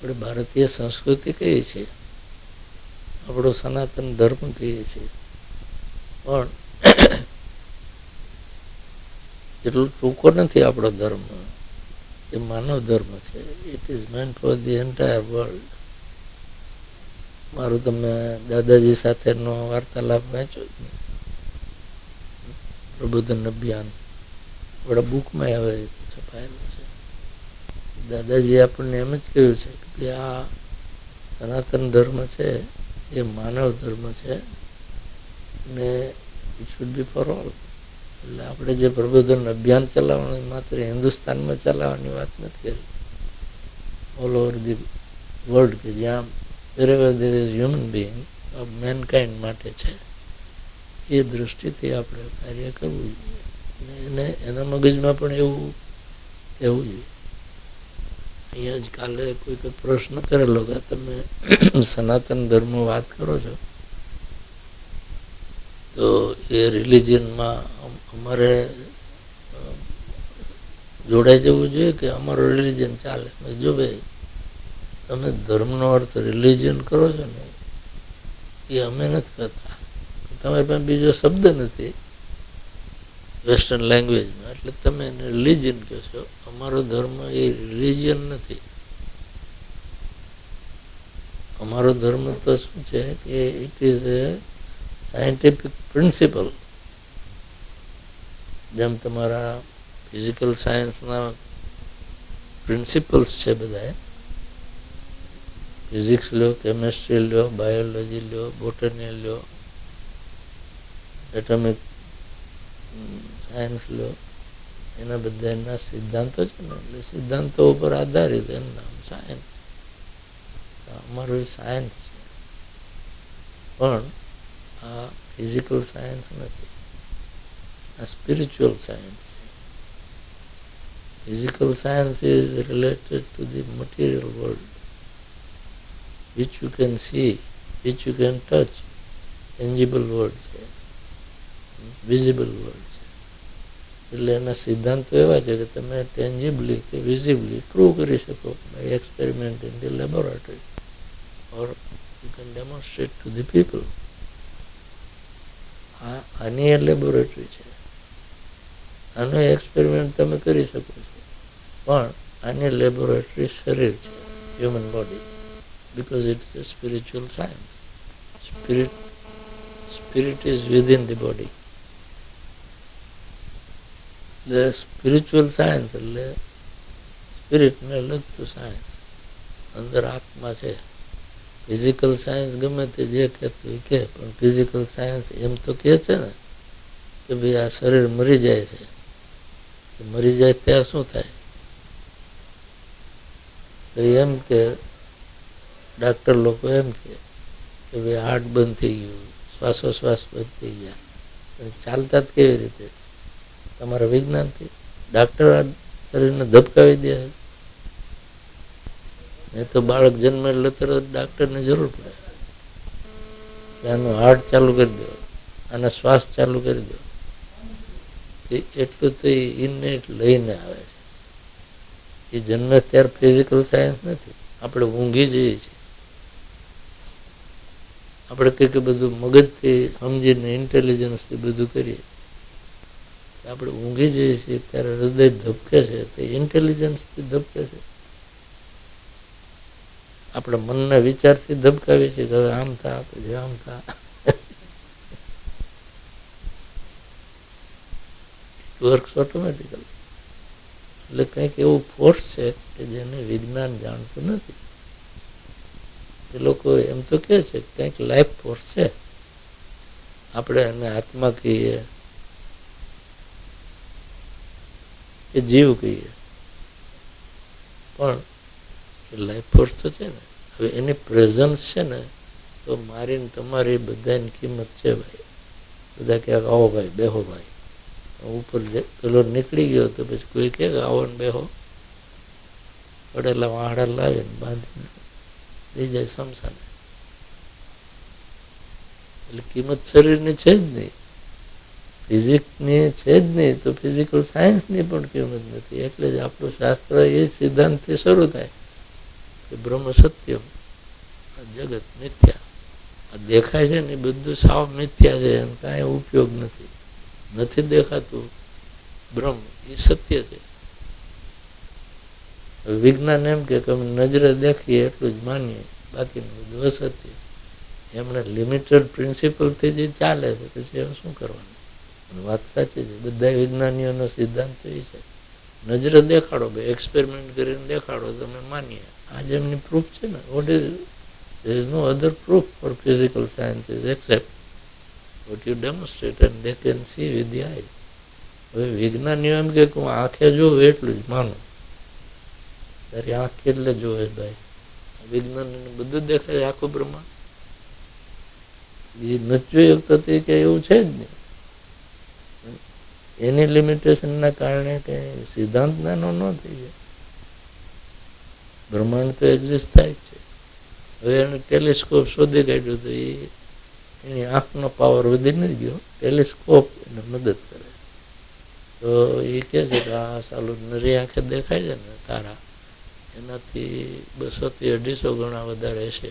આપણે ભારતીય સંસ્કૃતિ કહીએ છીએ, આપણો સનાતન ધર્મ કહીએ છીએ, પણ જેટલો ટૂંકો નથી આપણો ધર્મ, એ માનવ ધર્મ છે. It is મેન્ટ for the entire world. મારું તમે દાદાજી સાથેનો વાર્તાલાપ વાંચો જ ને, પ્રબોધન અભિયાન આપણા બુકમાં હવે છપાયેલું છે. દાદાજી આપણને એમ જ કહ્યું છે કે આ સનાતન ધર્મ છે એ માનવ ધર્મ છે ને it should be for all. એટલે આપણે જે પ્રબોધન અભિયાન ચલાવવાનું માત્ર હિન્દુસ્તાનમાં ચલાવવાની વાત નથી કરી, ઓલ ઓવર ધી વર્લ્ડ, કે જ્યાં wherever there is human being of mankind માટે છે, એ દૃષ્ટિથી આપણે કાર્ય કરવું જોઈએ. અને એને એના મગજમાં પણ એવું કહેવું જોઈએ. અહીંયા જ કાલે કોઈ પ્રશ્ન કરેલો કે તમે સનાતન ધર્મ વાત કરો છો તો એ રિલિજનમાં અમારે જોડાઈ જવું જોઈએ કે અમારું રિલિજન ચાલે? જો ભાઈ, તમે ધર્મનો અર્થ રિલિજન કરો છો ને, એ અમે નથી કરતા. તમારી પાસે બીજો શબ્દ નથી વેસ્ટર્ન લેંગ્વેજમાં, એટલે તમે એને રિલિજન કહો છો. અમારો ધર્મ એ રિલિજન નથી. અમારો ધર્મ તો શું છે કે it is A scientific principal. જેમ તમારા ફિઝિકલ સાયન્સના પ્રિન્સિપલ્સ છે બધા, ફિઝિક્સ લો, કેમેસ્ટ્રી લો, બાયોલોજી લો, બોટની લો, એટમિક સાયન્સ લો, એના બધા એના સિદ્ધાંતો છે ને, એટલે સિદ્ધાંતો ઉપર આધારિત એનું નામ સાયન્સ. અમારું એ સાયન્સ છે, પણ આ ફિઝિકલ સાયન્સ નથી, આ સ્પિરિચ્યુઅલ સાયન્સ છે. Physical science is related to the material world, which you can see, which you can touch, tangible world છે, visible world છે. એટલે એના સિદ્ધાંતો એવા છે કે તમે ટેન્જિબલી કે વિઝિબલી પ્રૂવ કરી શકો by experiment in the laboratory, or you can demonstrate to the people. આની એ લેબોરેટરી છે, આનો એક્સપેરિમેન્ટ તમે કરી શકો છો, પણ આની લેબોરેટરી શરીર છે, human body, because it's a spiritual science. Spirit is within the body. The spiritual science એટલે સ્પિરિટને લગતું સાયન્સ, અંદર આત્મા છે. ફિઝિકલ સાયન્સ ગમે તે જે કહેતું એ કહે, પણ ફિઝિકલ સાયન્સ એમ તો કહે છે ને કે ભાઈ આ શરીર મરી જાય છે, મરી જાય ત્યાં શું થાય? તો એમ કે ડાક્ટર લોકો એમ કે ભાઈ હાર્ટ બંધ થઈ ગયું, શ્વાસોશ્વાસ બંધ થઈ ગયા, પણ ચાલતા જ કેવી રીતે? તમારા વિજ્ઞાનથી. ડાક્ટર આ શરીરને ધબકાવી દે છે, નહીં તો બાળક જન્મે એટલે તરત ડાક્ટરની જરૂર પડે કે આનું હાર્ટ ચાલુ કરી દો, આના શ્વાસ ચાલુ કરી દો. એટલું તો એ ઇનેટ લઈને આવે છે. એ જન્મે ત્યારે ફિઝિકલ સાયન્સ નથી. આપણે ઊંઘી જઈએ છીએ, આપણે કંઈક બધું મગજથી સમજીને ઇન્ટેલિજન્સથી બધું કરીએ. આપણે ઊંઘી જઈએ છીએ ત્યારે હૃદય ધબકે છે, તે ઇન્ટેલિજન્સથી ધબકે છે. આપણે મનના વિચારથી ધબકાવીએ છીએ કે હવે આમ થા, પછી આમ થા. It works automatically. એટલે કંઈક એવું ફોર્સ છે કે જેને વિજ્ઞાન જાણતું નથી. એ લોકો એમ તો કહે છે કંઈક લાઈફ ફોર્સ છે, આપણે એને આત્મા કહીએ કે જીવ કહીએ, પણ એ લાઈફ ફોર્સ તો છે ને. હવે એની પ્રેઝન્સ છે ને, તો મારી ને તમારી બધાની કિંમત છે ભાઈ. બધા કહે આવો ભાઈ, બેહો ભાઈ. ઉપર પેલો નીકળી ગયો તો પછી કોઈ કહે આવો ને બેહો, પડેલા વાહડા લાવીને બાંધીને લઈ જાય સમસાને. એટલે કિંમત શરીરની છે જ નહીં, ફિઝિક્સની છે જ નહીં, તો ફિઝિકલ સાયન્સની પણ કિંમત નથી. એટલે જ આપણું શાસ્ત્ર એ સિદ્ધાંતથી શરૂ થાય કે બ્રહ્મ સત્યમ, આ જગત મિથ્યા. આ દેખાય છે ને એ બધું સાવ મિથ્યા છે, એમ કાંઈ ઉપયોગ નથી. નથી દેખાતું બ્રહ્મ એ સત્ય છે. વિજ્ઞાન એમ કે અમે નજરે દેખીએ એટલું જ માનીએ, બાકીનું બધું અસત્ય. એમણે લિમિટેડ પ્રિન્સિપલથી જે ચાલે છે, પછી હવે શું કરવાનું? વાત સાચી છે, બધા વિજ્ઞાનીઓનો સિદ્ધાંત એ છે, નજરે દેખાડો, ભાઈ એક્સપેરિમેન્ટ કરીને દેખાડો, તમે માનીએ. આ જે એમની પ્રૂફ છે ને, what is there is no other proof for physical sciences except what you demonstrate and they can see with the eyes. હવે વિજ્ઞાનીઓ એમ કે હું આંખે જોઉં એટલું જ માનું. તારી આંખ એટલે જોવે ભાઈ? વિજ્ઞાન બધું દેખાય, આખું બ્રહ્માંડ. એ નથી જોઈ શકતો કે એવું છે જ નહીં. એની લિમિટેશનના કારણે કે સિદ્ધાંત નાનો ન થઈ જાય. બ્રહ્માંડ તો એક્ઝિસ્ટ થાય જ છે. હવે એને ટેલિસ્કોપ શોધી કાઢ્યું તો એની આંખનો પાવર વધી નથી ગયો, ટેલિસ્કોપ એને મદદ કરે. તો એ કહે છે કે આ સાલું નરી આંખે દેખાય છે ને તારા, એનાથી 200-250 ગણા વધારે હશે.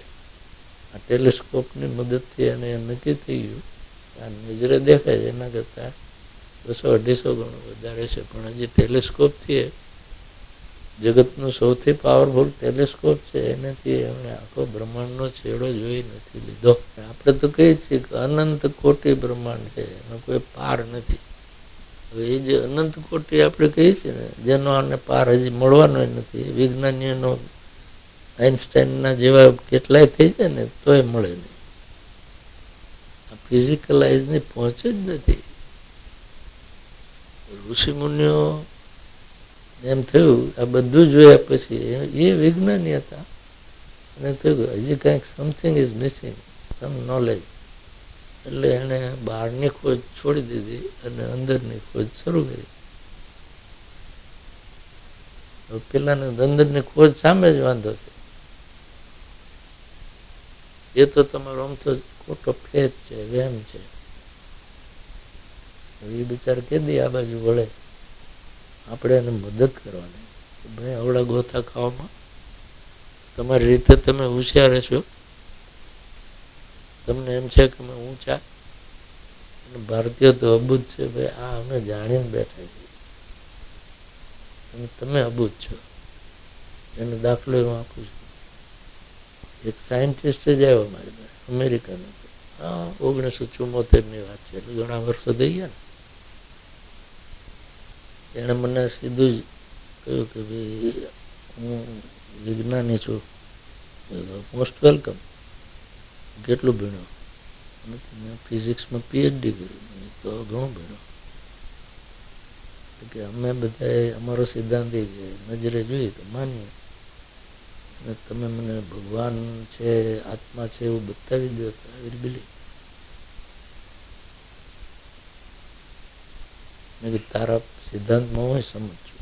આ ટેલિસ્કોપની મદદથી એને નક્કી થઈ ગયું આ નજરે દેખાય છે એના કરતાં 200-250 ગણું વધારે છે. પણ હજી ટેલિસ્કોપથી જગતનું સૌથી પાવરફુલ ટેલિસ્કોપ છે, એનાથી એમણે આખો બ્રહ્માંડનો છેડો જોઈ નથી લીધો. આપણે તો કહીએ છીએ કે અનંત કોટી બ્રહ્માંડ છે, એનો કોઈ પાર નથી. હવે એ જે અનંત કોટી આપણે કહીએ છીએ ને, જેનો આને પાર હજી મળવાનો નથી, વિજ્ઞાનીઓનો આઇન્સ્ટાઈનના જેવા કેટલાય થઈ જાય ને તોય મળે નહીં. આ ફિઝિકલાઇઝની પહોંચે જ નથી. ઋષિમુનિઓ એમ થયું આ બધું જોયા પછી એ વિજ્ઞાની હતા અને થયું હજી કંઈક something is missing, some knowledge. એટલે એણે બહારની ખોજ છોડી દીધી અને અંદરની ખોજ શરૂ કરી. પેલાને અંદરની ખોજ સામે જ વાંધો છે. એ તો તમારો આમ તો ખોટો ફેત છે, વહેમ છે. એ બિચારા કેદી આ બાજુ વળે? આપણે એને મદદ કરવાની. ભાઈ આવડા ગોથા ખાવામાં તમારી રીતે તમે હોશિયાર છો, તમને એમ છે કે અમે ઊંચા, અને ભારતીય તો અબૂધ છે. ભાઈ આ અમે જાણીને બેઠા છીએ અને તમે અબૂધ છો. એનો દાખલો હું આપું છું. એક સાયન્ટિસ્ટ જ આવ્યો મારી પાસે, અમેરિકાનો. હા, 1974ની વાત છે, એટલે ઘણા વર્ષો થઈ ગયા ને. એણે મને સીધું જ કહ્યું કે ભાઈ હું વિજ્ઞાની છું, મોસ્ટ વેલકમ. કેટલું ભણ્યો? મેં ફિઝિક્સમાં પીએચડી કર્યું. તો ઘણું ભણ્યો. કે અમે બધા અમારો સિદ્ધાંત એ છે નજરે જોઈએ તો માનીએ, અને તમે મને ભગવાન છે, આત્મા છે એવું બતાવી દો તો આવી બિલીવ. મેં કીધું તારા સિદ્ધાંતમાં હું સમજ છું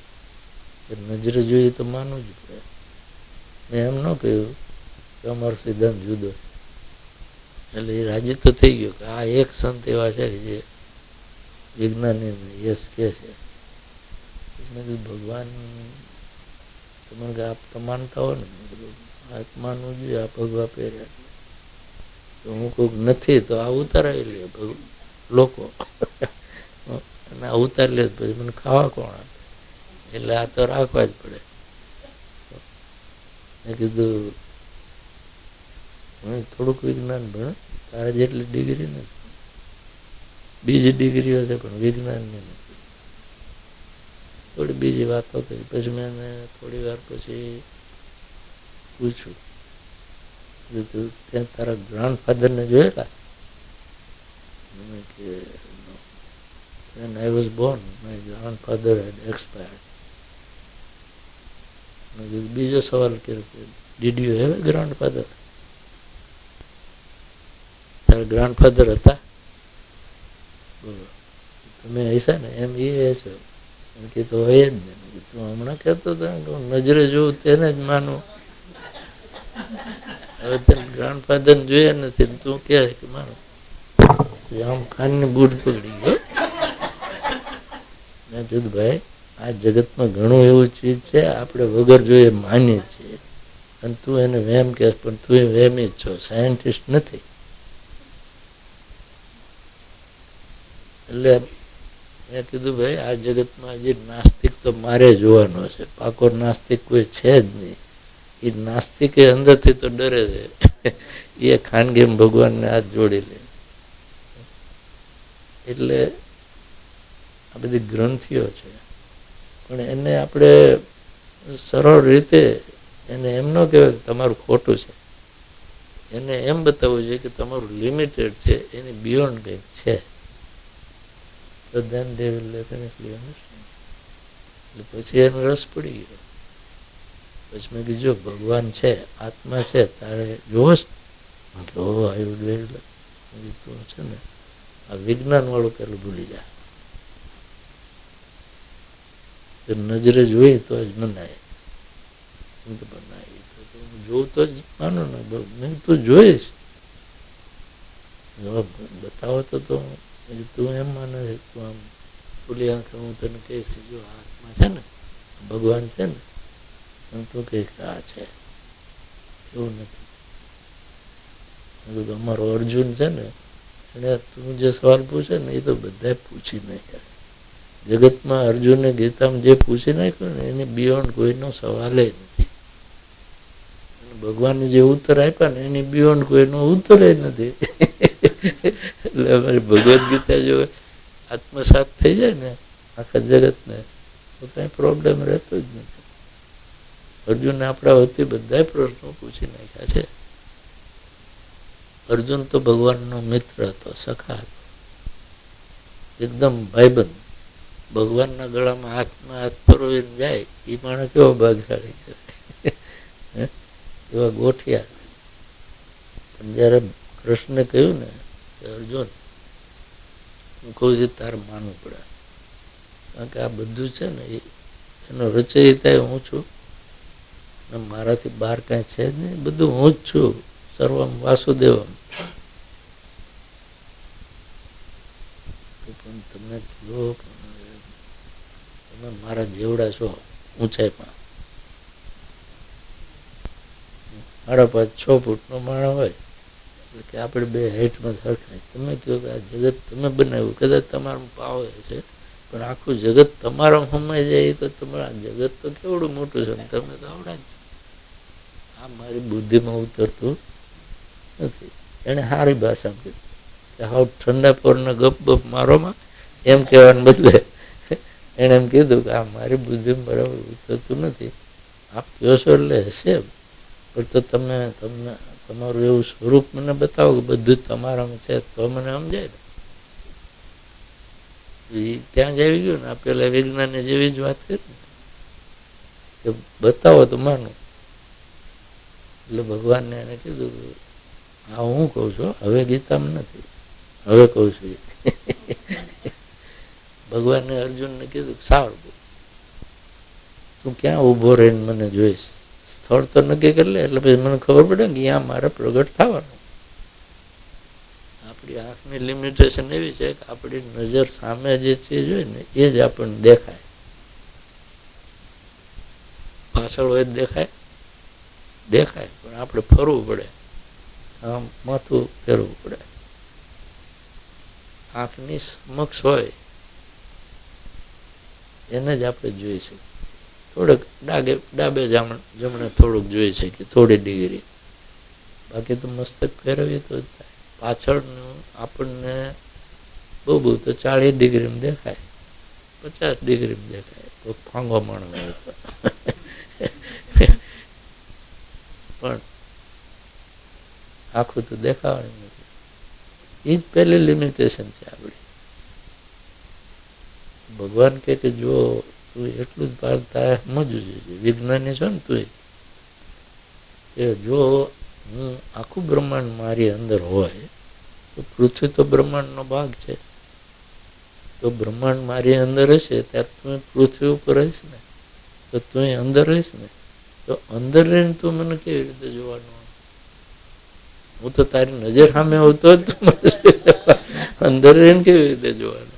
કે નજરે જોઈએ તો માનવું જ પડે. મેં એમ ન કહ્યું કે અમારો સિદ્ધાંત જુદો છે. એટલે એ રાજી તો થઈ ગયો કે આ એક સંત એવા છે કે જે વિજ્ઞાની યસ કે છે. મેં કીધું ભગવાન તમે કે આપ તો માનતા હો ને, આત્માનું જોઈએ આ ભગવા પહેર્યા. તો હું કોઈક નથી તો આ ઉતારાવી લે લોકો, અને આ ઉતારી લે પછી મને ખાવા કોણ આપે? એટલે આ તો રાખવા જ પડે. મેં કીધું હું થોડુંક વિજ્ઞાન ભણ, તારા જેટલી ડિગ્રી નથી, બીજી ડિગ્રીઓ છે પણ વિજ્ઞાનની નથી. થોડી બીજી વાતો કરી. પછી મેં એને થોડી વાર પછી પૂછ્યું ત્યાં તારા ગ્રાન્ડફાધરને જોયેલા? કે when I was born my grandfather had expired. બીજો સવાલ કર્યો કે did you have a grandfather? તારા ગ્રાન્ડફાધર હતા? બોલો તમે હશા ને એમ એ છો કે તો હોય જ ને. તું હમણાં કહેતો હતો નજરે જોઉં તેને જ માનું. હવે તેને ગ્રાન્ડફાધર જોયા નથી, તું કહે કે માનું. આમ ખાનની બૂટ પકડી ગયો. મેં કીધું ભાઈ આ જગતમાં ઘણું એવું ચીજ છે આપણે વગર જોઈએ માનીએ છીએ. અને તું એને વહેમ કહે, પણ તું એ વહેમી જ છો, સાયન્ટિસ્ટ નથી. એટલે મેં કીધું ભાઈ આ જગતમાં હજી નાસ્તિક તો મારે જોવાનો છે, પાકો નાસ્તિક કોઈ છે જ નહીં. એ નાસ્તિક એ અંદરથી તો ડરે છે, એ ખાનગી ભગવાનને હાથ જોડી લે. એટલે આ બધી ગ્રંથિઓ છે, પણ એને આપણે સરળ રીતે એને એમ ન કહેવાય કે તમારું ખોટું છે, એને એમ બતાવવું જોઈએ કે તમારું લિમિટેડ છે, એની બિયોન્ડ કંઈક છે. તો then they will definitely understand. એટલે પછી એનો રસ પડી ગયો. પછી મેં કીધું ભગવાન છે, આત્મા છે, તારે જોવો છે? તું છે ને આ વિજ્ઞાન વાળું પેલું ભૂલી જાય, નજરે જોઈ તો જ મનાય. જોઉં તો જ માનો ને, મેં તું જોઈશ, બતાવો તો તું એમ માને છે, તું આમ ખુલ્લી આંખે હું તને કહીશ, જો આત્મા છે ને, ભગવાન છે ને, અને તું કહીશ આ છે, એવું નથી. અમારો અર્જુન છે ને, એને તું જે સવાલ પૂછે ને એ તો બધા પૂછી નાખ્યા. જગતમાં અર્જુને ગીતામાં જે પૂછી નાખ્યું ને એની બિયોન્ડ કોઈનો સવાલ નથી. ભગવાને જે ઉત્તર આપ્યા ને એની બિયોન્ડ કોઈનો ઉત્તર નથી. એટલે અમારી ભગવદ્ ગીતા જો આત્મસાત થઈ જાય ને આખા જગતને તો કઈ પ્રોબ્લેમ રહેતો જ નથી. અર્જુનને આપણા વતી બધા પ્રશ્નો પૂછી નાખ્યા છે. અર્જુન તો ભગવાનનો મિત્ર હતો, સખા હતો, એકદમ ભાઈબંધ. ભગવાનના ગળામાં હાથમાં હાથ પરોવીને જાય એ માણસ કેવો ભાગશાળી કહેવાય, એવા ગોઠિયા. પણ જયારે કૃષ્ણે કહ્યું ને કે અર્જુન હું કહું છું તારે માનવું પડે, કારણ કે આ બધું છે ને એનો રચયિતા હું છું, મારાથી બહાર કાંઈ છે જ નહીં, બધું હું જ છું, સર્વમ વાસુદેવમ. પણ તમે કહો તમે મારા જેવડા છો ઊંચાઈમાં, 5.5-6 ફૂટનો માણસ હોય એટલે કે આપણે બે હાઈટમાં સરખાય. તમે કહો કે આ જગત તમે બનાવ્યું, કદાચ તમારું પાવે છે, પણ આખું જગત તમારા હમાઈ જાય તો તમારા જગત તો કેવડું મોટું છે, તમે તો આવડા જ છો. આ મારી બુદ્ધિમાં ઉતરતું નથી. એને સારી ભાષામાં કીધું કે હાવ ઠંડા પોરના ગપ બપ મારોમાં એમ કહેવાને બદલે એને એમ કીધું કે આ મારી બુદ્ધિમાં બરાબર ઉતરતું નથી, આપ કહો છો એટલે હશે, પણ તો તમે તમને તમારું એવું સ્વરૂપ મને બતાવો કે બધું તમારામાં છે તો મને સમજાય ને. એ ત્યાં જ આવી ગયું ને, આ પેલા વિજ્ઞાને જેવી જ વાત કરી ને કે બતાવો તો માનો. એટલે ભગવાનને એને કીધું હા હું કહું છું, હવે ગીતામાં નથી, હવે કહું છું. ભગવાને અર્જુનને કીધું સારું તું ક્યાં ઉભો રહીને મને જોઈશ, સ્થળ તો નક્કી કરી લે, એટલે પછી મને ખબર પડે કે અહીંયા મારે પ્રગટ થવાનું. આપણી આંખની લિમિટેશન એવી છે કે આપણી નજર સામે જે ચીજ હોય ને એ જ આપણને દેખાય, પાછળ હોય દેખાય, પણ આપણે ફરવું પડે, આમ માથું ફેરવું પડે. આંખની સમક્ષ હોય એને જ આપણે જોઈ શકીએ. થોડુંક ડાબે જમણે થોડુંક જોઈ શકીએ, થોડી ડિગ્રી, બાકી તો મસ્તક ફેરવીએ તો જ થાય. પાછળનું આપણને બહુ તો 40 ડિગ્રીમાં દેખાય, 50 ડિગ્રીમાં દેખાય, તો ફાંગો માણો હોય તો. પણ આખું તો દેખાવાનું નથી. એ જ પહેલી લિમિટેશન છે આપણી. ભગવાન કે જો તું એટલું જ ભાર તારે સમજવું જોઈએ, વિજ્ઞાની છો ને તું, કે જો હું આખું બ્રહ્માંડ મારી અંદર હોય તો પૃથ્વી તો બ્રહ્માંડનો ભાગ છે, તો બ્રહ્માંડ મારી અંદર હશે ત્યારે તું પૃથ્વી ઉપર રહીશ ને, તો તું અંદર રહીશ ને, તો અંદર રહીને તું મને કેવી રીતે જોવાનું? હું તો તારી નજર સામે આવતો જ અંદર રહીને કેવી રીતે જોવાનું?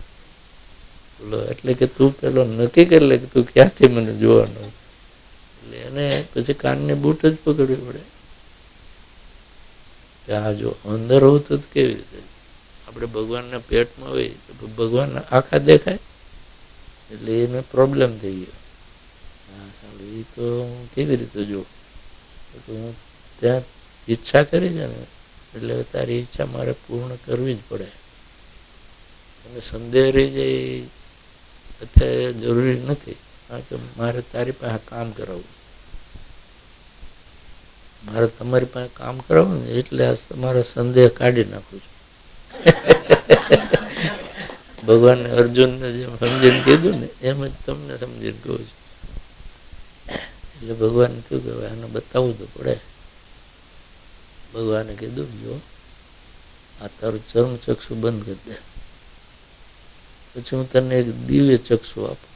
બોલો, એટલે કે તું પેલો નક્કી કરી લે કે તું ક્યાંથી મને જોવાનું. એટલે એને પછી કાનની બૂટ જ પકડવી પડે કે આ જો અંદર હોવું તો કેવી રીતે આપણે ભગવાનના પેટમાં હોય તો ભગવાન આખા દેખાય, એટલે એને પ્રોબ્લેમ થઈ ગયો. હા સારું, એ તો હું કેવી રીતે જોઉં, તો હું ત્યાં ઈચ્છા કરી છે ને, એટલે તારી ઈચ્છા મારે પૂર્ણ કરવી જ પડે. અને સંદેહ રહી જાય અત્યારે જરૂરી નથી, કારણ કે મારે તારી પાસે કામ કરાવવું, મારે તમારી પાસે કામ કરાવવું ને, એટલે આ તમારા સંદેહ કાઢી નાખું છું. ભગવાને અર્જુનને જેમ સમજીને કીધું ને એમ જ તમને સમજીને કહું છું. એટલે ભગવાન થયું કે આને બતાવવું તો પડે. ભગવાને કીધું જો આ તારું ચર્મ ચક્ષુ બંધ કરી દે, પછી હું તને એક દિવ્ય ચક્ષુ આપું,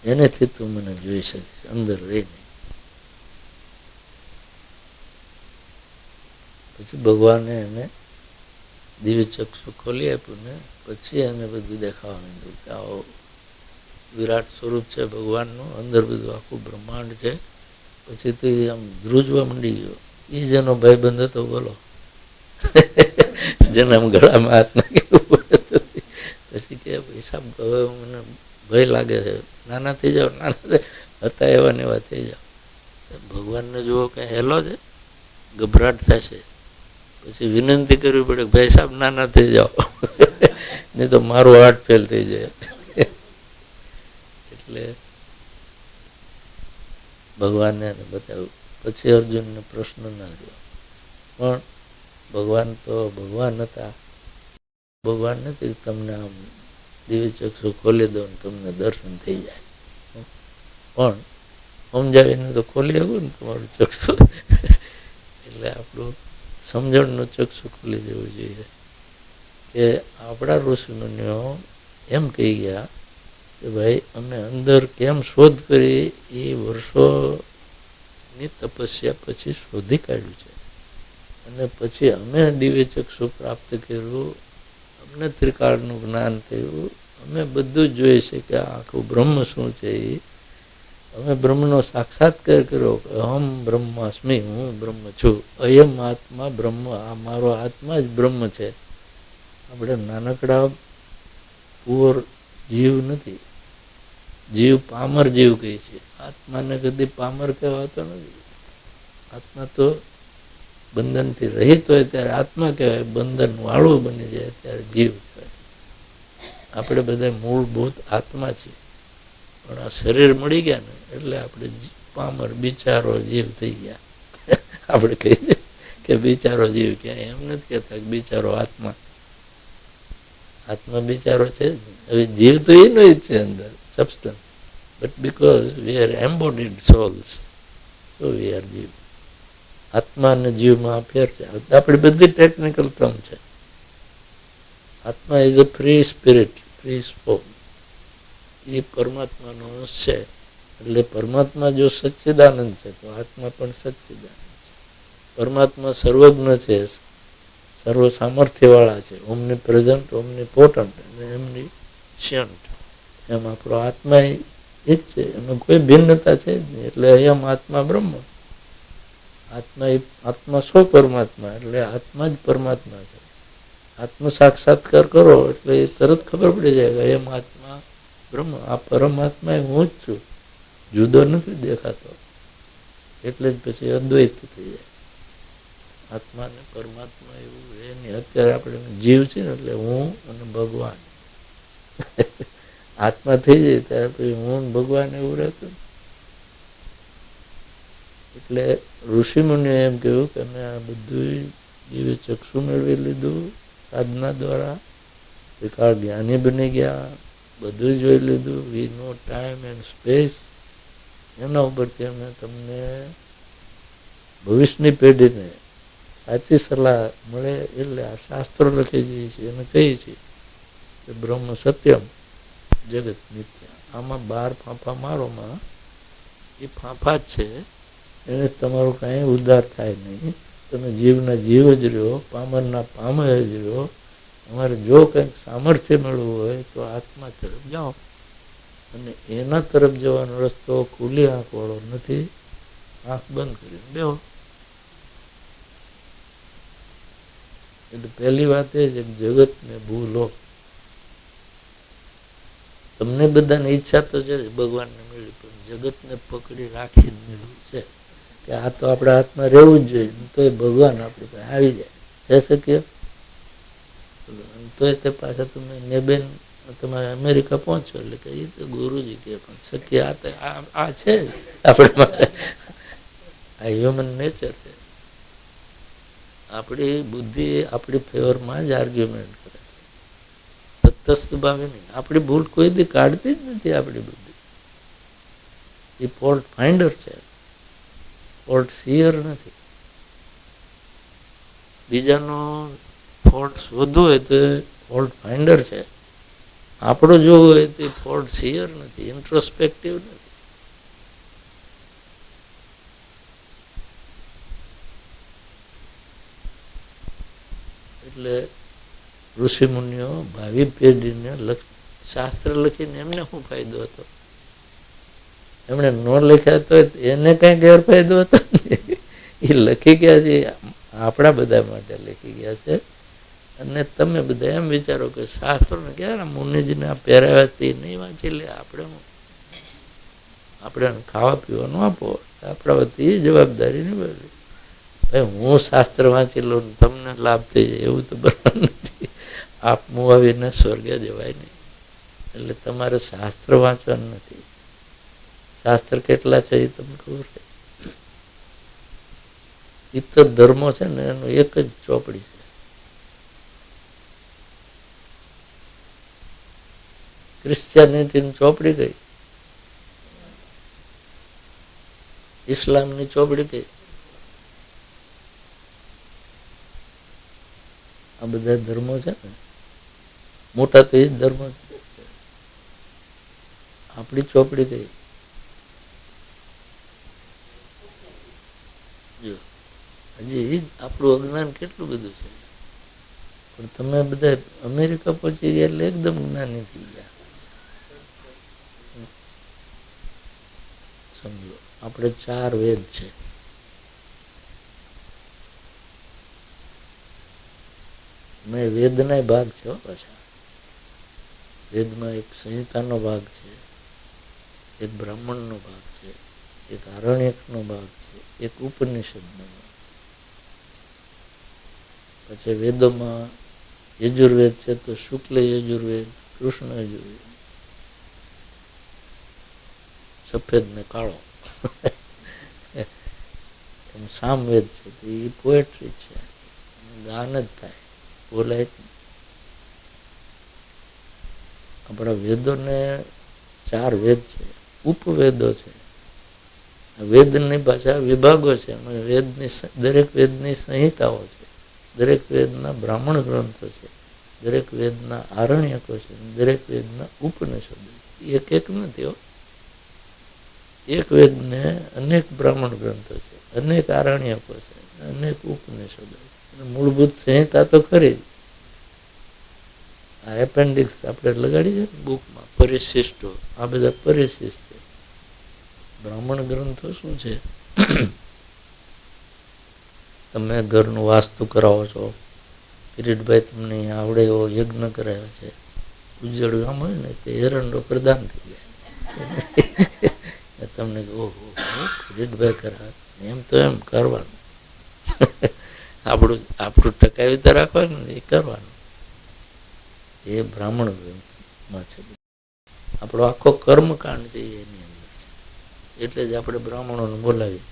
એનેથી તું મને જોઈ શકીશ અંદર રહીને. પછી ભગવાને એને દિવ્ય ચક્ષુ ખોલી આપ્યું ને પછી એને બધું દેખાવા માંડ્યું કે આવો વિરાટ સ્વરૂપ છે ભગવાનનું, અંદર બધું આખું બ્રહ્માંડ છે. પછી તો આમ ધ્રુજવા માંડી ગયો. એ જેનો ભાઈબંધ હતો બોલો, જેના ગળામાં હાથ નાખ્યો. પછી કે હિસાબ હવે મને ભય લાગે છે, નાના થઈ જાઓ, નાના હતા એવા ને એવા થઈ જાઓ. ભગવાનને જુઓ કઈ હેલો છે, ગભરાટ થશે. પછી વિનંતી કરવી પડે ભાઈ સાહેબ નાના થઈ જાઓ, નહીં તો મારું હાર્ટ ફેલ થઈ જાય. એટલે ભગવાનને બતાવ્યું. પછી અર્જુનને પ્રશ્ન ના રહ્યો, પણ ભગવાન તો ભગવાન હતા. ભગવાન નથી તમને આમ દિવ્ય ચક્ષુ ખોલી દો ને તમને દર્શન થઈ જાય, પણ સમજાવીને તો ખોલી શકું ને તમારું ચક્ષુ. એટલે આપણું સમજણનું ચક્ષુ ખુલી જવું જોઈએ. કે આપણા ઋષિમુનિઓ એમ કહી ગયા કે ભાઈ અમે અંદર કેમ શોધ કરી, એ વર્ષોની તપસ્યા પછી શોધી કાઢ્યું છે. અને પછી અમે દિવ્ય ચક્ષુ પ્રાપ્ત કર્યું, અમને ત્રિકાળનું જ્ઞાન થયું, અમે બધું જ જોઈએ છે કે આખું બ્રહ્મ શું છે. એ અમે બ્રહ્મનો સાક્ષાત્કાર કર્યો કે અહમ બ્રહ્માસ્મિ, હું બ્રહ્મ છું. અયમ આત્મા બ્રહ્મ, આ મારો આત્મા જ બ્રહ્મ છે. આપણે નાનકડા પુઅર જીવ નથી, જીવ પામર જીવ કહે છે. આત્માને કદી પામર કહેવાતો નથી. આત્મા તો બંધનથી રહિત હોય ત્યારે આત્મા કહેવાય, બંધન વાળું બની જાય ત્યારે જીવ કહેવાય. આપણે બધા મૂળભૂત આત્મા છીએ, પણ આ શરીર મળી ગયા ને એટલે આપણે પામર બિચારો જીવ થઈ ગયા. આપણે કહીએ કે બિચારો જીવ, ક્યાંય એમ નથી કહેતા કે બિચારો આત્મા. આત્મા બિચારો છે જ. હવે જીવ તો એનો જ છે અંદર, substance, but because we are embodied souls, so we are જીવ. આત્મા અને જીવમાં ફેર છે. આપણી બધી ટેકનિકલ ટર્મ છે. આત્મા is a free spirit, free spoke. એ પરમાત્માનો અંશ છે. એટલે પરમાત્મા જો સચ્ચિદાનંદ છે તો આત્મા પણ સચ્ચિદાનંદ છે. પરમાત્મા સર્વજ્ઞ છે, સર્વ સામર્થ્યવાળા છે, ઓમની પ્રેઝન્ટ, ઓમની પોટન્ટ અને એમની શન્ટ. એમ આપણો આત્મા એ જ છે, એમાં કોઈ ભિન્નતા છે જ નહીં. એટલે એમ આત્મા બ્રહ્મ, આત્મા સ્વ પરમાત્મા, એટલે આત્મા જ પરમાત્મા છે. આત્મ સાક્ષાત્કાર કરો એટલે એ તરત ખબર પડી જાય કે એમ આત્મા બ્રહ્મ, આ પરમાત્મા હું જ છું, જુદો નથી દેખાતો. એટલે જ પછી અદ્વૈત થઈ જાય. આત્મા ને પરમાત્મા એવું એની અત્યારે આપણે જીવ છે ને એટલે હું અને ભગવાન. આત્મા થઈ જાય ત્યારે પછી હું ભગવાન એવું રહેતું. એટલે ઋષિમુનિએ એમ કહ્યું કે અમે આ બધું દિવ્ય ચક્ષુ મેળવી લીધું સાધના દ્વારા, ત્રિકાળ જ્ઞાની બની ગયા, બધું જોઈ લીધું, વી નો ટાઈમ એન્ડ સ્પેસ. એના ઉપરથી અમે તમને ભવિષ્યની પેઢીને સાચી સલાહ મળે એટલે આ શાસ્ત્રો લખી જઈએ છીએ અને કહીએ છીએ કે બ્રહ્મ સત્યમ જગત મિથ્યા. આમાં 12 ફાંફા મારોમાં એ ફાંફા જ છે, એને તમારું કાંઈ ઉદ્ધાર થાય નહીં. તમે જીવના જીવ જ રહ્યો, પામરના પામર જ રહ્યો. તમારે જો કંઈક સામર્થ્ય મેળવવું હોય તો આત્મા તરફ જાઓ. અને એના તરફ જવાનો રસ્તો ખુલ્લી આંખ વાળો નથી. આંખ બંધ કરીને બેહો. એટલે પહેલી વાત એ છે કે જગતને ભૂલો. તમને બધાની ઈચ્છા તો છે ભગવાનને મેળવી, પણ જગતને પકડી રાખી મેળવું છે કે આ તો આપણા હાથમાં રહેવું જ જોઈએ. તો એ ભગવાન આપણી પાસે આવી જાય જઈ શકીએ. તો તે પાછા તમે મેબેન તમે અમેરિકા પહોંચો એટલે કે એ તો ગુરુજી કે પણ શક્ય આ છે આપણે માટે. આ હ્યુમન નેચર છે. આપણી બુદ્ધિ આપણી ફેવરમાં જ આર્ગ્યુમેન્ટ કરે છે, તટસ્થ ભાવે નહીં. આપણી ભૂલ કોઈ દી કાઢતી જ નથી. આપણી બુદ્ધિ એ ફોલ્ટ ફાઇન્ડર છે, ફોલ્ટ સિયર નથી. બીજાનો ફોલ્ટ શોધવો હોય તો ફોલ્ટ ફાઇન્ડર છે. આપણો જોવો હોય તો એ ફોલ્ટ સિયર નથી, ઇન્ટ્રોસ્પેક્ટિવ નથી. એટલે ઋષિ મુનિઓ ભાવિ પેઢીને શાસ્ત્ર લખીને એમને શું ફાયદો હતો? એમણે ન લખ્યા તો એને કઈ ગેરફાયદો હતો? એ લખી ગયા છે આપણા બધા માટે લખી ગયા છે. અને તમે બધા એમ વિચારો કે શાસ્ત્રોને ક્યારે મુનિજીને આ પહેરાવ્યા તે નહીં વાંચી લે, આપણે ખાવા પીવાનું આપો, આપણા વતી જવાબદારી નિભાવી. ભાઈ હું શાસ્ત્ર વાંચી લઉં તમને લાભ થઈ જાય એવું તો બરાબર નથી. આપ મુવાવીને સ્વર્ગે જવાય નહીં. એટલે તમારે શાસ્ત્ર વાંચવાનું નથી. શાસ્ત્ર કેટલા છે એ તમને ખબર છે? એ તો ધર્મો છે ને એનું એક જ ચોપડી છે. ક્રિશ્ચિયાનિટીની ચોપડી કઈ? ઇસ્લામની ચોપડી કઈ? આ બધા ધર્મો છે ને, મોટા તો એ જ ધર્મો છે. આપણી ચોપડી કઈ? જો હજી આપણું અજ્ઞાન કેટલું બધું છે. પણ તમે બધા અમેરિકા પહોંચી ગયા એટલે એકદમ જ્ઞાની થઈ ગયા. સમજો આપણે 4 વેદ છે. મેં વેદના ભાગ છે. પાછા વેદમાં એક સંહિતાનો ભાગ છે, એક બ્રાહ્મણનો ભાગ છે, એક આરણ્યકનો ભાગ છે, એક ઉપનિષદનો ભાગ. પછી વેદોમાં યજુર્વેદ છે તો શુક્લ યજુર્વેદ, કૃષ્ણ યજુર્વેદ, સફેદ ને કાળો. એમ સામવેદ છે તો એ પોએટ્રી છે, ગાન જ થાય, બોલાય. આપણા વેદોને 4 વેદ છે, ઉપવેદો છે. વેદની ભાષા વિભાગો છે. વેદની દરેક વેદની સંહિતાઓ છે, દરેક વેદના બ્રાહ્મણ ગ્રંથો છે, દરેક વેદના આરણ્યકો છે, દરેક વેદના ઉપનિષદો. એક નથી. એક વેદને અનેક બ્રાહ્મણ ગ્રંથો છે, અનેક આરણ્યકો છે, અનેક ઉપનિષદો. મૂળભૂત સંહિતા તો ખરી. આ એપેન્ડિક્સ આપણે લગાડી છે બુકમાં, પરિશિષ્ટો, આ બધા પરિશિષ્ટ છે. બ્રાહ્મણ ગ્રંથો શું છે? તમે ઘરનું વાસ્તુ કરાવો છો, કિરીટભાઈ તમને આવડે એવો યજ્ઞ કરાવે છે, ઉજ્જડ ગામ હોય ને તે એરંડો પ્રદાન થઈ જાય. તમને ઓહો કિરીટભાઈ કરાવે, એમ તો એમ કરવાનું. આપણું ટકાવી તો રાખવાનું, એ કરવાનું. એ બ્રાહ્મણ ગ્રંથમાં છે. આપણો આખો કર્મકાંડ છે એની અંદર છે. એટલે જ આપણે બ્રાહ્મણોને બોલાવીએ.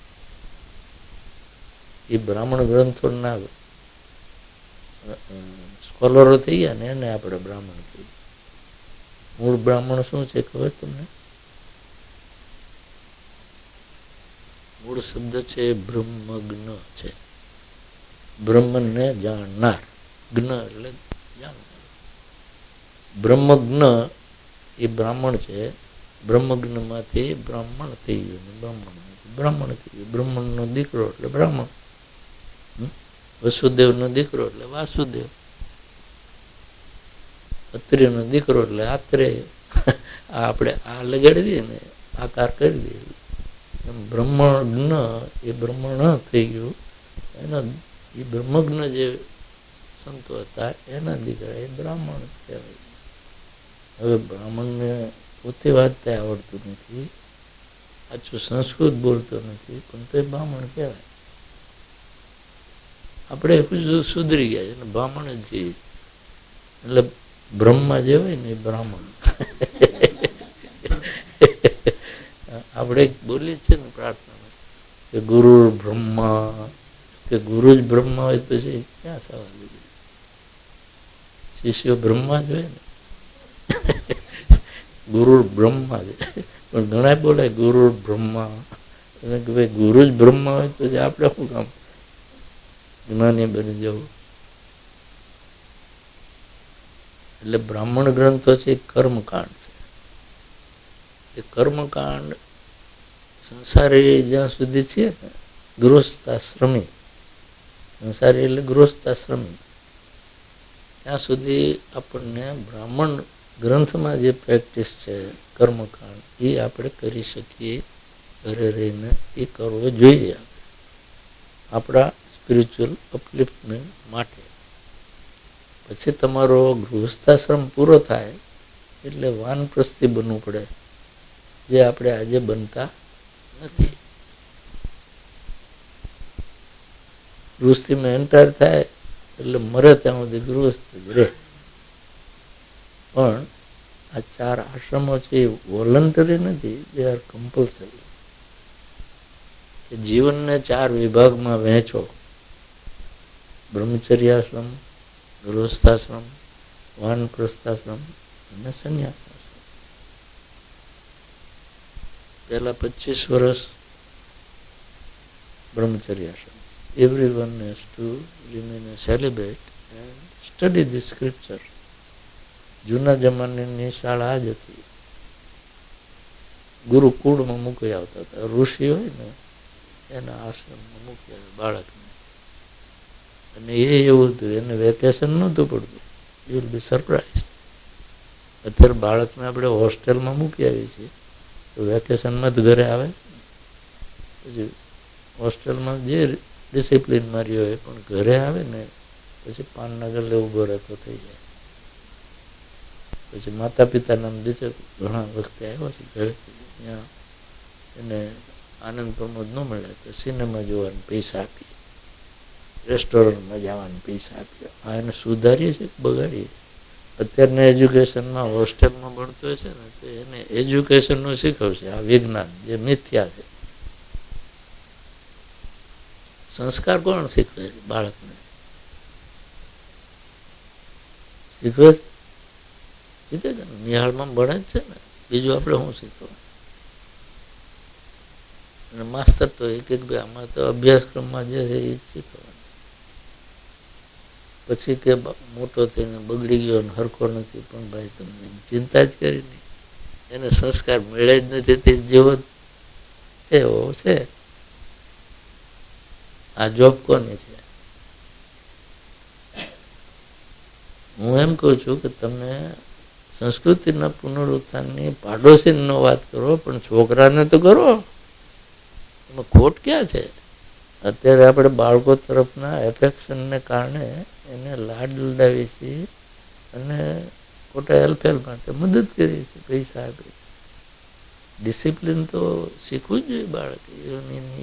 એ બ્રાહ્મણ ગ્રંથોના સ્કોલરો થઈ ગયા ને એને આપણે બ્રાહ્મણ કહીએ. મૂળ બ્રાહ્મણ શું છે ખબર તમને? મૂળ શબ્દ છે બ્રહ્મજ્ઞ છે. બ્રહ્મને જાણનાર, જ્ઞ એટલે જાણનાર. બ્રહ્મજ્ઞ એ બ્રાહ્મણ છે. બ્રહ્મજ્ઞમાંથી બ્રાહ્મણ થઈ ગયું, બ્રાહ્મણ થઈ ગયું. બ્રાહ્મણનો દીકરો એટલે બ્રાહ્મણ, વસુદેવનો દીકરો એટલે વાસુદેવ, અત્રેયનો દીકરો એટલે આત્રેય. આપણે આ લગાડી દઈએ ને આકાર કરી દઈએ એમ બ્રહ્મજ્ઞ એ બ્રહ્મણ થઈ ગયું. એના એ બ્રહ્મજ્ઞ જે સંતો હતા એના દીકરા એ બ્રાહ્મણ કહેવાય. હવે બ્રાહ્મણને પોતે વાંચતા આવડતું નથી, પાછું સંસ્કૃત બોલતો નથી, પણ તો એ બ્રાહ્મણ કહેવાય. આપણે સુધરી ગયા છે ને બ્રાહ્મણ જ કહીએ. એટલે બ્રહ્મા જે હોય ને એ બ્રાહ્મણ. આપણે બોલીએ છીએ ને પ્રાર્થનામાં કે ગુરુ બ્રહ્મા, કે ગુરુ જ બ્રહ્મા હોય પછી ક્યાં સવાલ? શિષ્યો બ્રહ્મા જ હોય ને. ગુરુ બ્રહ્મા છે, પણ ઘણા બોલાય ગુરુ બ્રહ્મા. કે ભાઈ ગુરુ જ બ્રહ્મા હોય તો આપણે શું કામ જ્ઞાની બની જવું? એટલે બ્રાહ્મણ ગ્રંથો છે એ કર્મકાંડ છે. એ કર્મકાંડ સંસારી જ્યાં સુધી છે ને ગૃહસ્થાશ્રમી, સંસારી એટલે ગૃહસ્થાશ્રમી, ત્યાં સુધી આપણને બ્રાહ્મણ ગ્રંથમાં જે પ્રેક્ટિસ છે કર્મકાંડ એ આપણે કરી શકીએ. ઘરે રહીને એ કરવો જોઈએ આપણા સ્પિરિચ્યુઅલ અપલિફ્ટમેન્ટ માટે. પછી તમારો ગૃહસ્થાશ્રમ પૂરો થાય એટલે વાનપ્રસ્થી બનવું પડે, જે આપણે આજે બનતા નથી. ગૃહસ્થીમાં એન્ટર થાય એટલે મરે ત્યાં સુધી ગૃહસ્થ જ રહે. પણ આ 4 આશ્રમો છે એ વોલન્ટરી નથી, દે આર કમ્પલસરી. જીવનને 4 વિભાગમાં વહેંચો: બ્રહ્મચર્યાશ્રમ, ગૃહસ્થાશ્રમ, વાનપ્રસ્થાશ્રમ અને સંન્યાસાશ્રમ. પહેલા 25 વર્ષ બ્રહ્મચર્યાશ્રમ. Everyone has to remain a celibate and study the scripture. જૂના જમાનાની શાળા આ જ હતી. ગુરુકુળમાં મૂકી આવતા હતા. ઋષિ હોય ને એના આશ્રમમાં મૂકી આવે બાળકને. અને એ એવું હતું, એને વેકેશન નહોતું પડતું. You will be surprise. અત્યારે બાળકને આપણે હોસ્ટેલમાં મૂકી આવીએ છીએ તો વેકેશનમાં જ ઘરે આવે. પછી હોસ્ટેલમાં જે ડિસિપ્લિન મારી હોય પણ ઘરે આવે ને પછી પાનના ગલ્લે ઊભો રહેતો થઈ જાય. પછી માતા પિતાના બીજે ઘણા વખતે આવ્યો છે ઘરે, ત્યાં એને આનંદ પ્રમોદ ન મળે તો સિનેમા જોવાના પૈસા આપીએ, રેસ્ટોરન્ટમાં જવાના પૈસા આપીએ. આ એને સુધારીએ છીએ કે બગાડીએ? અત્યારના એજ્યુકેશનમાં હોસ્ટેલમાં ભણતો હશે ને તો એને એજ્યુકેશનનું શીખવશે આ વિજ્ઞાન જે મિથ્યા છે. સંસ્કાર કોણ શીખવે છે બાળકને? શીખવે છે નિહાળમાં ભણે જ છે ને, બીજું આપણે શું શીખવા? અને માસ્તર તો એક ભાઈ આમાં તો અભ્યાસક્રમમાં જે છે એ જ શીખવાનું. પછી કે મોટો થઈને બગડી ગયો ને હરખો નથી, પણ ભાઈ તમને ચિંતા જ કરી નહીં, એને સંસ્કાર મળે જ નથી, તે જેવો છે એવો છે. આ જોબ કોની છે? હું એમ કહું છું કે તમે સંસ્કૃતિના પુનરુત્થાનની પાડોશીનો વાત કરો, પણ છોકરાને તો કરો. એમાં ખોટ ક્યાં છે? અત્યારે આપણે બાળકો તરફના એફેક્શનને કારણે એને લાડ લડાવીએ છીએ અને ખોટા હેલ્પેલ માટે મદદ કરીએ છીએ, પૈસા આપીએ. ડિસિપ્લિન તો શીખવું જ જોઈએ બાળક.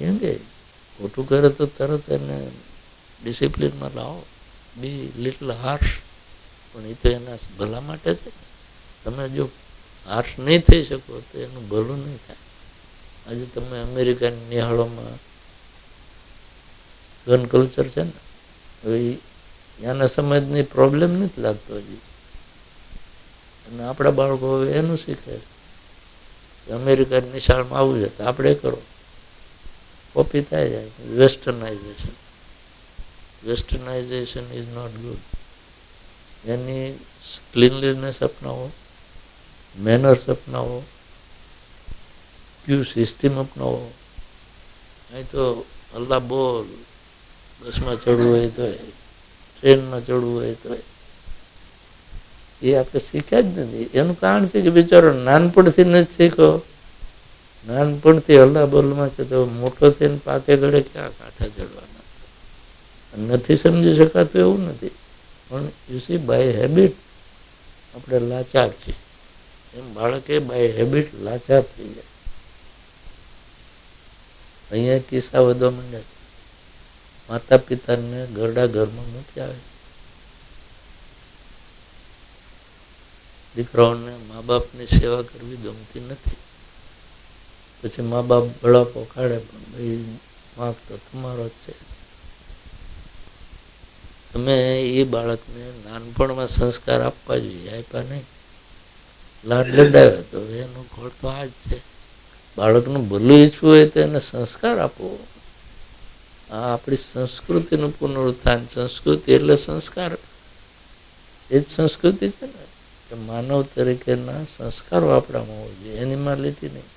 એની ખોટું કરે તો તરત એને ડિસિપ્લિનમાં લાવો. બી લિટલ હાર્શ, પણ એ તો એના ભલા માટે છે. તમે જો હાર્શ નહીં થઈ શકો તો એનું ભલું નહીં થાય. આજે તમે અમેરિકાની નિહાળોમાં ગન કલ્ચર છે ને, હવે ત્યાંના સમાજની પ્રોબ્લેમ નથી લાગતો હજી. અને આપણા બાળકો હવે એનું શીખે. અમેરિકાની નિશાળમાં આવું છે તો આપણે કરો, કોપી થાય જાય. Westernisation, westernisation is not good. એની ક્લીનલીનેસ અપનાવો, મેનર્સ અપનાવો, ક્યુ સિસ્ટમ અપનાવો. અહીં તો અલ્લાહ બોલ, બસમાં ચડવું હોય તો, ટ્રેનમાં ચડવું હોય તો, એ આપણે શીખ્યા જ નથી. એનું કારણ છે કે બિચારો નાનપણથી નથી શીખ્યો, નાનપણથી હલ્લાબોલમાં છે, તો મોટો થઈને પાકે ગળે ક્યાં કાંઠા ચડવાના. નથી સમજી શકાતું એવું નથી, પણ યુસી બાય હેબિટ આપણે લાચાર છીએ. એમ બાળકે બાય હેબિટ લાચાર થઈ જાય. અહીંયા કિસ્સા વધવા માંડ્યા છે. માતા પિતાને ઘરડા ઘરમાં મૂકી આવે, દીકરાઓને મા બાપની સેવા કરવી ગમતી નથી. પછી મા બાપ બળાપો કાઢે, પણ ભાઈ વાંક તો તમારો જ છે. તમે એ બાળકને નાનપણમાં સંસ્કાર આપવા જોઈએ, આપ્યા નહીં, લાડ લડાવ્યા, તો એનું ઘર તો આ જ છે. બાળકનું ભલું ઈચ્છવું હોય તો એને સંસ્કાર આપવો. આ આપણી સંસ્કૃતિનું પુનરુત્થાન. સંસ્કૃતિ એટલે સંસ્કાર, એ જ સંસ્કૃતિ છે ને, કે માનવ તરીકેના સંસ્કારો આપણામાં હોવા જોઈએ, એનિમાલિટી નહીં.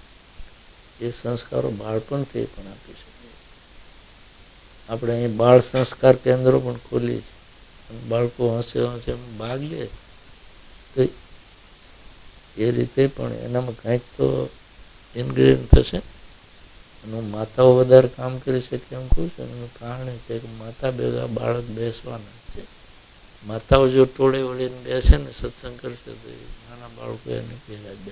એ સંસ્કારો બાળપણથી પણ આપી શકીએ. આપણે અહીં બાળ સંસ્કાર કેન્દ્રો પણ ખોલીએ છીએ, બાળકો હસે હસે ભાગ લે, તો એ રીતે પણ એનામાં કંઈક તો ઇન્ગ્રેડ થશે. અને માતાઓ વધારે કામ કરી શકે એમ કહું છું. એનું કારણ છે કે માતા ભેગા બાળક બેસવાના છે. માતાઓ જો ટોળે વળીને બેસે ને સત્સંગ કરશે, તો નાના બાળકો એની ભેગા જ બે.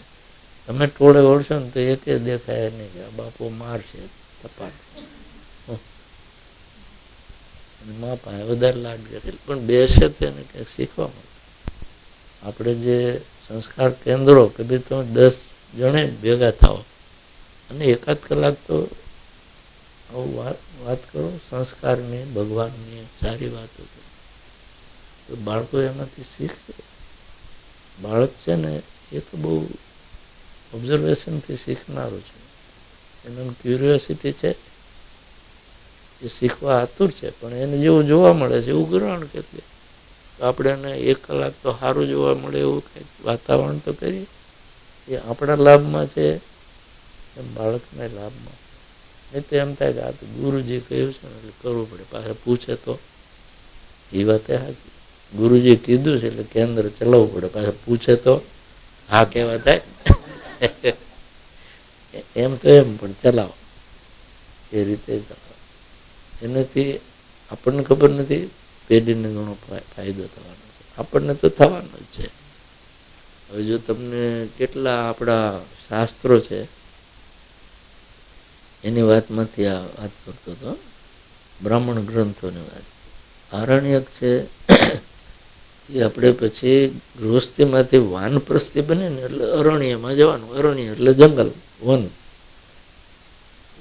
તમે ટોળે વળશો ને તો એકે દેખાય નહીં કે આ બાપો મારશે તપાટ, મા પાસે વધારે લાડ કરે, પણ બેસે તો એને કંઈક શીખવા મળે. આપણે જે સંસ્કાર કેન્દ્રો કે ભાઈ તમે 10 જણે ભેગા થાઓ અને એકાદ કલાક તો આવું વાત કરો સંસ્કારની, ભગવાનની સારી વાતો કરો, તો બાળકો એમાંથી શીખે. બાળક છે ને એ તો બહુ ઓબ્ઝર્વેશનથી શીખનારું છે. એનું ક્યુરિયોસિટી છે, એ શીખવા આતુર છે, પણ એને જેવું જોવા મળે છે એવું ગ્રહણ કરીએ. તો આપણે એને 1 કલાક તો સારું જોવા મળે એવું કંઈક વાતાવરણ તો કરીએ. એ આપણા લાભમાં છે, એમ બાળકના લાભમાં. નહીં તો એમ થાય કે આ તો ગુરુજી કહ્યું છે ને એટલે કરવું પડે. પાછા પૂછે તો એ વાત સાચી, ગુરુજી કીધું છે એટલે કેન્દ્ર ચલાવવું પડે. પાછા પૂછે તો હા કહેવા થાય. એમ તો એમ પણ ચલાવો, એ રીતે એનાથી આપણને ખબર નથી પેઢીને ઘણો ફાયદો થવાનો છે. આપણને તો થવાનો જ છે. હવે જો તમને કેટલા આપણા શાસ્ત્રો છે એની વાતમાંથી આ વાત કરતો હતો, બ્રાહ્મણ ગ્રંથોની વાત. આરણ્યક છે એ આપણે પછી ગૃહસ્થીમાંથી વાનપ્રસ્થિ બને ને એટલે અરણ્યમાં જવાનું. અરણ્ય એટલે જંગલ, વન.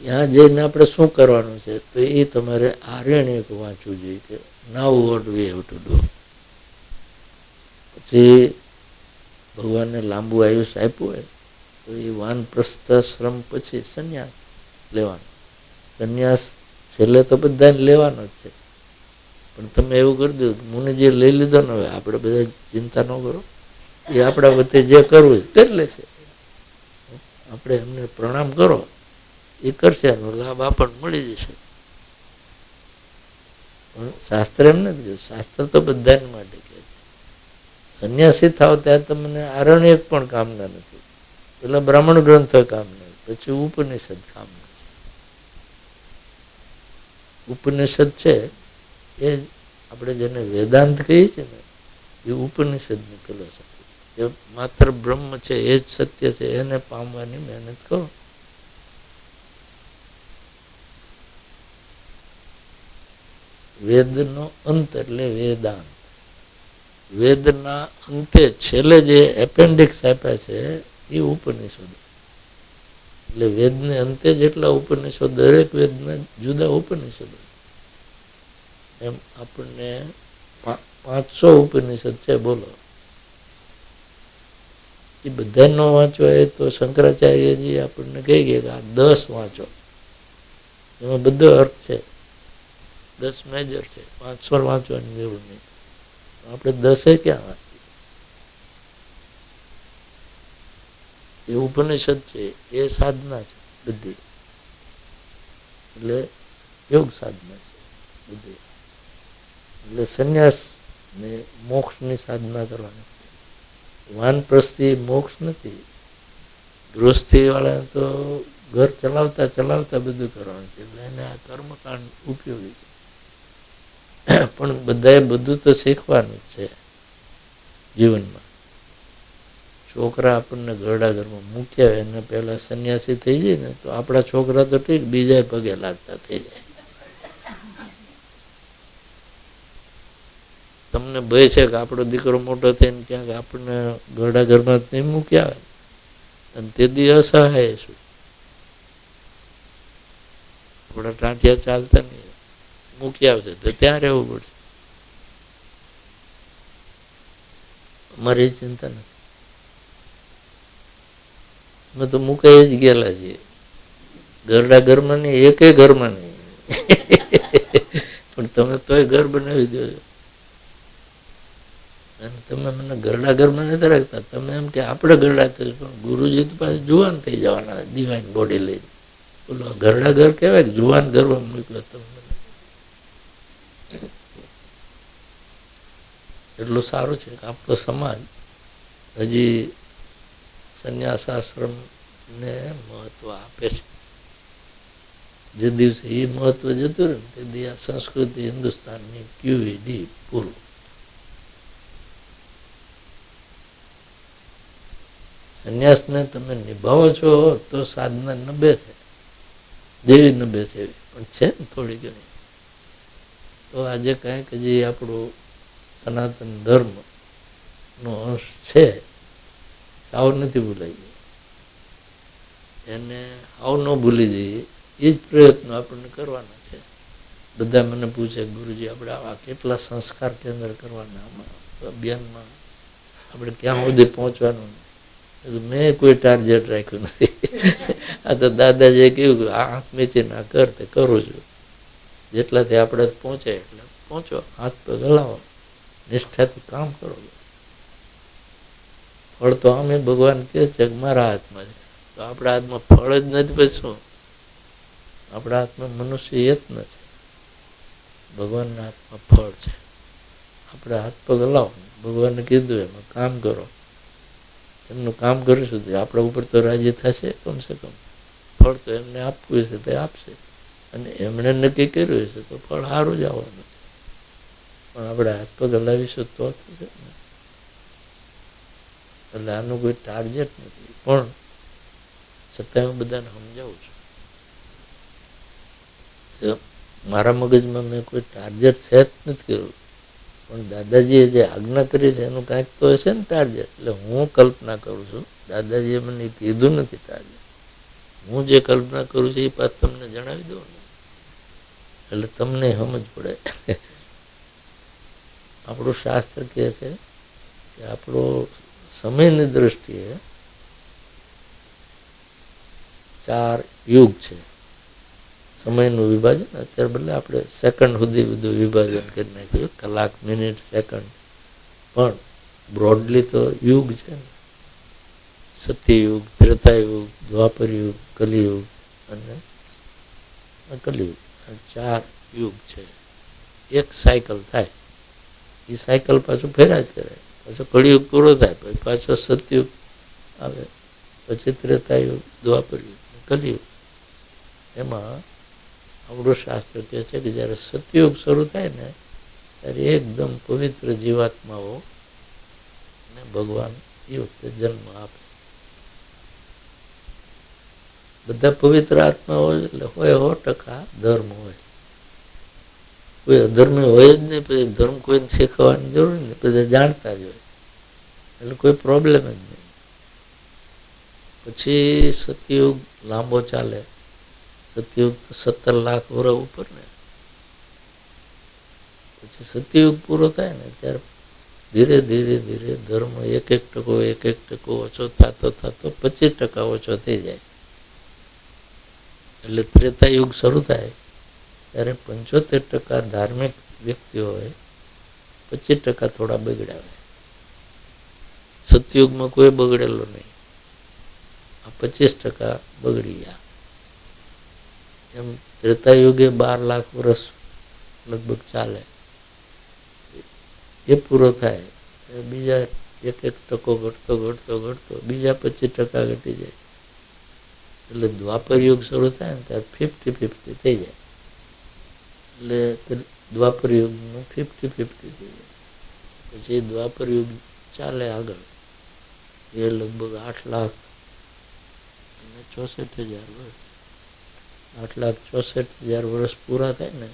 ત્યાં જઈને આપણે શું કરવાનું છે, તો એ તમારે આરણ્યક વાંચવું જોઈએ કે નાવ what we have to do. પછી ભગવાનને લાંબુ આયુષ્ય આપ્યું હોય તો એ વાનપ્રસ્થાશ્રમ પછી સંન્યાસ લેવાનો. સંન્યાસ છેલ્લે તો બધાને લેવાનો જ છે, પણ તમે એવું કરી દો મુનિજી લઈ લીધો ને, હવે આપણે બધા ચિંતા ન કરો, એ આપણા વચ્ચે જે કરવું કરી લેશે. આપણે એમને પ્રણામ કરો, એ કરશે, એનો લાભ આપણને મળી જશે. પણ શાસ્ત્ર એમ નથી કહ્યું. શાસ્ત્ર તો બધાને માટે કહે છે. સંન્યાસી થાવ ત્યાં તમને આરણ્યક પણ કામના નથી, પેલા બ્રાહ્મણ ગ્રંથો કામના, પછી ઉપનિષદ કામના છે. ઉપનિષદ છે એ આપણે જેને વેદાંત કહીએ છીએ ને, એ ઉપનિષદની ફિલોસોફી. જે માત્ર બ્રહ્મ છે એ જ સત્ય છે, એને પામવાની મહેનત કરો. વેદનો અંત એટલે વેદાંત. વેદના અંતે છેલ્લે જે એપેન્ડિક્સ આપ્યા છે એ ઉપનિષદ. એટલે વેદને અંતે જેટલા ઉપનિષદ, દરેક વેદના જુદા ઉપનિષદો. એમ આપણને 500 ઉપનિષદ છે, બોલો. એ બધા ન વાંચવા એ તો શંકરાચાર્યજી આપણને કહી ગયા કે આ 10 વાંચો, એમાં બધો અર્થ છે. 10 મેજર છે, 500 વાંચવાની જરૂર નહીં. આપણે 10 ક્યાં વાંચીએ? એ ઉપનિષદ છે, એ સાધના છે બધી, એટલે યોગ સાધના છે બધી. એટલે સંન્યાસ ને મોક્ષની સાધના કરવાની છે. વાનપ્રસ્થથી મોક્ષ નથી. ગૃહસ્થી વાળા તો ઘર ચલાવતા ચલાવતા બધું કરવાનું છે, એટલે એને આ કર્મકાંડ ઉપયોગી છે. પણ બધાએ બધું તો શીખવાનું જ છે જીવનમાં. છોકરા આપણને ઘરડા ઘરમાં મૂક્યા હોય એને પહેલા સંન્યાસી થઈ જાય ને તો આપણા છોકરા તો ઠીક, બીજા પગે લાગતા થઈ જાય. તમને ભય છે કે આપણો દીકરો મોટો થઈને ક્યાંક આપણને ઘરડા ઘરમાં નહીં મૂક્યા હોય, અને તે દી અસહાય શું, થોડા ટાંટિયા ચાલતા નહીં, મૂકી આવશે તો ત્યાં રહેવું પડશે. અમારી ચિંતા નથી, અમે તો મુકાઈ જ ગયેલા છીએ. ઘરડા ઘરમાં નહીં, એકે ઘરમાં નહીં. પણ તમે તોય ઘર બનાવી દો છો, અને તમે મને ઘરડા ઘરમાં નથી રાખતા. તમે એમ કે આપણે ઘરડા થયું, પણ ગુરુજી તો પાછું જુવાન થઈ જવાના દિવાઈન બોડી લઈને. બોલો ઘરડા ઘર કહેવાય, જુવાન ઘરમાં મૂક્યો તમે. એટલું સારું છે કે આપણો સમાજ હજી સંન્યાસ આશ્રમને મહત્વ આપે છે. જે દિવસે એ મહત્વ જતું રહે ને તે દી આ સંસ્કૃતિ હિન્દુસ્તાનની QED પૂરું. સંન્યાસને તમે નિભાવો છો તો સાધના નબે છે, જેવી નબે છે એવી, પણ છે ને થોડી ઘણી. તો આજે કાંઈક હજી આપણું સનાતન ધર્મ નો અંશ છે, સાવ નથી ભૂલાઈ ગયો. એને હાવ ન ભૂલી જઈએ, એ જ પ્રયત્નો આપણને કરવાના છે. બધા મને પૂછે ગુરુજી આપણે આવા કેટલા સંસ્કાર કેન્દ્ર કરવાના, આમાં અભિયાનમાં આપણે ક્યાં સુધી પહોંચવાનું. મેં કોઈ ટાર્ગેટ રાખ્યું નથી. આ તો દાદાજીએ કહ્યું કે આ આંખ મીચી ના કર, તે કરું છું. જેટલાથી આપણે પહોંચે એટલે પહોંચો, હાથ પગ હલાવો, નિષ્ઠાથી કામ કરો. ફળ તો આમે ભગવાન કહે છે કે મારા હાથમાં છે, તો આપણા હાથમાં ફળ જ નથી. પછી શું? આપણા હાથમાં મનુષ્ય યત્ન છે, ભગવાનના હાથમાં ફળ છે. આપણે હાથ પગ હલાવો, ભગવાને કીધું એમાં કામ કરો. એમનું કામ કરીશું તો આપણા ઉપર તો રાજી થશે કમસે કમ. ફળ તો એમને આપવું હશે તે આપશે, અને એમણે નક્કી કર્યું હશે તો ફળ સારું જ આવવાનું છે. પણ આપણે હાથ પગ હલાવીશું તો થશે ને. એટલે આનું કોઈ ટાર્ગેટ નથી, પણ છતાં હું બધાને સમજાવું છું. મારા મગજમાં મેં કોઈ ટાર્ગેટ સેટ નથી કર્યું, પણ દાદાજીએ જે આજ્ઞા કરી છે એનું કાંઈક તો હશે ને ટાર્ગેટ. એટલે હું કલ્પના કરું છું, દાદાજીએ મને કીધું નથી ટાર્ગેટ. હું જે કલ્પના કરું છું એ પાછ તમને જણાવી દઉં ને, એટલે તમને સમજ પડે. આપણું શાસ્ત્ર કહે છે કે આપણો સમયની દ્રષ્ટિએ 4 યુગ છે. સમયનું વિભાજન અત્યારે બદલે આપણે સેકન્ડ સુધી બધું વિભાજન કરી નાખ્યું, કલાક, મિનિટ, સેકન્ડ. પણ બ્રોડલી તો યુગ છે ને, સત્યયુગ, ત્રેતાયુગ, દ્વાપરયુગ, કલિયુગ અને કલિયુગ. 4 યુગ છે. એક સાયકલ થાય, એ સાયકલ પાછું ફેરા જ કરે. પાછો કળિયુગ પૂરો થાય, પછી પાછો સતયુગ આવે, પછી ત્રેતાયુગ, દ્વાપરયુગ, કલિયુગ. એમાં આપણું શાસ્ત્ર કહે છે કે જ્યારે સતયુગ શરૂ થાય ને ત્યારે એકદમ પવિત્ર જીવાત્માઓ ને ભગવાન એ વખતે જન્મ આપે. બધા પવિત્ર આત્માઓ એટલે હોય 100% ધર્મ હોય. કોઈ અધર્મી હોય જ નહીં, પછી ધર્મ કોઈને શીખવાની જરૂર નહીં, બધા જાણતા જ હોય, એટલે કોઈ પ્રોબ્લેમ જ નહીં. પછી સતયુગ લાંબો ચાલે. સતયુગ તો 17 લાખ વર્ષ ઉપર ને. પછી સતયુગ પૂરો થાય ને ત્યારે ધીરે ધીરે ધીરે ધર્મ 1% ઓછો થતો 25% ઓછો થઈ જાય. એટલે ત્રેતાયુગ શરૂ થાય ત્યારે 75% ધાર્મિક વ્યક્તિઓ હોય, 25% થોડા બગડ્યા હોય. સતયુગમાં કોઈ બગડેલો નહીં, આ 25% બગડી ગયા. એમ ત્રેતાયુગે 12 લાખ વર્ષ લગભગ ચાલે. એ પૂરો થાય બીજા એક એક ટકો ઘટતો ઘટતો ઘટતો બીજા 25% ઘટી જાય. એટલે દ્વાપર યુગ શરૂ થાય ને ત્યારે 50-50 થઈ જાય. એટલે દ્વાપર યુગનું 50-50 થઈ જાય. પછી દ્વાપર યુગ ચાલે આગળ, એ લગભગ 8,64,000 વર્ષ. 8,64,000 વર્ષ પૂરા થાય ને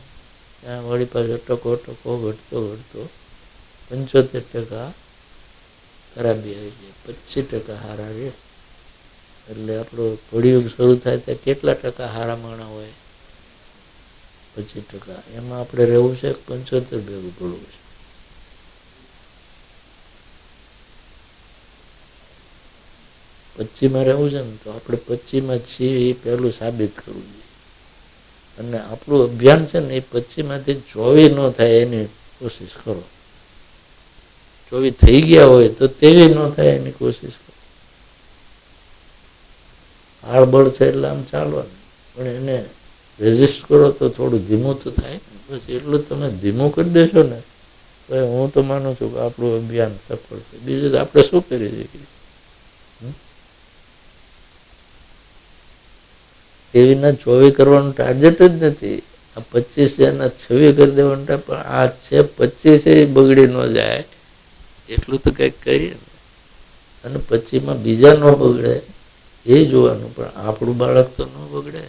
ત્યાં વળી પાછો ટકો ટકો ઘટતો ઘટતો 75% ખરાબી આવી જાય, 25% હારા રહે. એટલે આપણો કળિયુગ શરૂ થાય ત્યાં કેટલા ટકા હારા માણા હોય? 25%. એમાં આપણે રહેવું છે 75 ભેગું પડવું છે. પચીમાં રહેવું છે ને તો આપણે 25માં છીએ એ પહેલું સાબિત કરવું જોઈએ. અને આપણું અભિયાન છે ને એ 25માંથી 24 ન થાય એની કોશિશ કરો. 24 થઈ ગયા હોય તો 23 ન થાય એની કોશિશ કરો. આળબળ છે એટલે આમ ચાલવાનું, પણ એને રેઝિસ્ટ કરો તો થોડું ધીમું તો થાય. બસ એટલું તમે ધીમું કરી દેશો ને તો હું તો માનું છું કે આપણું અભિયાન સફળ છે. બીજું તો આપણે શું કરી શકીએ? એવીના 24 કરવાનું ટાર્ગેટ જ નથી. આ 25 એના 26 કરી દેવાનું, પણ આ છે 25 બગડી ન જાય એટલું તો કંઈક કરીએ ને. અને 25માં બીજા ન બગડે એ જોવાનું, પણ આપણું બાળક તો ન બગડે.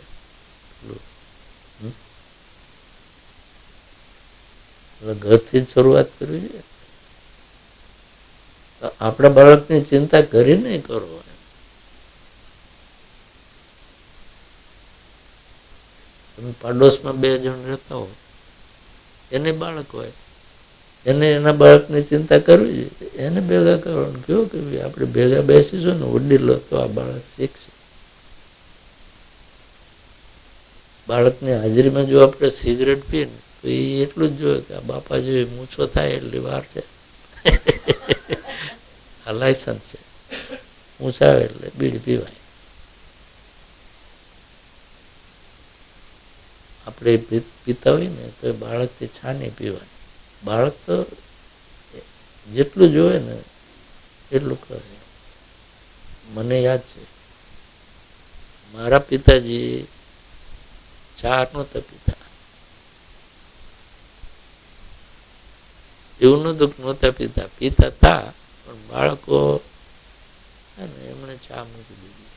ઘરથી જ શરૂઆત કરવી જોઈએ. આપણા બાળકની ચિંતા કરી નહીં કરો. તમે પાડોશમાં 2 જણ રહેતા હો, એને બાળક હોય, એને એના બાળકની ચિંતા કરવી જોઈએ. એને ભેગા કરવાનું કેવું કે આપણે ભેગા બેસીશું ને વડીલો તો આ બાળક શીખશે. બાળકની હાજરીમાં જો આપણે સિગરેટ પીએ ને તો એ એટલું જ જોઈએ કે આ બાપા જેવી મૂછો થાય એટલી વાર છે, આ લાયસન્સ છે, મૂછ આવે એટલે બીડી પીવાય. આપણે પીતા હોય ને તો બાળકથી છાની પીવાની. બાળક તો જેટલું જોવે ને એટલું કરે. મને યાદ છે મારા પિતાજી ચા નહોતા પીતા. એવું નતું કે નહોતા પીતા, પીતા હતા, પણ બાળકો એમણે ચા મૂકી દીધી.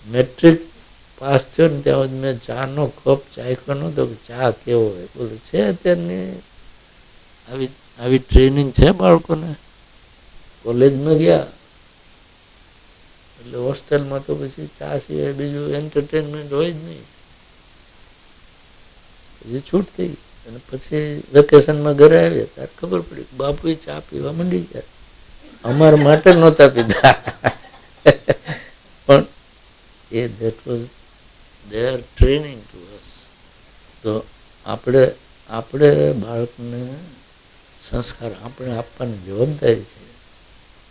મેટ્રિક પાસ થયો ને ત્યાં મેં ચાનો કપ ચાખ્યો નહોતો કે ચા કેવો હોય. બોલું છે અત્યારની આવી ટ્રેનિંગ છે બાળકોને. કોલેજમાં ગયા એટલે હોસ્ટેલમાં તો પછી ચા સિવાય બીજું એન્ટરટેનમેન્ટ હોય જ નહીં. પછી છૂટ થઈ અને પછી વેકેશનમાં ઘરે આવ્યા ત્યારે ખબર પડી બાપુ ચા પીવા માંડી ગયા. અમારા માટે નહોતા પીતા, પણ એ that was their training to us. તો આપણે બાળકને સંસ્કાર આપણે આપવાની જવાબદારી છે.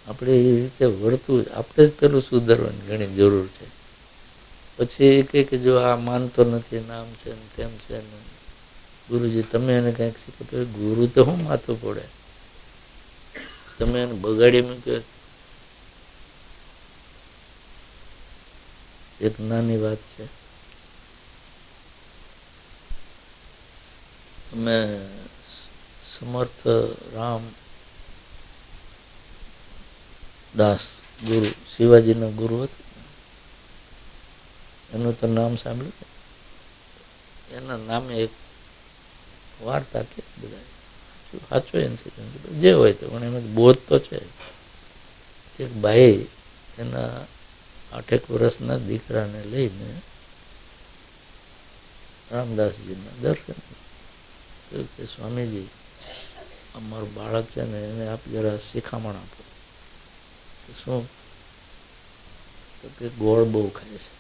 આપણે એ રીતે વર્તવું, આપણે જ પેલું સુધારવાની ઘણી જરૂર છે. પછી કહે કે જો આ માનતો નથી, નામ છે ને તેમ છે ને, ગુરુજી તમે એને કંઈક શીખો. ગુરુ તો શું માથું પડે? તમે એને બગાડી મૂક્યો. એક નાની વાત છે, તમે સમર્થ રામ દાસ ગુરુ, શિવાજીના ગુરુ હતા, એનું તો નામ સાંભળ્યું. એના નામે એક વાર્તા કે બધા સાચો ઇન્સિડન્ટ જે હોય તો પણ એમાં બોધ તો છે. એક ભાઈ એના 8 વર્ષના દીકરાને લઈને રામદાસજીના દર્શન કે સ્વામીજી અમારું બાળક છે ને એને આપ જરા શિખામણ આપો. શું? તો કે ગોળ બહુ ખાય છે.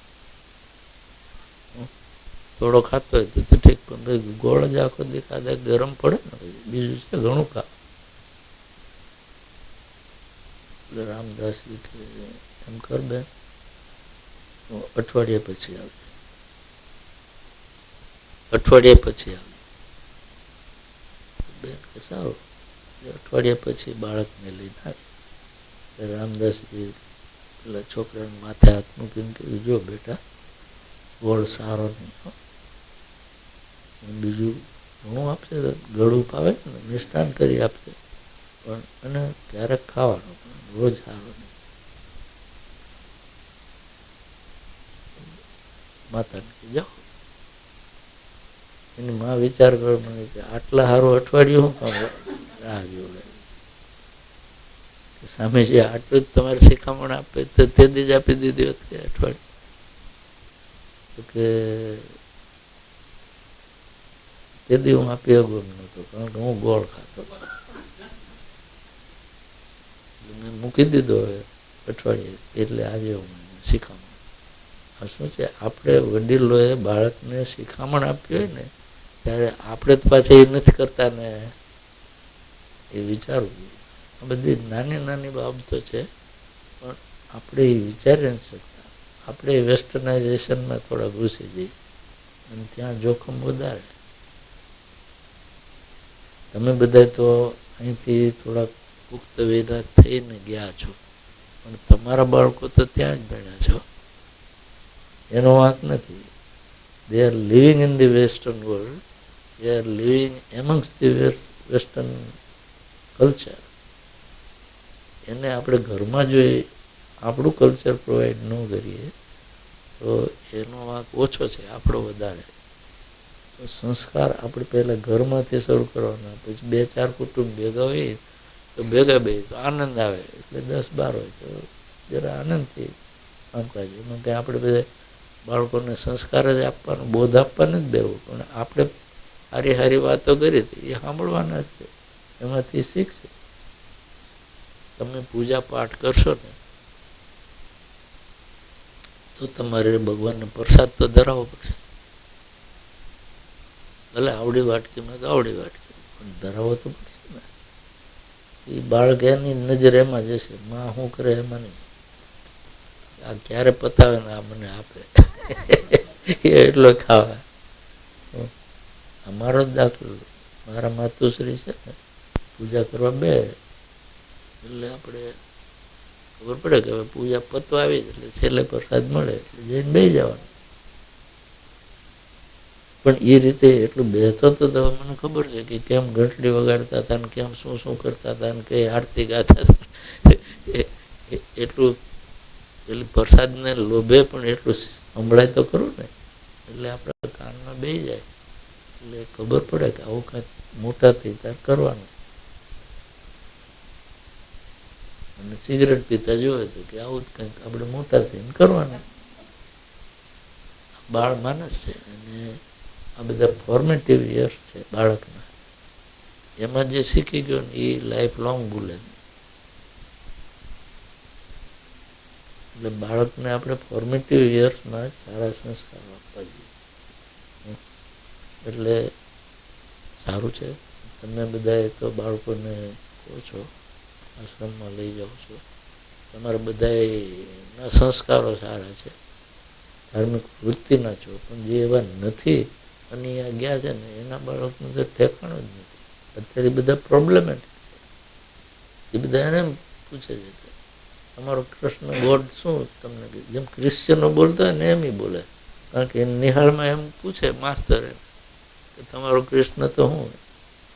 થોડો ખાતો હોય તો ઠીક, પણ ભાઈ ગોળ જ આખો દી ખાધા ગરમ પડે ને, બીજું છે ઘણું ખા. એટલે રામદાસજી કે એમ કર બેન, અઠવાડિયા પછી આવે. અઠવાડિયા પછી આવે બેન કે સારું. અઠવાડિયા પછી બાળકને લઈને આવી. રામદાસજી પેલા છોકરાને માથે હાથ મૂકીને કહ્યું, જો બેટા ગોળ સારો નહીં, બીજું ઘણું આપશે, ગળું પાવે ને મિષ્ટાન કરી આપશે, પણ અને ક્યારેક ખાવાનું, પણ રોજ સારો નહીં. માતાને કહી જાઓ. એની માં વિચાર કરો મને કે આટલા સારું અઠવાડિયું હું કામ રાહ જોડે, સામે જે આટલું જ તમારે શિખામણ આપે તો તે જ આપી દીધી હોત કે અઠવાડિયું. તો કે તે દી હું આપી અગો નહોતો, કારણ કે હું ગોળ ખાતો હતો. મેં મૂકી દીધો હવે અઠવાડિયે, એટલે આજે હું શિખામણ. આ શું છે, આપણે વડીલોએ બાળકને શિખામણ આપી હોય ને ત્યારે આપણે જ પાછા એ નથી કરતા ને, એ વિચારવું. આ બધી નાની નાની બાબતો છે, પણ આપણે એ વિચારી નથી શકતા. આપણે વેસ્ટર્નાઇઝેશનમાં થોડા ઘૂસી જઈએ અને ત્યાં જોખમ વધારે. તમે બધા તો અહીંથી થોડાક પુખ્ત વયના થઈને ગયા છો, પણ તમારા બાળકો તો ત્યાં જ ભણ્યા છો, એનો વાંક નથી. they are living in the western world, they are living amongst the western culture. એને આપણે ઘરમાં જો આપણું કલ્ચર પ્રોવાઈડ ન કરીએ તો એનો વાંક ઓછો છે, આપણો વધારે. તો સંસ્કાર આપણે પહેલાં ઘરમાંથી શરૂ કરવાના, પછી 2-4 કુટુંબ ભેગા હોય તો ભેગા બે તો આનંદ આવે, એટલે 10-12 હોય તો જરા આનંદથી કામકાજ. એમાં કંઈ આપણે બધા બાળકોને સંસ્કાર જ આપવાનો, બોધ આપવાનો જ દેવું, પણ આપણે સારી સારી વાતો કરી હતી એ સાંભળવાના જ છે, એમાંથી શીખશે. તમે પૂજા પાઠ કરશો ને તો તમારે ભગવાનને પ્રસાદ તો ધરાવવો પડશે. ભલે આવડી વાટકીમાં તો આવડી વાટકી, પણ ધરાવવો તો પડશે ને. એ બાળક એની નજર એમાં જશે, માં શું કરે એમાં નહીં. આ ક્યારે પતાવે ને આ મને આપે એટલો ખાવા. અમારો જ દાખલો, મારા માતુશ્રી છે ને પૂજા કરવા બે એટલે આપણે ખબર પડે કે હવે પૂજા પતવા આવી એટલે છેલ્લે પ્રસાદ મળે એટલે જઈને બે જવાનું. પણ એ રીતે એટલું બેસતો તો મને ખબર છે કે કેમ ઘંટડી વગાડતા હતા ને કેમ શું શું કરતા હતા ને કઈ આરતી ગાતા હતા. એટલું પેલી પ્રસાદને લોભે પણ એટલું સંભળાય તો ખરું ને, એટલે આપણા કાનમાં બે જાય એટલે ખબર પડે કે આવું કાંઈક મોટા થઈ ત્યારે કરવાનું. અને સિગરેટ પીતા જોવે તો કે આવું જ કંઈક આપણે મોટા થઈને કરવાનું. બાળ માનસ છે અને આ બધા ફોર્મેટિવ યર્સ છે બાળકના, એમાં જે શીખી ગયો ને એ લાઈફ લોંગ ભૂલે. એટલે બાળકને આપણે ફોર્મેટિવ યર્સમાં સારા સંસ્કાર આપવા જોઈએ. એટલે સારું છે, તમે બધાએ તો બાળકોને કહો છો, આશ્રમમાં લઈ જાઓ છો, તમારા બધાના સંસ્કારો સારા છે, ધાર્મિક વૃત્તિના છો, પણ જે એવા નથી અને આ ગયા છે ને એના બાળકનું તો ઠેકાણું જ નથી. અત્યારે બધા પ્રોબ્લેમેટિક છે. એ બધા એને પૂછે છે કે તમારો કૃષ્ણ ગોડ શું, તમને જેમ ક્રિશ્ચનો બોલતા હોય ને એમ બોલે. કારણ કે નિહાળમાં એમ પૂછે માસ્તર કે તમારો કૃષ્ણ તો શું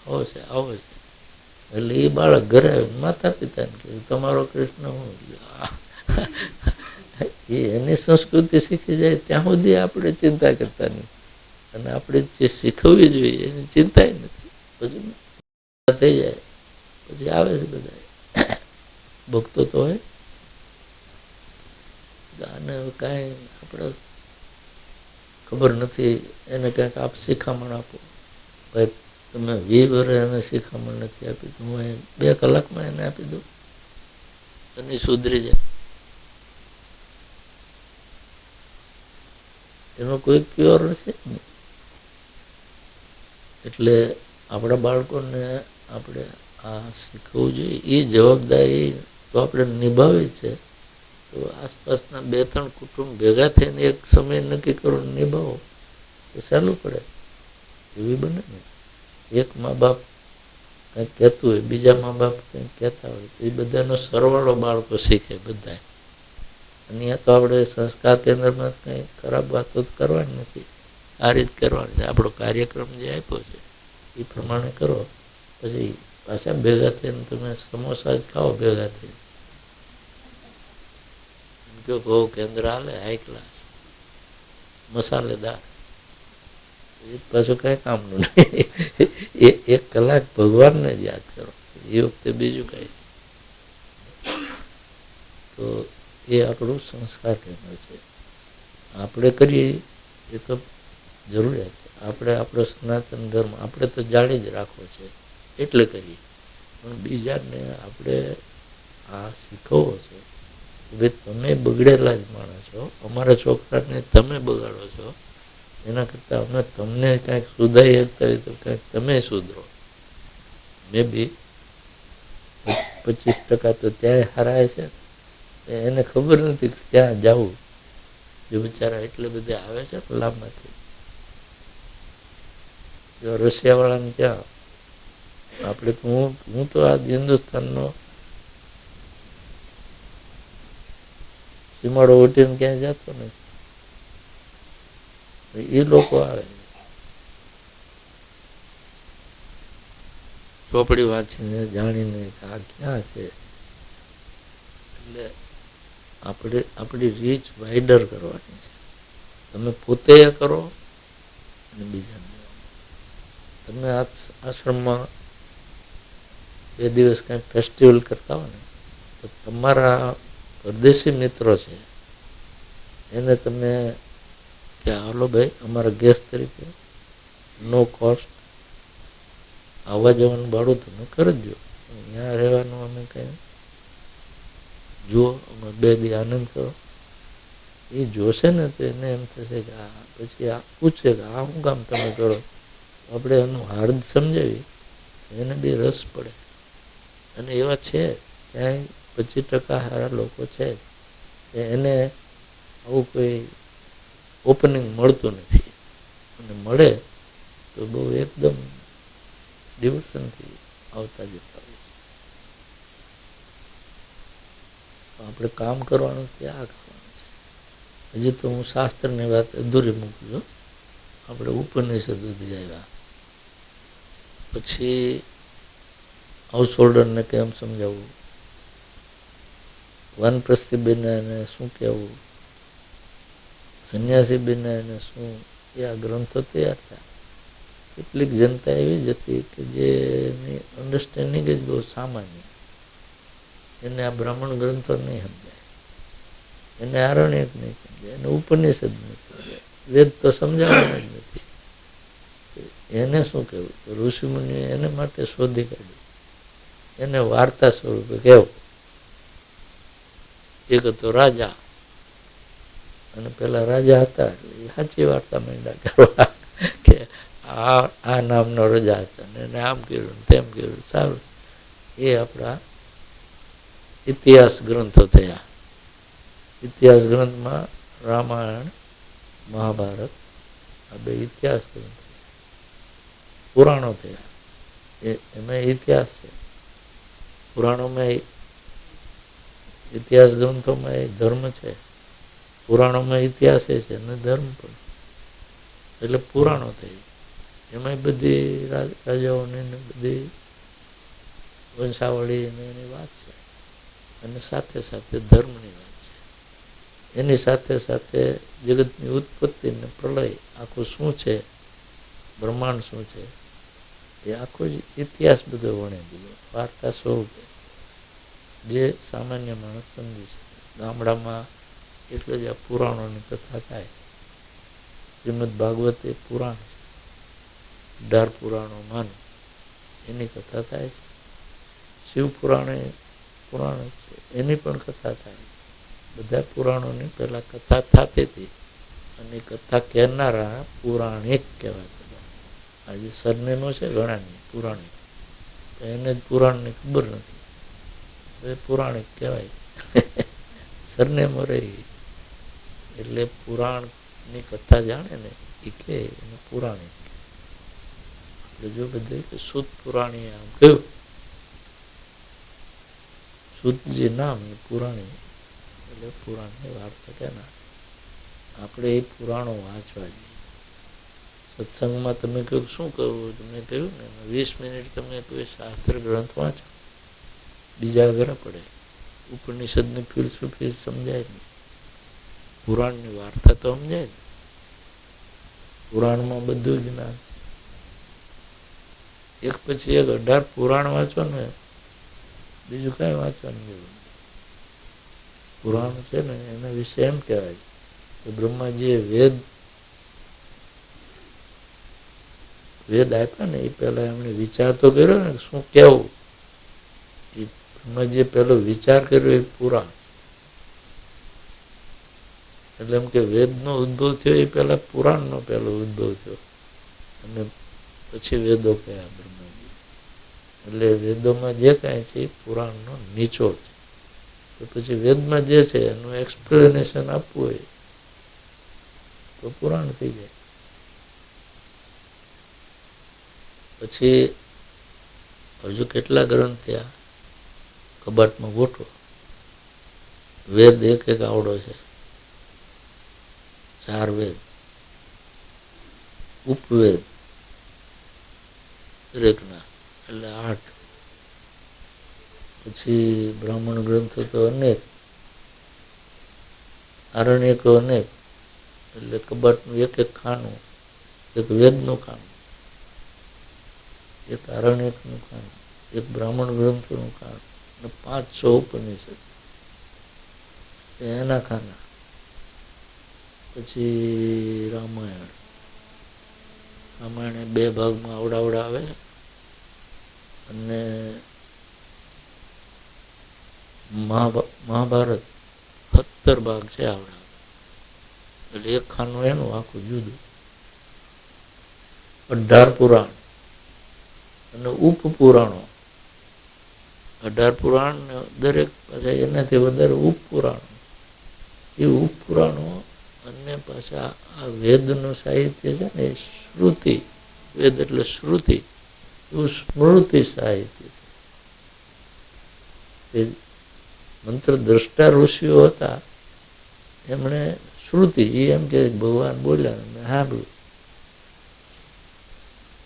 આવો છે આવો છે. એટલે એ બાળક ઘરે માતા પિતાને કહે તમારો કૃષ્ણ શું, એ એની સંસ્કૃતિ શીખી જાય ત્યાં સુધી આપણે ચિંતા કરતા નહીં, અને આપણે જે શીખવવી જોઈએ એની ચિંતા નથી. પછી થઈ જાય પછી આવે છે બધા ભક્તો તો હોય, અને કાંઈ આપણે ખબર નથી એને કંઈક આપ શિખામણ આપો. ભાઈ તમે 20 વર્ષ એને શિખામણ નથી આપી તો હું 2 કલાકમાં એને આપી દઉં અને સુધરી જાય. એનો કોઈ ક્યોર નથી. એટલે આપણા બાળકોને આપણે આ શીખવવું જોઈએ. એ જવાબદારી તો આપણે નિભાવી છે. તો આસપાસના 2-3 કુટુંબ ભેગા થઈને એક સમય નક્કી કરો નિભાવો તો સહેલું પડે. એવી બને ને એક મા બાપ કંઈક કહેતું હોય, બીજા મા બાપ કંઈક કહેતા હોય, તો એ બધાનો સરવાળો બાળકો શીખે બધા. અને અહીંયા તો આપણે સંસ્કાર કેન્દ્રમાં કંઈ ખરાબ વાતો કરવાની નથી, આ રીત કરવાની છે. આપણો કાર્યક્રમ જે આપ્યો છે એ પ્રમાણે કરો. પછી પાછા ભેગા થઈને તમે સમોસા જ ખાઓ ભેગા થઈને. જો બહુ કેન્દ્ર હાલે હાઈ ક્લાસ મસાલેદાર, એ પાછું કઈ કામનું નહીં. એક કલાક ભગવાનને જ યાદ કરો, એ વખતે બીજું કઈ. તો એ આપણું સંસ્કાર કેન્દ્ર છે. આપણે કરીએ એ તો જરૂરિયાત છે. આપણે આપણો સનાતન ધર્મ આપણે તો જાળી જ રાખવો છે એટલે કરીએ. પણ બીજાને આપણે આ શીખવવો છે કે ભાઈ તમે બગડેલા જ માણસ છો, અમારા છોકરાને તમે બગાડો છો, એના કરતાં અમે તમને કાંઈક સુધારી શકતા હોય તો કાંઈક તમે સુધરો. મે બી 25% તો ત્યાંય હરાય છે, એને ખબર નથી કે ત્યાં જવું. જો બિચારા એટલે બધે આવે છે લાંબાથી. જો રશિયાવાળાને ત્યાં આપણે તો હું તો આ હિન્દુસ્તાનનો સીમાડો ઉઠીને ક્યાંય જતો નથી. એ લોકો આવે ચોપડી વાંચીને જાણીને આ ક્યાં છે. એટલે આપણે આપણી રીચ વાઇડર કરવાની છે. તમે પોતે કરો અને બીજાને. તમે આશ્રમમાં 2 દિવસ કંઈક ફેસ્ટિવલ કરતા હોય ને, તો તમારા પરદેશી મિત્રો છે એને તમે કે હાલો ભાઈ અમારા ગેસ્ટ તરીકે નો કોસ્ટ આવવા જવાનું ભાડું તમે કરી દો, અહીંયા રહેવાનું અમે કંઈ જુઓ, અમે 2 દી આનંદ કરો. એ જોશે ને તો એને એમ થશે કે આ પછી આ પૂછશે કે આ શું કામ તમે કરો. આપણે એનું હાર્દ સમજાવી એને બી રસ પડે. અને એવા છે ક્યાંય 25% સારા લોકો છે એને આવું કોઈ ઓપનિંગ મળતું નથી. અને મળે તો બહુ એકદમ ડિવોશનથી આવતા જતા હોય છે. આપણે કામ કરવાનું ત્યાં કરવાનું છે. હજી તો હું શાસ્ત્રની વાત અધૂરી મૂકું છું. આપણે ઉપનિષદ સુધી આવ્યા પછી હાઉસ હોલ્ડરને કેમ સમજાવવું, વાનપ્રસ્થી બેને એને શું કહેવું, સંન્યાસી બેને એને શું, એ આ ગ્રંથો તૈયાર થયા. કેટલીક જનતા એવી જ હતી કે જેની અન્ડરસ્ટેન્ડિંગ જ બહુ સામાન્ય, એને આ બ્રાહ્મણ ગ્રંથો નહીં સમજાય, એને આરણ્યક નહીં સમજાય, એને ઉપનિષદ નહીં સમજાય, વેદ તો સમજાવવાના જ નથી. એને શું કહેવું, તો ઋષિમુનિએ એને માટે શોધી કાઢ્યું. એને વાર્તા સ્વરૂપે કહેવું. એક હતો રાજા, અને પેલા રાજા હતા એટલે એ સાચી વાર્તા માંડ્યા કરવા કે આ નામનો રાજા હતા ને એને આમ કર્યું તેમ કર્યું. સારું, એ આપણા ઇતિહાસ ગ્રંથો થયા. ઇતિહાસ ગ્રંથમાં રામાયણ, મહાભારત આ 2 ઇતિહાસ ગ્રંથો. પુરાણો થયા, એમાં ઇતિહાસ છે. પુરાણોમાં ઇતિહાસ ગ્રંથોમાં એ ધર્મ છે, પુરાણોમાં ઇતિહાસ છે અને ધર્મ પણ. એટલે પુરાણો થઈ. એમાં બધી રાજાઓની બધી વંશાવળી એની વાત છે, અને સાથે સાથે ધર્મની વાત છે. એની સાથે સાથે જગતની ઉત્પત્તિ ને પ્રલય આખું શું છે, બ્રહ્માંડ શું છે, એ આખો જ ઇતિહાસ બધો વણે દીધો વાર્તા સ્વરૂપે, જે સામાન્ય માણસ સમજી શકે. ગામડામાં એટલે જ આ પુરાણોની કથા થાય. શ્રીમદ ભાગવત એ પુરાણ છે, 18 પુરાણો માનો એની કથા થાય છે. શિવ પુરાણ એ પુરાણ છે, એની પણ કથા થાય. બધા પુરાણોની પહેલા કથા થતી હતી, અને કથા કહેનારા પુરાણિક કહેવાતા. આજે સરનેમો છે ઘણાની પુરાણિક, તો એને જ પુરાણની ખબર નથી, એ પુરાણિક કહેવાય. સરનેમો રહી એટલે પુરાણની કથા જાણે ને એ કે એને પુરાણિક. એટલે જો બધે કે સુત પુરાણી આમ કહ્યું, સુતજી નામ પુરાણી એટલે પુરાણની વાર્તા કેના આપણે એ પુરાણો વાંચવા જોઈએ. સત્સંગમાં તમે કહ્યું શું કરવું, તમે કહ્યું ને 20 મિનિટ તમે કોઈ શાસ્ત્ર ગ્રંથ વાંચો, બીજા ઘરે પડે. ઉપનિષદની ફિલસૂફી સમજાય નહીં, પુરાણની વાર્તા તો સમજાય ને. પુરાણમાં બધું જ્ઞાન છે. એક પછી એક 18 પુરાણ વાંચો ને, બીજું કઈ વાંચવાનું જરૂર. પુરાણ છે ને એના વિશે એમ કહેવાય કે બ્રહ્માજીએ વેદ આપ્યા ને એ પહેલા એમણે વિચાર તો કર્યો ને શું કેવું. એ બ્રહ્માજીએ પહેલો વિચાર કર્યો એ પુરાણ. એટલે એમ કે વેદનો ઉદ્ભવ થયો એ પહેલા પુરાણનો પહેલો ઉદ્ભવ થયો અને પછી વેદો કયા બ્રહ્માજી. એટલે વેદોમાં જે કાંઈ છે એ પુરાણનો નીચો છે. તો પછી વેદમાં જે છે એનું એક્સપ્લેનેશન આપવું હોય તો પુરાણ થઈ જાય. પછી હજુ કેટલા ગ્રંથ થયા કબાટમાં ગોઠવો. વેદ એક આવડો છે, 4 વેદ, ઉપવેદ દરેકના એટલે 8. પછી બ્રાહ્મણ ગ્રંથો તો અનેક, આરણ્યકો અનેક. એટલે કબાટનું એક ખાનું, એક વેદનું ખાનું, એક આરણ્યકનું ખાનું, એક બ્રાહ્મણ ગ્રંથોનું ખાનું અને 500 ઉપનિષદ એના ખાના. પછી રામાયણ 2 ભાગમાં આવડાવડા આવે અને મહાભારત 17 ભાગ છે આવડા. એટલે એક ખાનું એનું આખું જુદું. 18 પુરાણ અને ઉપપુરાણો. 18 પુરાણ દરેક પાછા એનાથી વધારે ઉપપુરાણો. એ ઉપપુરાણો અને પાછા આ વેદનું સાહિત્ય છે ને એ શ્રુતિ. વેદ એટલે શ્રુતિ, એવું સ્મૃતિ સાહિત્ય છે. મંત્ર દ્રષ્ટા ઋષિઓ હતા, એમણે શ્રુતિ એમ કે ભગવાન બોલ્યા મેં સાંભળ્યું,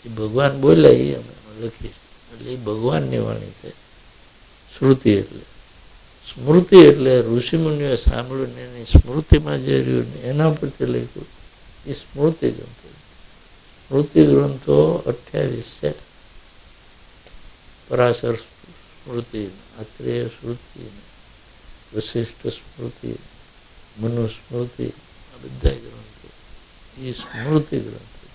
એ ભગવાન બોલ્યા એ અમે લખી. એટલે એ ભગવાનની વાણી છે શ્રુતિ. એટલે સ્મૃતિ એટલે ઋષિમુનિઓએ સાંભળ્યું ને એની સ્મૃતિમાં જે રહ્યું ને એના પરથી લખ્યું એ સ્મૃતિ ગ્રંથો. સ્મૃતિ ગ્રંથો 28 છે. પરાશર સ્મૃતિ, આત્રેય સ્મૃતિ, વશિષ્ઠ સ્મૃતિ, મનુસ્મૃતિ, આ બધા ગ્રંથો એ સ્મૃતિ ગ્રંથો.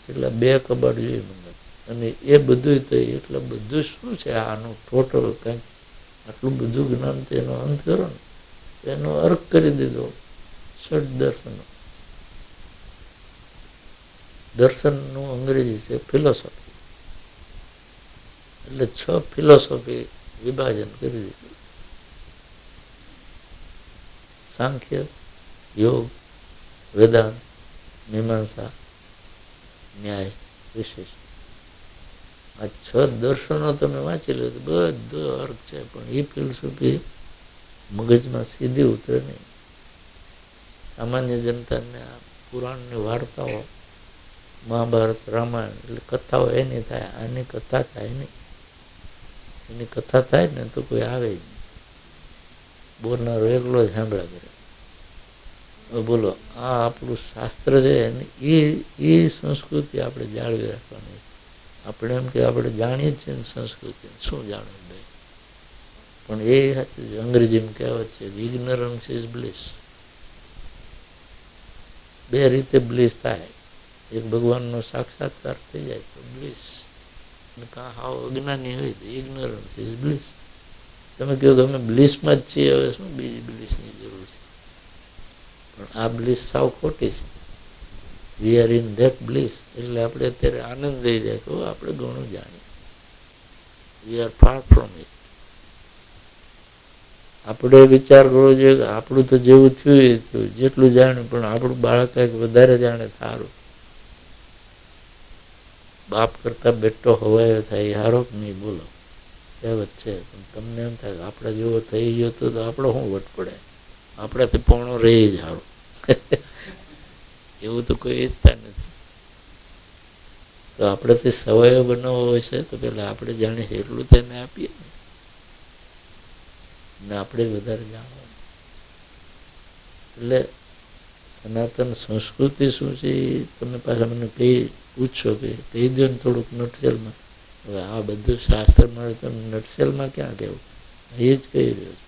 કેટલા 2 કબાટ જોઈએ મને. અને એ બધું તો એટલે બધું શું છે આનું ટોટલ કંઈક આટલું બધું જ્ઞાન તો એનો અંત કરો ને એનો અર્થ કરી દીધો. 6 દર્શનો. દર્શનનું અંગ્રેજી છે ફિલોસોફી. એટલે 6 ફિલોસોફી વિભાજન કરી દીધું. સાંખ્ય, યોગ, વેદાંત, મીમાંસા, ન્યાય, વિશેષ. આ 6 દર્શનો તમે વાંચી લો તો બધો અર્થ છે. પણ એ ફિલોસોફી મગજમાં સીધી ઉતરે નહીં. સામાન્ય જનતાને આ પુરાણની વાર્તાઓ, મહાભારત, રામાયણ એટલે કથાઓ એની થાય, આની કથા થાય નહીં. એની કથા થાય ને તો કોઈ આવે જ નહીં. બોલનારો એકલો જ સાંભળ્યા કરે. હવે બોલો, આ આપણું શાસ્ત્ર છે એ સંસ્કૃતિ આપણે જાળવી રાખવાની. આપણે એમ કે આપણે જાણીએ જ છીએ ને સંસ્કૃતિ, શું જાણવું ભાઈ. પણ એ અંગ્રેજીમાં કહેવત છે ઇગ્નોરન્સ ઇઝ બ્લિસ. 2 રીતે બ્લિસ થાય. એક ભગવાનનો સાક્ષાત્કાર થઈ જાય તો બ્લિસ, કાં હાવ અજ્ઞાની હોય તો ઇગ્નોરન્સ ઇઝ બ્લિસ. તમે કહો કે અમે બ્લિસમાં જ છીએ, હવે શું બીજી બ્લિસની જરૂર છે. પણ આ બ્લિસ સાવ ખોટી છે. We are in that bliss. એટલે આપણે અત્યારે આનંદ લઈ જાય તો આપણે ઘણું જાણીએ. We are far from it. આપણે વિચાર કરવો જોઈએ કે આપણું તો જેવું થયું એ થયું, જેટલું જાણ્યું, પણ આપણું બાળક કંઈક વધારે જાણે સારું. બાપ કરતા બેટો હવાયો થાય એ હારો નહીં, બોલો કહેવત છે. પણ તમને એમ થાય આપણે જેવો થઈ ગયો તો આપણો શું વટ પડે, આપણાથી પોણો રહી જ સારું. એવું તો કોઈ ઈચ્છતા નથી. તો આપણેથી સવાયો બનાવવો હોય છે તો પેલા આપણે જાણે એટલું તેને આપીએ ને આપણે વધારે જાણવાનું. એટલે સનાતન સંસ્કૃતિ શું છે એ તમે પાછા મને પૂછશો કે કહી દો ને થોડુંક નટસેલમાં. હવે આ બધું શાસ્ત્રમાં તમે નટસેલમાં ક્યાં કહેવું, એ જ કહી રહ્યો છું.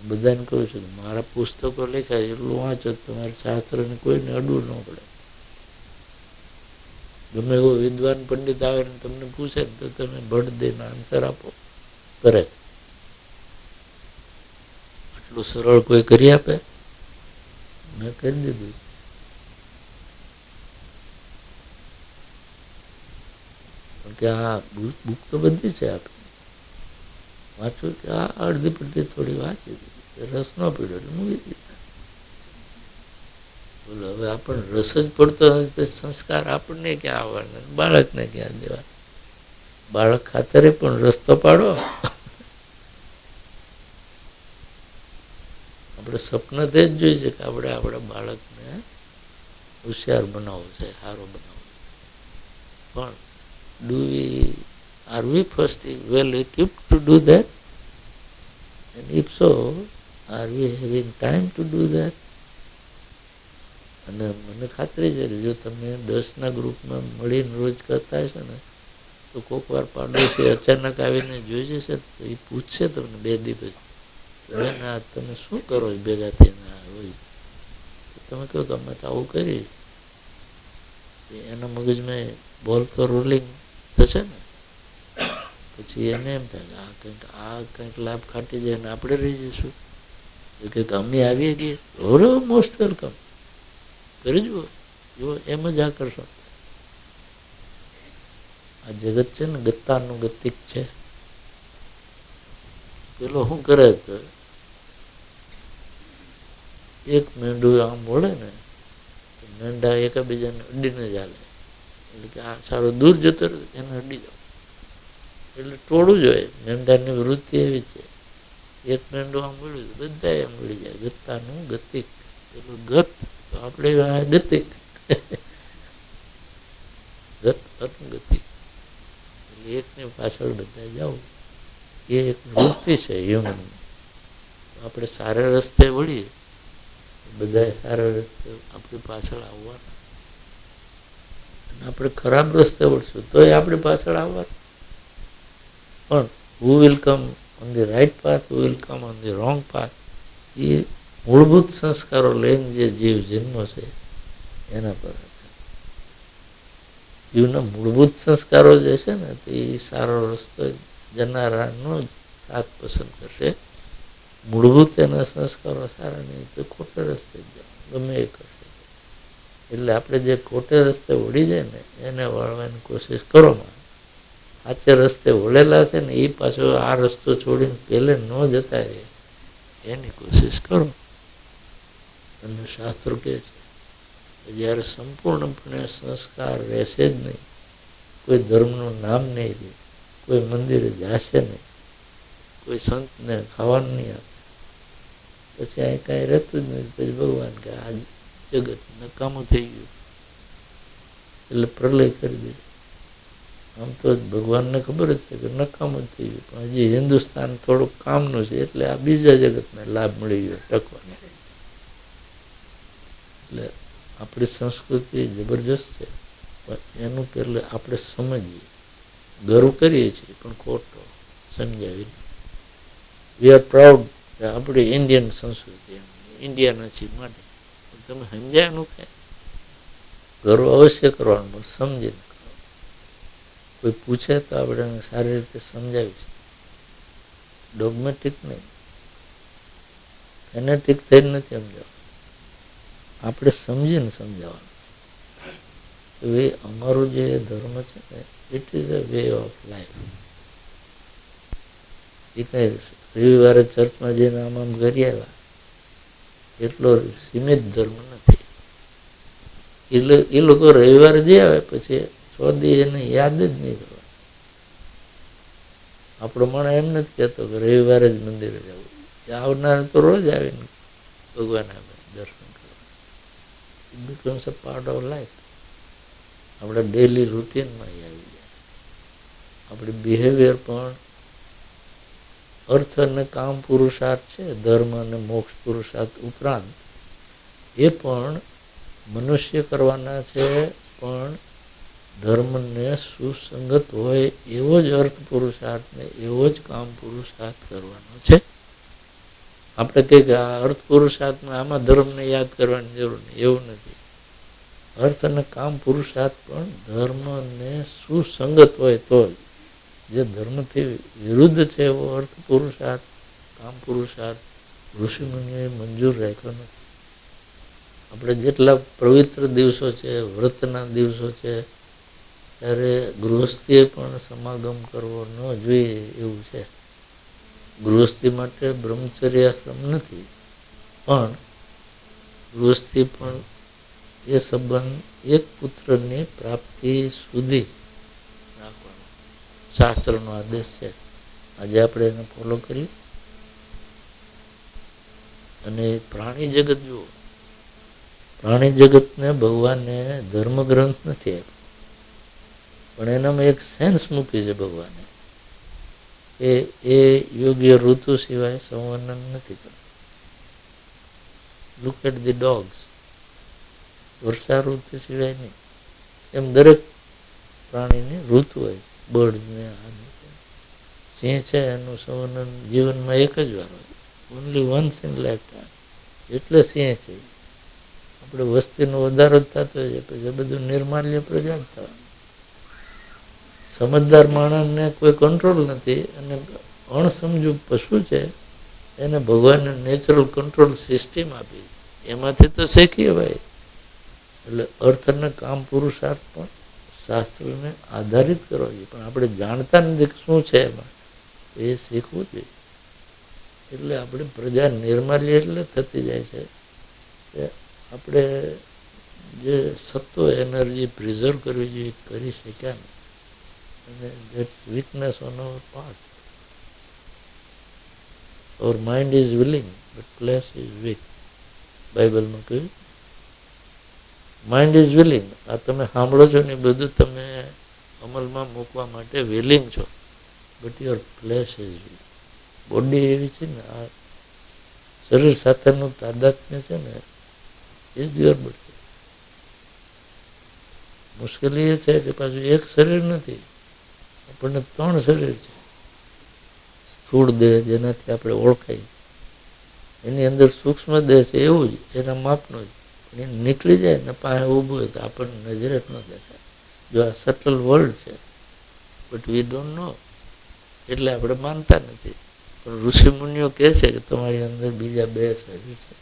બધાને કહું છું મારા પુસ્તકો લખાય એટલું વાંચો તમારા શાસ્ત્રને કોઈને અડવું ન પડે. ગમે એવો વિદ્વાન પંડિત આવે ને તમને પૂછે તો તમે ભડ દઈને આન્સર આપો કરે. આટલું સરળ કોઈ કરી આપે? મેં કરી દીધું. કે આ બુક તો બધી છે આપી વાંચું કે આ અડધી પડધી થોડી વાંચી દીધી, રસ ન પીડ્યો એટલે મૂકી દીધા. બોલો હવે આપણને રસ જ પડતો નથી, સંસ્કાર આપણને ક્યાં આવવાના, બાળકને ક્યાં દેવા? બાળક ખાતરે પણ રસ્તો પાડો. આપણે સપન તે જ જોઈએ છે કે આપણે આપણા બાળકને હોશિયાર બનાવવો છે, સારો બનાવવો છે. પણ are we first well equipped to do that? And if so, are we having time to do that? અને મને ખાતરી છે કે જો તમે 10ના ગ્રુપમાં મળીને રોજ કરતા હશો ને તો કોઈક વાર પાડોશી અચાનક આવીને જોઈ જશે તો એ પૂછશે તમને 2 દિવસ બેન આ તમે શું કરો ભેગા થઈને હોય? તમે કહો કે અમે તો આવું કરી, એના મગજમાં બોલ તો રોલિંગ થશે ને. પછી એને એમ થાય આ કંઈક લાભ ખાટી જાય ને આપણે રહી જઈશું. એ કંઈક અમે આવીએ ગઈએ ઓરો મોસ્ટ વેલકમ કરી જુઓ, જુઓ એમ જ આકર્ષણ. આ જગત છે ને ગત્તાનું ગતિક છે. પેલો શું કરે તો એક મેંઢું આમ વળે ને મેંઢા એકબીજાને અડીને જ હાલે, એટલે કે આ સારો દૂર જતો એને અડી જાવ એટલે ટોળું જ હોય. મેંઢાની વૃત્તિ એવી છે, એક મેંઢું આમ મળ્યું બધા એમ મળી જાય. ગત્તાનું ગતિક, પેલું ગત તો આપણે ગતિક ગત અનુગતિક, એટલે એકની પાછળ બધા જવું એ એક વૃત્તિ છે હ્યુમન. આપણે સારા રસ્તે વળીએ બધા સારા રસ્તે આપણી પાછળ આવવાના, અને આપણે ખરાબ રસ્તે વળશું તો એ આપણી પાછળ આવવાના. પણ who will come on the right path, who will come on the wrong path, એ મૂળભૂત સંસ્કારો લઈને જે જીવ જન્મ છે એના પર. જીવના મૂળભૂત સંસ્કારો જે છે ને તો એ સારો રસ્તો જનારાનો જ સાથ પસંદ કરશે. મૂળભૂત એના સંસ્કારો સારા નહીં તો ખોટે રસ્તે ગમે એ કરશે. એટલે આપણે જે ખોટે રસ્તે વળી જાય ને એને વળવાની કોશિશ કરો. સાચે રસ્તે વળેલા છે ને એ પાછો આ રસ્તો છોડીને પેલે ન જતા રહે એની કોશિશ કરો. અને શાસ્ત્રો કહે છે જ્યારે સંપૂર્ણપણે સંસ્કાર રહેશે જ નહીં, કોઈ ધર્મનું નામ નહીં રહે, કોઈ મંદિરે જશે નહીં, કોઈ સંતને ખાવાનું નહીં આપે, પછી અહીં કાંઈ રહેતું જ નથી. પછી ભગવાન કે આ જગત નકામું થઈ ગયું એટલે પ્રલય કરી દે. આમ તો ભગવાનને ખબર જ છે કે નકામું જ થઈ ગયું, પણ હજી હિન્દુસ્તાન થોડુંક કામનું છે એટલે આ બીજા જગતને લાભ મળી ગયો ટકવાનો. એટલે આપણી સંસ્કૃતિ જબરજસ્ત છે, પણ એનું પહેલે આપણે સમજીએ. ગર્વ કરીએ છીએ પણ ખોટો સમજાવીને. વી આર પ્રાઉડ કે આપણી ઇન્ડિયન સંસ્કૃતિ ઇન્ડિયાના છે માટે. તમે સમજાયનું કે ગર્વ અવશ્ય કરવાનું પણ સમજીને. કોઈ પૂછે તો આપણે એને સારી રીતે સમજાવીશું, ડોગમેટિક નહીં, ફેનેટિક થઈને નથી સમજાવવાનું, આપણે સમજીને સમજાવવાનું. એ અમારું જે ધર્મ છે ને it is a way of life. એ કઈ રવિવારે ચર્ચમાં જઈને આમ કરી આવ્યા એટલો સીમિત ધર્મ નથી. એ લોકો રવિવારે જઈ આવે પછી 6 દી એને યાદ જ નહીં કરવા. આપણો માણસ એમ નથી કહેતો કે રવિવારે જ મંદિરે જવું. આવનાર તો રોજ આવીને ભગવાન આવે દર્શન કરવા. It becomes a part of life. આપણા ડેલી રૂટીનમાં આવી જાય. આપણી બિહેવિયર પણ અર્થ અને કામ પુરુષાર્થ છે, ધર્મ અને મોક્ષ પુરુષાર્થ ઉપરાંત એ પણ મનુષ્ય કરવાના છે, પણ ધર્મને સુસંગત હોય એવો જ અર્થ પુરુષાર્થ ને એવો જ કામ પુરુષાર્થ કરવાનો છે. આપણે કહીએ કે આ અર્થ પુરુષાર્થમાં આમાં ધર્મને યાદ કરવાની જરૂર નહીં, એવું નથી. અર્થ અને કામ પુરુષાર્થ પણ ધર્મને સુસંગત હોય તો જ. જે ધર્મથી વિરુદ્ધ છે એવો અર્થ પુરુષાર્થ, કામ પુરુષાર્થ ઋષિમુનિઓએ મંજૂર રાખ્યો નથી. આપણે જેટલા પવિત્ર દિવસો છે, વ્રતના દિવસો છે, ત્યારે ગૃહસ્થીએ પણ સમાગમ કરવો ન જોઈએ એવું છે. ગૃહસ્થી માટે બ્રહ્મચર્યાશ્રમ નથી, પણ ગૃહસ્થી પણ એ સંબંધ એક પુત્રની પ્રાપ્તિ સુધી રાખવાનો શાસ્ત્રનો આદેશ છે. આજે આપણે એને ફોલો કરીએ. અને પ્રાણી જગત જુઓ, પ્રાણી જગતને ભગવાને ધર્મગ્રંથ નથી આપ્યો, પણ એનામાં એક સેન્સ મૂકી છે ભગવાને. એ યોગ્ય ઋતુ સિવાય સંવર્ણન નથી કરતું. Look at the dogs. વર્ષા ઋતુ સિવાય નહીં. એમ દરેક પ્રાણીની ઋતુ હોય છે. બર્ડ્સને સિંહ છે એનું સંવર્ણન જીવનમાં એક જ વાર હોય, only once in life time. એટલે સિંહ છે. આપણે વસ્તીનો વધારો જ થતો હોય છે, પછી બધું નિર્માલ્ય પ્રજા જ થવાનું. સમજદાર માણસને કોઈ કંટ્રોલ નથી, અને અણસમજુ પશુ છે એને ભગવાને નેચરલ કંટ્રોલ સિસ્ટમ આપી, એમાંથી તો શીખીએ ભાઈ. એટલે અર્થ અને કામ પુરુષાર્થ પણ શાસ્ત્રને આધારિત કરવા જોઈએ, પણ આપણે જાણતા નથી શું છે એમાં, એ શીખવું જોઈએ. એટલે આપણી પ્રજા નિર્માલ્ય એટલે થતી જાય છે કે આપણે જે સત્વ એનર્જી પ્રિઝર્વ કરવી જોઈએ કરી શક્યા નહીં. અને that's weakness on our part. Our mind is willing but flesh is weak. બાઇબલમાં કહ્યું માઇન્ડ ઇઝ વિલિંગ. આ તમે સાંભળો છો ને બધું તમે અમલમાં મૂકવા માટે વિલિંગ છો, but your flash is week. Body એવી છે ને, આ શરીર સાથેનું તાદાત્મ્ય છે ને એ જ ગડબડ છે. મુશ્કેલી એ છે કે પાછું એક શરીર નથી, આપણને 3 શરીર છે. સ્થૂળ દેહ જેનાથી આપણે ઓળખાય, એની અંદર સૂક્ષ્મ દેહ છે એવું જ એના માપનો જ, પણ એ નીકળી જાય ને પાસે ઊભું હોય તો આપણને નજરે ન દેખાય. જો આ સટલ વર્લ્ડ છે, બટ વી ડોન્ટ નો, એટલે આપણે માનતા નથી. પણ ઋષિમુનિઓ કહે છે કે તમારી અંદર બીજા 2 શરીર છે,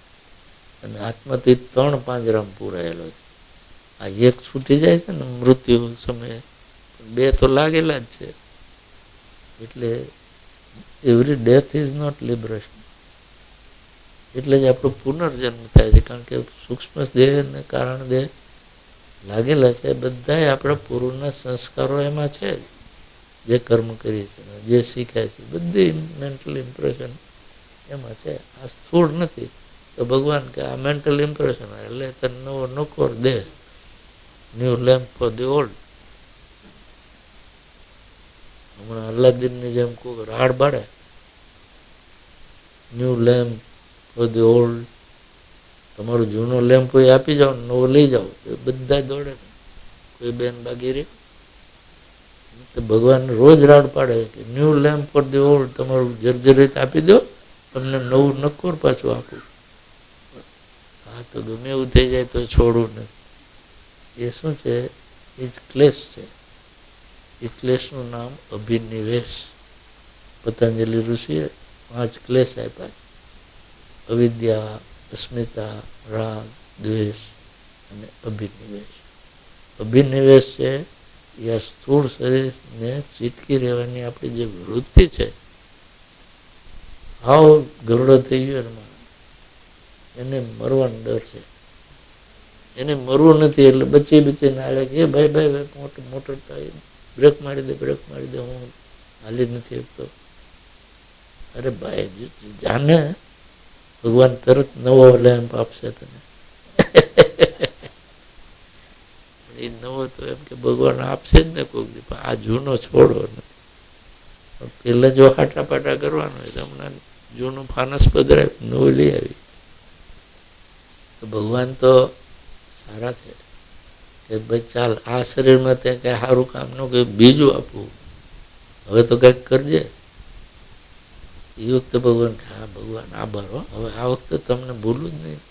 અને આત્માથી 3 પાંજરામાં પૂરાયેલો છે. આ એક છૂટી જાય છે ને મૃત્યુ સમયે, 2 તો લાગેલા જ છે. એટલે every death is not liberation. એટલે જ આપણો પુનર્જન્મ થાય છે, કારણ કે સૂક્ષ્મ દેહને કારણ દેહ લાગેલા છે. બધા આપણા પૂર્વના સંસ્કારો એમાં છે જ, જે કર્મ કરીએ છીએ, જે શીખ્યા છે, બધી મેન્ટલ ઇમ્પ્રેશન એમાં છે. આ સ્થૂળ નથી તો ભગવાન કે આ મેન્ટલ ઇમ્પ્રેશન એટલે તને નવો નકોર દેહ, new lamp for the old. હમણાં અલ્લાદીનની જેમ કોઈ રાડ બાળે, new lamp for the old. તમારો જૂનો લેમ્પ કોઈ આપી જાઓ, નવો લઈ જાઓ, બધા દોડે ને, કોઈ બેન બાગીરી. તો ભગવાન રોજ રાડ પાડે કે new lamp for the old, તમારું જર્જરિત આપી દો, તમને નવું નકોર પાછું આપું. હા તો ગમે એવું થઈ જાય તો છોડવું નથી. એ શું છે? એ જ ક્લેશ છે. એ ક્લેશનું નામ અભિનિવેશ. પતંજલિ ઋષિએ 5 ક્લેશ આપ્યા: અવિદ્યા, અસ્મિતા, રાગ, દ્વેષ અને અભિનિવેશ. અભિનિવેશ છે એ આ સ્થૂળ શરીરને ચીટકી રહેવાની આપણી જે વૃત્તિ છે, હાવ ગરડો થઈ ગયો એમાં, એને મરવાનો ડર છે. એને મરવું નથી એટલે બચીને હાલે કે ભાઈ ભાઈ ભાઈ મોટર બ્રેક મારી દે હું હાલી નથી શકતો. અરે ભાઈ જાને ભગવાન તરત નવો લેમ્પ આપશે તને. એ નવો તો એમ કે ભગવાન આપશે જ ને કોઈક દી, પણ આ જૂનો છોડો નથી. પેલા જો હાટાપાટા કરવાનો હોય તો હમણાં જૂનું ફાનસ પધરાય નવું લઈ આવી. તો ભગવાન તો સારા છે કે ભાઈ ચાલ આ શરીરમાં ત્યાં કઈ સારું કામ ન કે બીજું આપવું, હવે તો કંઈક કરજે. એ વખતે ભગવાન કે હા ભગવાન આભાર હો, હવે આ વખતે તમને ભૂલું જ નહીં.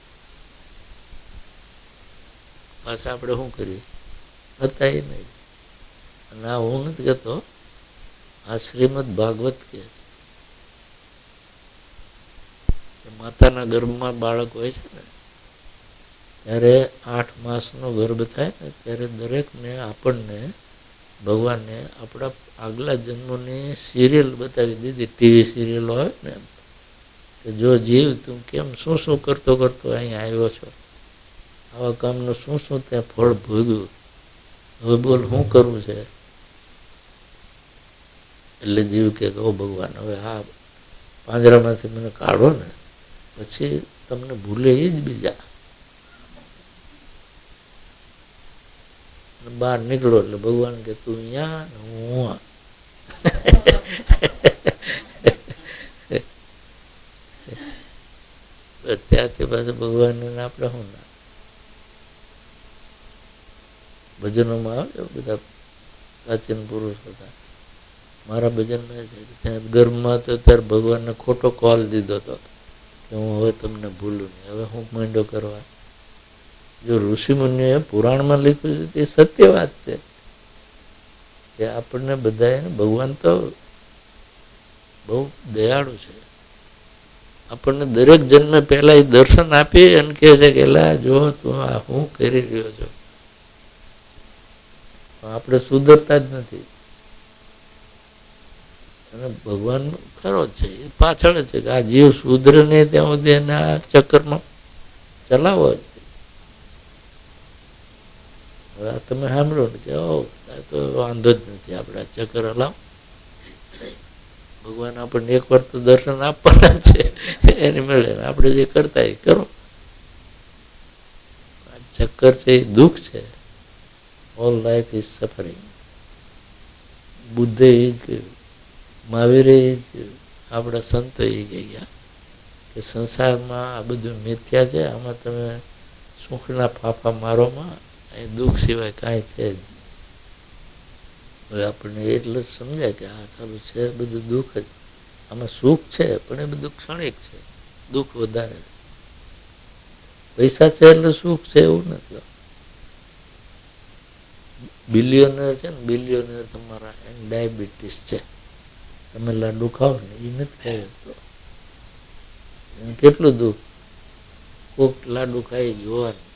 પાછા આપણે શું કરીએ હતા એ નહીં. અને આ હું નથી કહેતો, આ શ્રીમદ ભાગવત કહે છે માતાના ગર્ભમાં બાળક હોય છે ને ત્યારે 8 માસનો ગર્ભ થાય ને ત્યારે દરેકને આપણને ભગવાને આપણા આગલા જન્મોની સિરિયલ બતાવી દીધી. ટીવી સિરિયલ હોય ને કે જો જીવ તું કેમ શું શું કરતો અહીંયા આવ્યો છો, આવા કામનું શું ત્યાં ફળ ભોગ્યું, હવે બોલ શું કરવું છે. એટલે જીવ કે ઓ ભગવાન હવે આ પાંજરામાંથી મને કાઢો ને પછી તમને ભૂલે એ જ બીજા. બહાર નીકળો એટલે ભગવાન કે તું અહીંયા હું ત્યાંથી પાછું ભગવાન આપણે શું ના ભજનોમાં આવે બધા પ્રાચીન પુરુષ હતા. મારા ભજનમાં છે ત્યાં ગર્ભમાં હતો ત્યારે ભગવાનને ખોટો કોલ દીધો હતો કે હું હવે તમને ભૂલું નહીં, હવે હું માંડો કરવા. જો ઋષિમુનિઓએ પુરાણમાં લખ્યું છે તે સત્ય વાત છે કે આપણને બધાને ભગવાન તો બહુ દયાળુ છે. આપણને દરેક જન્મે પહેલા એ દર્શન આપી અને કહે છે કે લા જો તું આ હું કરી રહ્યો છો. આપણે સુધરતા જ નથી. અને ભગવાન ખરો છે એ પાછળ છે કે આ જીવ સુધરે નહીં ત્યાં સુધી એના ચક્કરમાં ચલાવો જ. હવે તમે સાંભળો ને કે તો વાંધો જ નથી, આપણે આ ચક્કર હલાવ. ભગવાન આપણને એક વાર તો દર્શન આપવાના છે એની મળે આપણે જે કરતા એ કરો. આ ચક્કર છે એ દુઃખ છે. All life is suffering. બુદ્ધે એ જ કહ્યું, મહાવીરે એ જ કહ્યું, આપણા સંતો એ ગયા કે સંસારમાં આ બધું મિથ્યા છે, આમાં તમે સુખના ફાફા મારોમાં એ દુઃખ સિવાય કાંઈ છે જ. હવે આપણને એટલે જ સમજાય કે આ સારું છે બધું દુઃખ જ. આમાં સુખ છે પણ એ બધું ક્ષણિક છે, દુઃખ વધારે છે. પૈસા છે એટલે સુખ છે એવું નથી. બિલિયનર છે ને બિલિયનર તમારા એને ડાયાબિટીસ છે, તમે લાડુ ખાઓ ને એ નથી ખાઈ શકતો. એને કેટલું દુઃખ. કોક લાડુ ખાઈ જોવાનું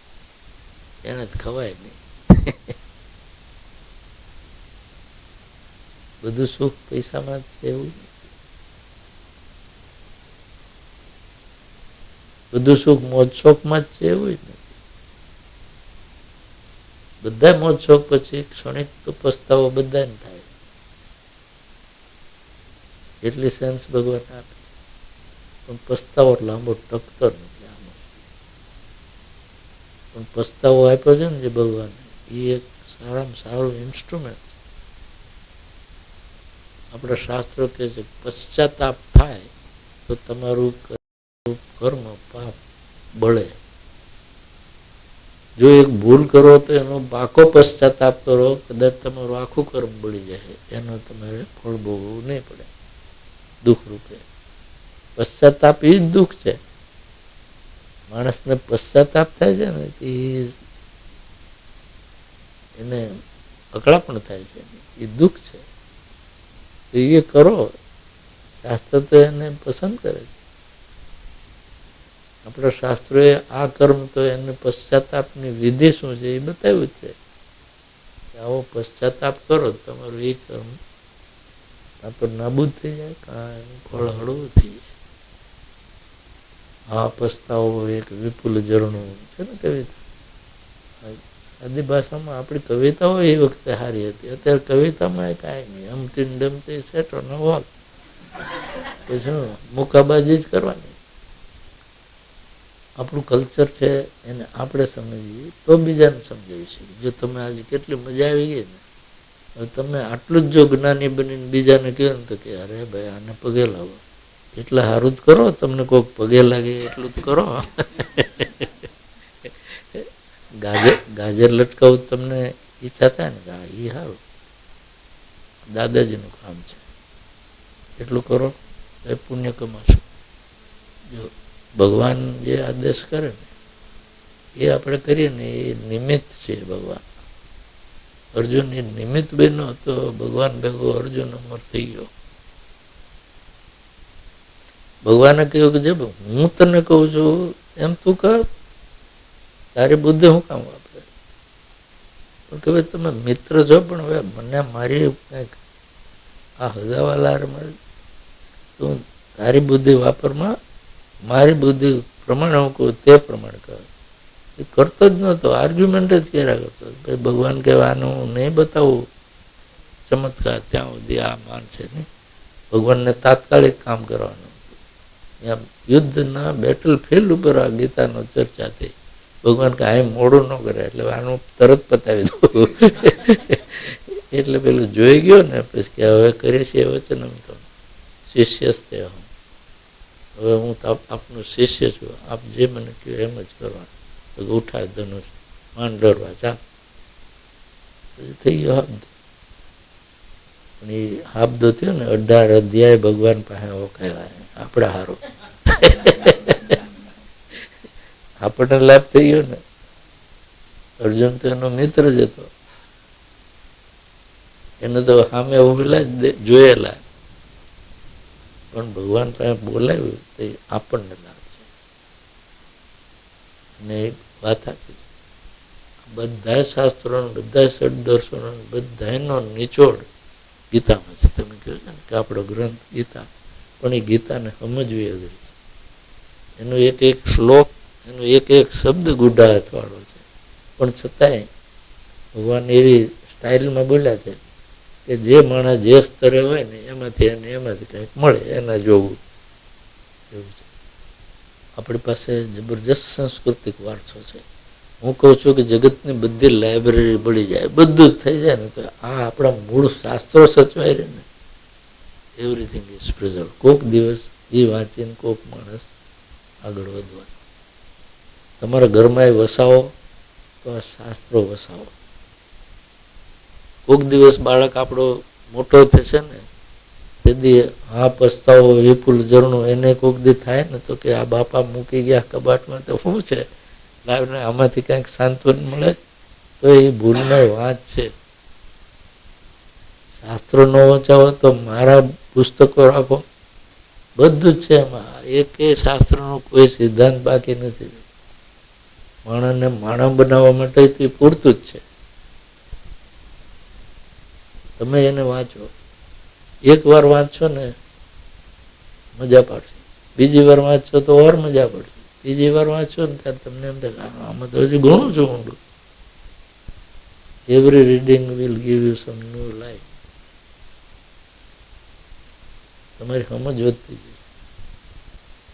એને જ ખવાય નહીં. બધું સુખ પૈસામાં જ છે એવું નથી. બધું સુખ મોજ શોખમાં જ છે એવું જ નથી. બધા મોજ શોખ પછી ક્ષણિક તો પસ્તાવો બધાને થાય. એટલી સેન્સ ભગવાન આપે પણ પસ્તાવો લાંબો ટકતો નથી. આમાં પણ પસ્તાવો આપ્યો છે ને જે ભગવાન, એ એક સારામાં સારું ઇન્સ્ટ્રુમેન્ટ. આપણા શાસ્ત્રો કહે છે પશ્ચાતાપ થાય તો તમારું કર્મ પાપ બળે. જો એક ભૂલ કરો તો એનો પાકો પશ્ચાતાપ કરો, કદાચ તમારું આખું કર્મ બળી જાય, એનો તમારે ફળ ભોગવવું નહીં પડે દુઃખ રૂપે. પશ્ચાતાપ એ જ દુઃખ છે. માણસને પશ્ચાતાપ થાય છે ને એને અકળાપણ થાય છે, એ દુઃખ છે. તો એ કરો, શાસ્ત્ર તો એને પસંદ કરે છે. આપણા શાસ્ત્રોએ આ કર્મ તો એને પશ્ચાતાપની વિધિ શું છે એ બતાવ્યું છે કે આવો પશ્ચાતાપ કરો તમારું એ કર્મ કાં તો નાબૂદ થઈ જાય કાં ફળ હળવું થઈ જાય. આ પસ્તાવો એક વિપુલ ઝરણું છે ને કવિતા, સાદી ભાષામાં આપણી કવિતાઓ એ વખતે સારી હતી. અત્યારે કવિતામાં કાંઈ નહીં, અમથી ડમથી સેટો ન વાગ, પછી મુકાબાજી જ કરવાની. આપણું કલ્ચર છે એને આપણે સમજીએ તો બીજાને સમજાવી શકીએ. જો તમે આજે કેટલી મજા આવી ગઈ ને, હવે તમે આટલું જ જો જ્ઞાની બનીને બીજાને કહો ને તો કે અરે ભાઈ આને પગે લાવો, એટલે સારું જ કરો, તમને કોઈક પગે લાગે એટલું જ કરો. ગાજર લટકાવું તમને ઈચ્છા થાય ને, હા એ સારું, દાદાજીનું કામ છે, એટલું કરો તો પુણ્ય કમાશો. જો ભગવાન જે આદેશ કરે ને એ આપણે કરીએ ને એ નિમિત્ત છે ભગવાન. અર્જુન એ નિમિત્ત બન્યો તો ભગવાન ભેગો અર્જુન અમર થઈ ગયો. ભગવાને કહ્યું કે જે હું તને કહું છું એમ તું કર, તારી બુદ્ધિ હું કામ વાપરે. પણ કે ભાઈ તમે મિત્ર છો, પણ હવે મને મારી કંઈક આ હગાવાલા મળે તું તારી બુદ્ધિ વાપરમાં, મારી બુદ્ધિ પ્રમાણે હું કહું તે પ્રમાણે કર. એ કરતો જ નહોતો, આર્ગ્યુમેન્ટ જ કર્યા કરતો. ભાઈ ભગવાન કહેવાનું હું નહીં બતાવું ચમત્કાર ત્યાં સુધી આ માનશે નહીં. ભગવાનને તાત્કાલિક કામ કરવાનું. એમ યુદ્ધના બેટલ ફિલ્ડ ઉપર આ ગીતાનો ચર્ચા થઈ. ભગવાન કે આ મોડું ન કરે એટલે આનું તરત પતાવી દઉં. એટલે પેલું જોઈ ગયો ને પછી કે હવે કરીશ એ વચન એમ કહું શિષ્યસ્તે હું, હવે હું આપનું શિષ્ય છું, આપ જે મને કહ્યું એમ જ કરવાનું. ઉઠાય ધનુષ માંડ ડરવા ચાલ. પછી થઈ ગયો હાબ્દ. પણ એ હાબ્દો થયો ને 18 અધ્યાય ભગવાન પાસે ઓખાયા આપણા હારો. આપણને લાભ થઈ ગયો ને. અર્જુન તો એનો મિત્ર જ હતો, એને તો સામે ઉભેલા જ જોયેલા, પણ ભગવાન પાસે બોલાવ્યું તો આપણને લાભ છે. અને એક વાત સાચી, બધા શાસ્ત્રો બધા ષડદર્શનો બધાનો નિચોડ ગીતામાં છે. તમે કહો છો ને કે આપણો ગ્રંથ ગીતા, પણ એ ગીતાને સમજવી અઘરી છે. એનો એક એક શ્લોક, એનો એક એક શબ્દ ગુઢાત વાળો છે, પણ છતાંય ભગવાન એવી સ્ટાઇલમાં બોલ્યા છે કે જે માણસ જે સ્તરે હોય ને એમાંથી કંઈક મળે એના જોવું એવું છે. આપણી પાસે જબરજસ્ત સાંસ્કૃતિક વારસો છે. હું કહું છું કે જગતની બધી લાઇબ્રેરી બળી જાય, બધું જ થઈ જાય ને તો આ આપણા મૂળ શાસ્ત્રો સચવાઈ રહે ને, એવરીથિંગ ઇઝ પ્રિઝર્વ. કોઈક દિવસ એ વાંચીને કોઈક માણસ આગળ વધવા. તમારા ઘરમાં એ વસાવો તો આ શાસ્ત્રો વસાવો. કોઈક દિવસ બાળક આપણો મોટો થશે ને તેથી હા પસ્તાવો વિપુલ ઝરણું એને કોઈક દી થાય ને તો કે આ બાપા મૂકી ગયા કબાટમાં તો શું છે, લાવીને આમાંથી કંઈક સાંત્વન મળે. તો એ ભૂલનો વાત છે. શાસ્ત્રો ન વચાવો તો મારા પુસ્તકો રાખો, બધું જ છે એમાં. એક શાસ્ત્રનો કોઈ સિદ્ધાંત બાકી નથી. માણસને માણસ બનાવવા માટે તે પૂરતું જ છે. તમે એને વાંચો, એક વાર વાંચશો ને મજા પડશે, બીજી વાર વાંચશો તો ઓર મજા પડશે, ત્રીજી વાર વાંચશો ને ત્યારે તમને એમ થાય આમાં તો હજી ઘણું છું ઊંડું. Every reading will give you some new life. તમારી સમજ વધતી જશે.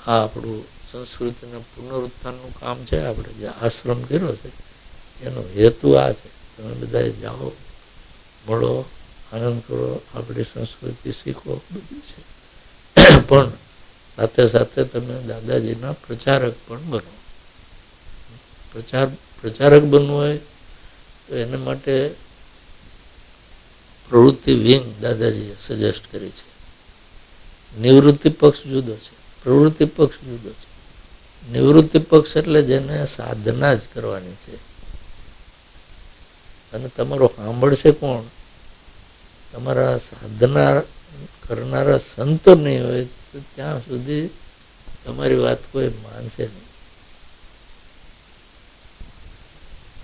આ આપણું સંસ્કૃતિના પુનરુત્થાનનું કામ છે. આપણે જે આશ્રમ કર્યો છે એનો હેતુ આ છે. તમે બધા જાઓ, મળો, આનંદ કરો, આપણી સંસ્કૃતિ શીખો, બધું છે. પણ સાથે સાથે તમે દાદાજીના પ્રચારક પણ બનો. પ્રચારક બનવું હોય તો એના માટે પ્રવૃત્તિ વિંગ દાદાજીએ સજેસ્ટ કરી છે. નિવૃત્તિ પક્ષ જુદો છે, પ્રવૃત્તિ પક્ષ જુદો છે. નિવૃત્તિ પક્ષ એટલે જેને સાધના જ કરવાની છે. અને તમારો સાંભળશે કોણ? તમારા સાધના કરનારા સંતો નહીં હોય તો ત્યાં સુધી તમારી વાત કોઈ માનશે નહીં.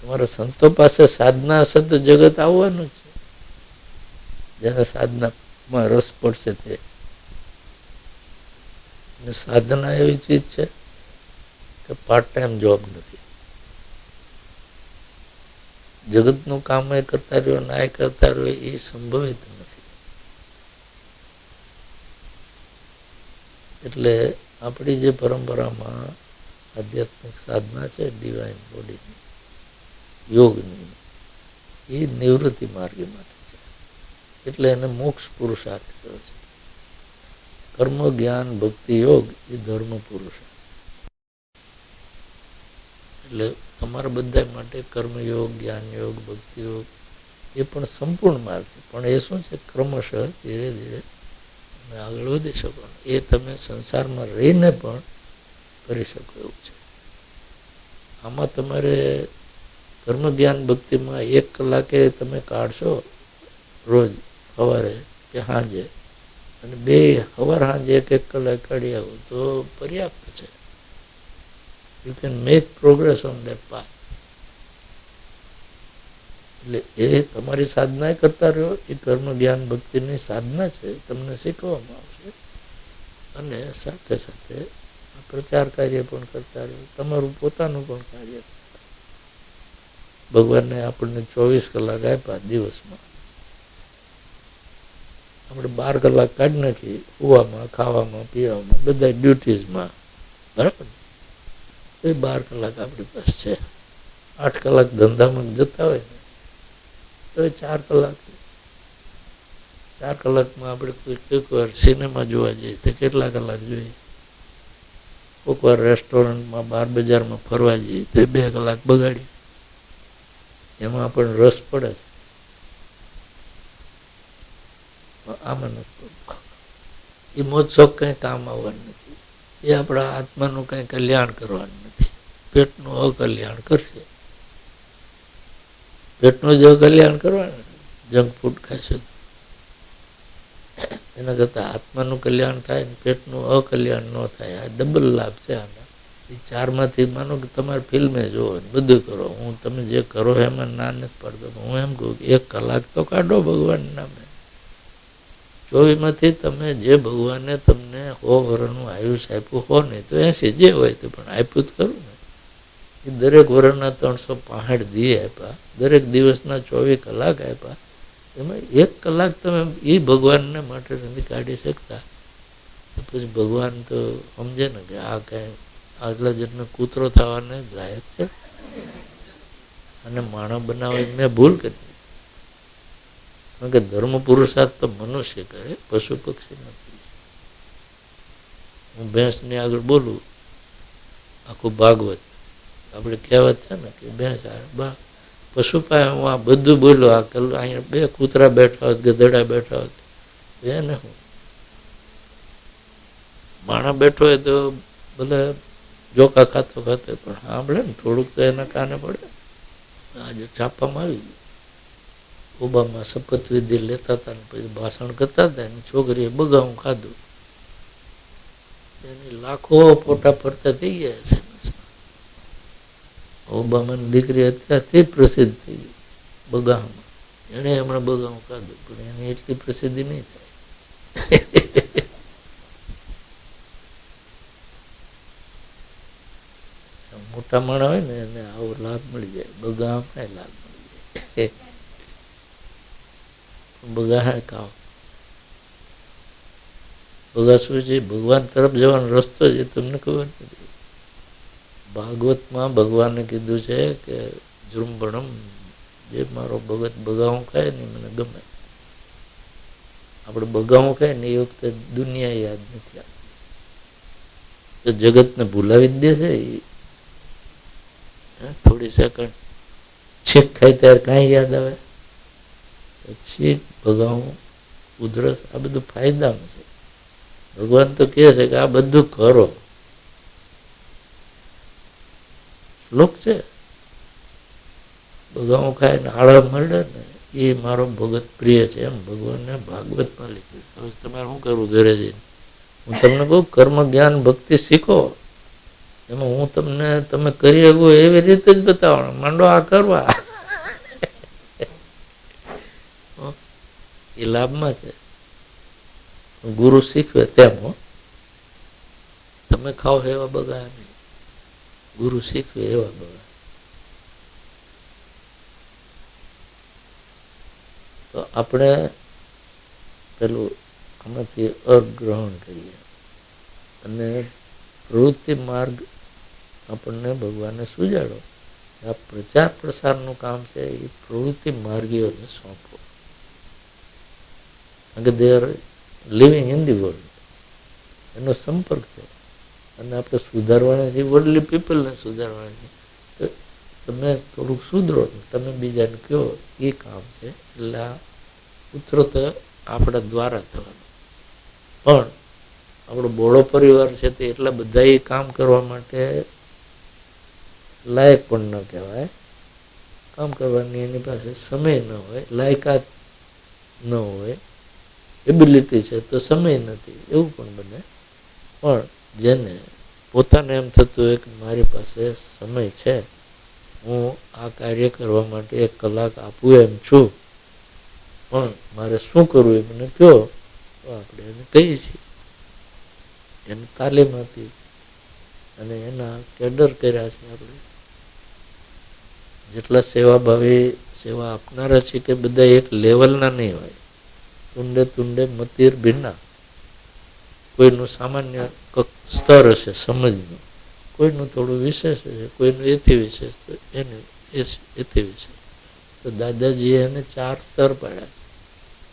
તમારા સંતો પાસે સાધના હશે તો જગત આવવાનું છે. જેને સાધનામાં રસ પડશે તે. સાધના એવી ચીજ છે કે પાર્ટ ટાઈમ જોબ નથી. જગતનું કામ એ કરતા રહ્યો ના એ કરતા રહ્યો એ સંભવિત નથી. એટલે આપણી જે પરંપરામાં આધ્યાત્મિક સાધના છે ડિવાઇન બોડીની યોગની, એ નિવૃત્તિ માર્ગ માટે છે. એટલે એને મોક્ષ પુરુષાર્થ કહે છે. કર્મ જ્ઞાન ભક્તિ યોગ એ ધર્મ પુરુષાર્થ. એટલે તમારા બધા માટે કર્મયોગ, જ્ઞાન યોગ, ભક્તિ યોગ એ પણ સંપૂર્ણ માર્ગ છે. પણ એ શું છે, ક્રમશઃ ધીરે ધીરે તમે આગળ વધી શકો. એ તમે સંસારમાં રહીને પણ કરી શકો એવું છે. આમાં તમારે કર્મ જ્ઞાન ભક્તિમાં 1 કલાકે તમે કાઢશો રોજ સવારે કે સાંજે, અને 2 સવાર સાંજે 1 કલાક કાઢી આવો તો પર્યાપ્ત છે. You can make progress on that path. એટલે એ તમારી સાધના કરતા રહ્યો, એ કર્મ જ્ઞાન ભક્તિની સાધના છે, તમને શીખવામાં આવશે. અને સાથે સાથે પ્રચાર કાર્ય પણ કરતા રહ્યો, તમારું પોતાનું પણ કાર્ય. ભગવાનને આપણને 24 કલાક આપ્યા દિવસમાં, આપણે 12 કલાક કાઢી નાખીએ સુવામાં, ખાવામાં, પીવામાં, બધા ડ્યુટીઝમાં, બરાબર. એ 12 કલાક આપણી પાસે છે. 8 કલાક ધંધામાં જતા હોય ને તો એ 4 કલાક છે. 4 કલાકમાં આપણે કોઈક વાર સિનેમા જોવા જઈએ તો કેટલા કલાક જોઈએ? કોઈક વાર રેસ્ટોરન્ટમાં, બાર બજારમાં ફરવા જઈએ તો 2 કલાક બગાડીએ. એમાં આપણને રસ પડે. આમાં નથી. એ મોજ શોખ કંઈ કામ આવવાનું નથી. એ આપણા આત્માનું કંઈ કલ્યાણ કરવાનું નથી. પેટનું અકલ્યાણ કરશે. પેટનું જ અકલ્યાણ કરવાનું. જંક ફૂડ ખાશે એના કરતાં આત્માનું કલ્યાણ થાય ને પેટનું અકલ્યાણ ન થાય. આ ડબલ લાભ છે આના. એ 4માંથી માનો કે તમારે ફિલ્મે જોવો, બધું કરો. હું તમે જે કરો એમાં ના નથી પડતો. હું એમ કહું કે 1 કલાક તો કાઢો ભગવાનના નામે. 24માંથી તમે જે ભગવાને તમને 100 વર્ષનું આયુષ્ય આપ્યું, 100 નહીં તો 80 જે હોય તો, પણ આપ્યું જ ખરું ને. એ દરેક વર્ષના 365 દી આપ્યા, દરેક દિવસના 24 કલાક આપ્યા. એમાં 1 કલાક તમે એ ભગવાનને માટે નથી કાઢી શકતા, પછી ભગવાન તો સમજે ને કે આ કાંઈ આગલા જન્મે કૂતરો થવાને લાયક છે, અને માણસ બનાવે મેં ભૂલ કરી. કારણ કે ધર્મ પુરુષાર્થ તો મનુષ્ય કરે, પશુ પક્ષી નથી. હું ભેંસની આગળ બોલું આખું ભાગવત, આપણે કહેવત છે ને કે ભેંસ પશુ પાસે હું આ બધું બોલ્યો. આ અહીંયા 2 કૂતરા બેઠા હોત, ગધેડા બેઠા હોત, એને હું માણસ બેઠો હોય તો ભલે જોકા ખાતો ખાતો પણ સાંભળે ને થોડુંક તો એના કાને પડે. આજે છાપામાં આવી ગયું, ઓબામા શપથવિધિ લેતા હતા ને પછી ભાષણ કરતા હતા, એની છોકરીએ બગાવું ખાધું, એની લાખો ફોટા ફરતા થઈ ગયા છે. ઓબામાની દીકરી અત્યારથી પ્રસિદ્ધ થઈ ગઈ બગાવમાં. એણે હમણાં બગાવું ખાધું, પણ એની એટલી પ્રસિદ્ધિ નહીં થાય. મોટા માણસ હોય ને એને આવો લાભ મળી જાય, બગાવમાં લાભ મળી જાય. બગા કામ બગા શું છે? ભગવાન તરફ જવાનો રસ્તો છે, તમને ખબર નથી. ભાગવતમાં ભગવાને કીધું છે કે જૃંભણમ, જે મારો ભગત બગાવું ખાય ને મને ગમે. આપણે બગાવું ખાય ને એ વખતે દુનિયા યાદ નથી આવતી, તો જગતને ભૂલાવી જ દે છે. થોડી સેકન્ડ છીક ખાય ત્યારે કાંઈ યાદ આવે? છીક, ભગાવું, ઉધરસ, આ બધું ફાયદામાં છે. ભગવાન તો કહે છે કે આ બધું કરો. શ્લોક છે, ભગાવું ખાય ને આળા મળે ને એ મારો ભગત પ્રિય છે, એમ ભગવાનને ભાગવતમાં લીધું. હવે તમારે શું કરવું ઘરે જઈને? હું તમને કહું કર્મ જ્ઞાન ભક્તિ શીખો. એમાં હું તમને તમે કરી શકો એવી રીતે જ બતાવવાનું. માંડો આ કરવા, એ લાભમાં છે. ગુરુ શીખવે તેમ હો, તમે ખાઓ એવા બગા નહીં, ગુરુ શીખવે એવા બગા. તો આપણે પેલું આમાંથી અગ્રહણ કરીએ અને પ્રવૃત્તિ માર્ગ આપણને ભગવાને સુજાડો. આ પ્રચાર પ્રસારનું કામ છે એ પ્રવૃત્તિ માર્ગીઓને સોંપો, કારણ કે they are living in the world, એનો સંપર્ક છે. અને આપણે સુધારવાના છીએ, વર્લ્ડલી પીપલને સુધારવાના છે. તમે થોડુંક સુધરો, તમે બીજાને કહો, એ કામ છે. એટલે આ ઉત્તરોત્તર આપણા દ્વારા થવાનું. પણ આપણો બોળો પરિવાર છે તે એટલા બધા એ કામ કરવા માટે લાયક પણ ન કહેવાય. કામ કરવાની એની પાસે સમય ન હોય, લાયકાત ન હોય, એબિલિટી છે તો સમય નથી, એવું પણ બને. પણ જેને પોતાને એમ થતું હોય કે મારી પાસે સમય છે, હું આ કાર્ય કરવા માટે 1 કલાક આપું એમ છું, પણ મારે શું કરવું એ મને કહો, તો આપણે એને કહીએ છીએ. એને તાલીમ આપી અને એના કેડર કર્યા છે. આપણે જેટલા સેવાભાવી સેવા આપનારા છે કે બધા એક લેવલના નહીં હોય. તુંડે તુંડે મતીર ભિન્ના. કોઈનું સામાન્ય સ્તર હશે સમજનું, કોઈનું થોડું વિશેષ હશે, કોઈનું એથી વિશેષ, તો એને એથી વિશેષ. તો દાદાજીએ એને 4 સ્તર પાડ્યા.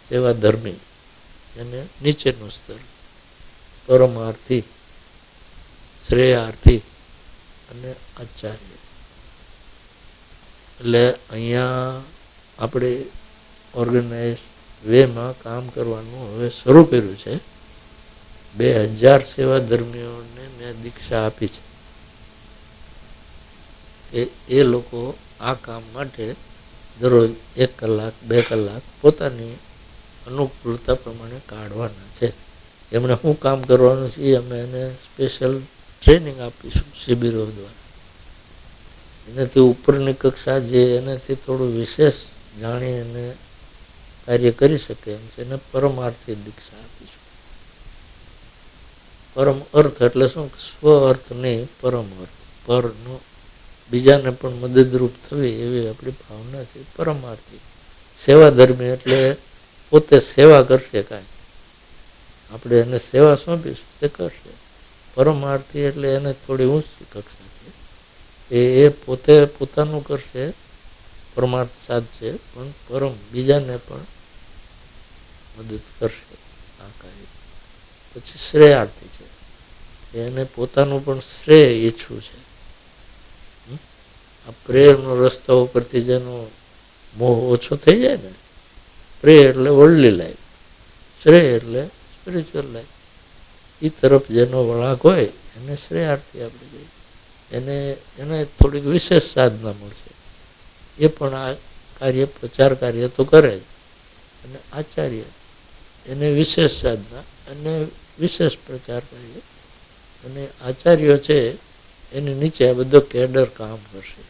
સેવા ધર્મી એને નીચેનું સ્તર, પરમાર્થી, શ્રેયાર્થી અને આચાર્ય. એટલે અહીંયા આપણે ઓર્ગેનાઇઝ વેમાં કામ કરવાનું હવે શરૂ કર્યું છે. 2000 સેવા ધર્મીઓને મેં દીક્ષા આપી છે કે એ લોકો આ કામ માટે દરરોજ 1 કલાક 2 કલાક પોતાની અનુકૂળતા પ્રમાણે કાઢવાના છે. એમણે શું કામ કરવાનું છે એ અમે એને સ્પેશિયલ ટ્રેનિંગ આપીશું શિબિરો દ્વારા. એનાથી ઉપરની કક્ષા જે એનાથી થોડું વિશેષ જાણી અને કાર્ય કરી શકે એમ છે, એને પરમાર્થી દીક્ષા આપીશું. પરમ અર્થ એટલે શું? સ્વ અર્થ નહીં, પરમ અર્થ. પરનો બીજાને પણ મદદરૂપ થવી એવી આપણી ભાવના છે. પરમાર્થી સેવા ધર્મી એટલે પોતે સેવા કરશે, કાંઈ આપણે એને સેવા સોંપીશું તે કરશે. પરમાર્થી એટલે એને થોડી ઊંચી કક્ષા છે. એ પોતે પોતાનું કરશે, પરમાર્થ સાધશે, પણ પરમ બીજાને પણ મદદ કરશે આ કાર્ય. પછી શ્રેયાર્થી છે, એને પોતાનું પણ શ્રેય ઈચ્છવું છે. આ પ્રેરનો રસ્તો ઉપરથી જેનો મોહ ઓછો થઈ જાય ને, પ્રેય એટલે વર્લ્ડલી લાઈફ, શ્રેય એટલે સ્પિરિચ્યુઅલ લાઈફ, એ તરફ જેનો વળાંક હોય એને શ્રેયાર્થી આપણે કહીએ. એને થોડીક વિશેષ સાધના મળશે. એ પણ આ કાર્ય પ્રચાર કાર્ય તો કરે જ. અને આચાર્ય એને વિશેષ સાધના અને વિશેષ પ્રચાર કાર્ય. અને આચાર્યો છે એની નીચે આ બધો કેડર કામ કરશે.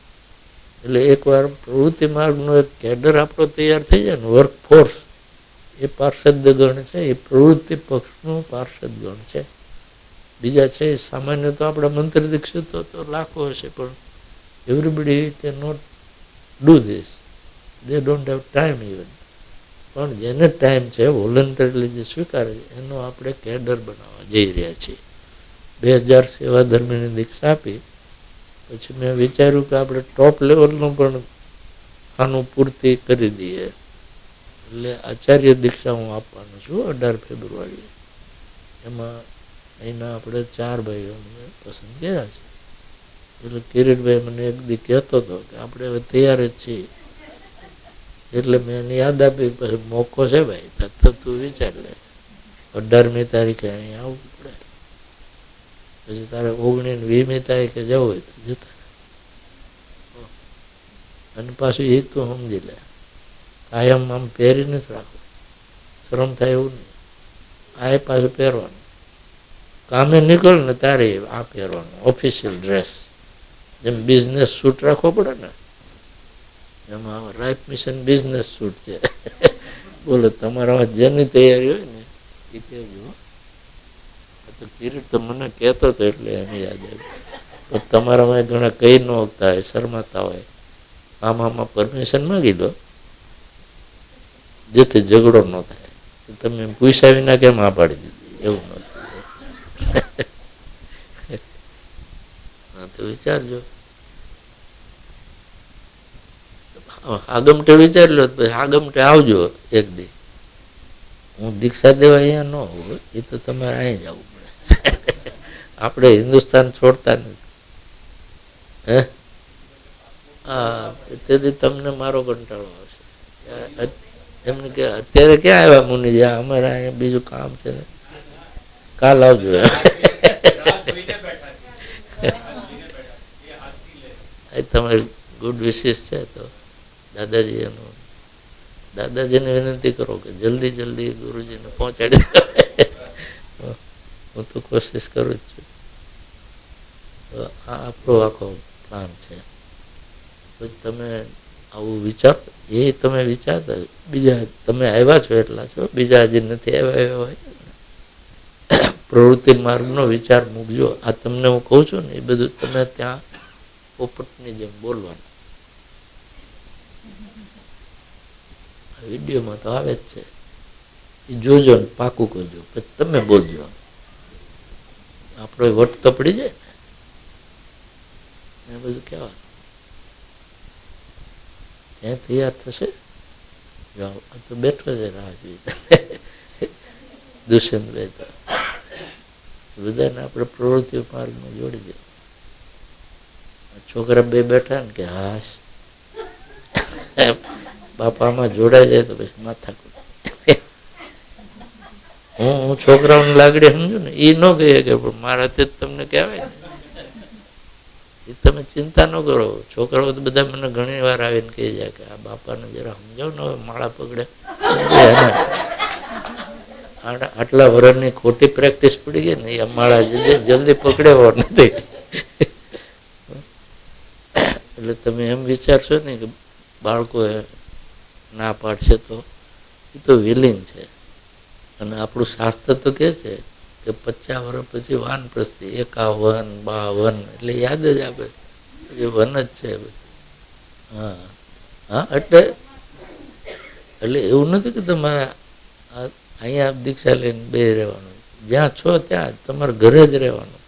એટલે એકવાર પ્રવૃત્તિ માર્ગનો એક કેડર આપણો તૈયાર થઈ જાય ને, વર્કફોર્સ, એ પાર્ષદ ગણ છે, એ પ્રવૃત્તિ પક્ષનું પાર્ષદ ગણ છે. બીજા છે સામાન્ય તો આપણા મંત્ર દીક્ષિતો તો લાખો હશે, પણ everybody can not do this, they don't have time even. પણ જેને ટાઈમ છે, વોલન્ટરીલી જે સ્વીકારે છે, એનો આપણે કેડર બનાવવા જઈ રહ્યા છીએ. 2000 સેવા ધર્મીની દીક્ષા આપી પછી મેં વિચાર્યું કે આપણે ટોપ લેવલનું પણ આનું પૂર્તિ કરી દઈએ. એટલે આચાર્ય દીક્ષા હું આપવાનો છું 18 ફેબ્રુઆરીએ. એમાં અહીંના આપણે 4 ભાઈઓને પસંદ કર્યા છે. એટલે કિરીટભાઈ મને એક દી કહેતો હતો કે આપણે હવે તૈયાર જ છીએ. એટલે મેં એને યાદ આપી, પછી મોકો છે ભાઈ, તો તું વિચાર લે, 18મી તારીખે અહીંયા આવવું પડે, પછી તારે 19 અને 20મી તારીખે જવું હોય તો જતા. અને પાછું એ તું સમજી લે, કાયમ આમ પહેરી નથી રાખવું, શરમ થાય એવું નહીં. આ પાછું પહેરવાનું, કામે નીકળ ને તારે આ પહેરવાનું ઓફિશિયલ ડ્રેસ. જેમ બિઝનેસ સૂટ રાખવો પડે ને, એમાં રાઇફ મિશન બિઝનેસ સૂટ છે. બોલો તમારામાં જેની તૈયારી હોય ને એ કહેજો. તો કિરીટ તો મને કહેતો હતો એટલે એને યાદ આવ્યું. તમારામાં ઘણા કહી ન હોતા હોય, શરમાતા હોય, આમાં પરમિશન માંગી દો. જેથી ઝઘડો ન થાય. તમે પૂછ્યા વિના કેમ આ પાડી દીધી એવું ન થાય. હા તો વિચારજો, આગમટે વિચારી લો, પછી આગમટે આવજો એક દી. હું દીક્ષા દેવા અહીંયા ન હોઉં, એ તો તમારે અહીં જવું પડે. આપણે હિન્દુસ્તાન છોડતા નથી. હે હા, તેથી તમને મારો કંટાળો આવશે. એમને કે અત્યારે ક્યાં આવ્યા મુનિજી, અમારે અહીંયા બીજું કામ છે ને, કાલ આવજો. તમારી ગુડ વિશેષ છે. તો દાદાજી એનું દાદાજીને વિનંતી કરો કે જલ્દી જલ્દી ગુરુજીને પહોંચાડી દો. હું તો કોશિશ કરું જ છું. આ આપણો આખો પ્લાન છે. તમે આવું વિચાર, એ તમે વિચારતા, બીજા તમે આવ્યા છો એટલા છો, બીજા હજી નથી આવ્યા હોય પ્રવૃત્તિ માર્ગનો વિચાર મૂકજો. આ તમને હું કહું છું ને એ બધું તમે ત્યાં પોપટની જેમ બોલવાનું. વિડીયોમાં તો આવે જ છે, એ જોજો ને પાકું કરજો, પછી તમે બોલજો. આપણો વટ તો પડી જાય ને, એ બધું કહેવાનું. ત્યાં તૈયાર થશે. તો બેઠો છે રાહ જોઈ. દુષ્યંતભાઈ તો બધાને આપણે પ્રવૃત્તિ માર્ગમાં જોડી દે. છોકરા બે બેઠા ને કે હાશ, બાપામાં જોડાઈ જાય તો પછી માથા હું છોકરાઓની લાગણી સમજુ ને, એ ન કહીએ કે મારાથી તમને કહેવાય ને, એ તમે ચિંતા ન કરો. છોકરાઓ તો બધા મને ઘણી વાર આવીને કહી જાય કે આ બાપાને જરા સમજાવ ને, હવે માળા પકડે. આટલા વર્ષની ખોટી પ્રેક્ટિસ પડી ગઈ ને, એ માળા જલ્દી પકડેવો નથી. એટલે તમે એમ વિચારશો ને કે બાળકો ના પાડશે તો એ તો વિલીન છે. અને આપણું શાસ્ત્ર તો કે છે કે 50 વર્ષ પછી વાનપ્રસ્થી, 51, 52, એટલે યાદ જ આપે પછી વન જ છે. હા હા, એટલે એવું નથી કે તમારે અહીંયા દીક્ષા લઈને બે રહેવાનું. જ્યાં છો ત્યાં તમારે ઘરે જ રહેવાનું.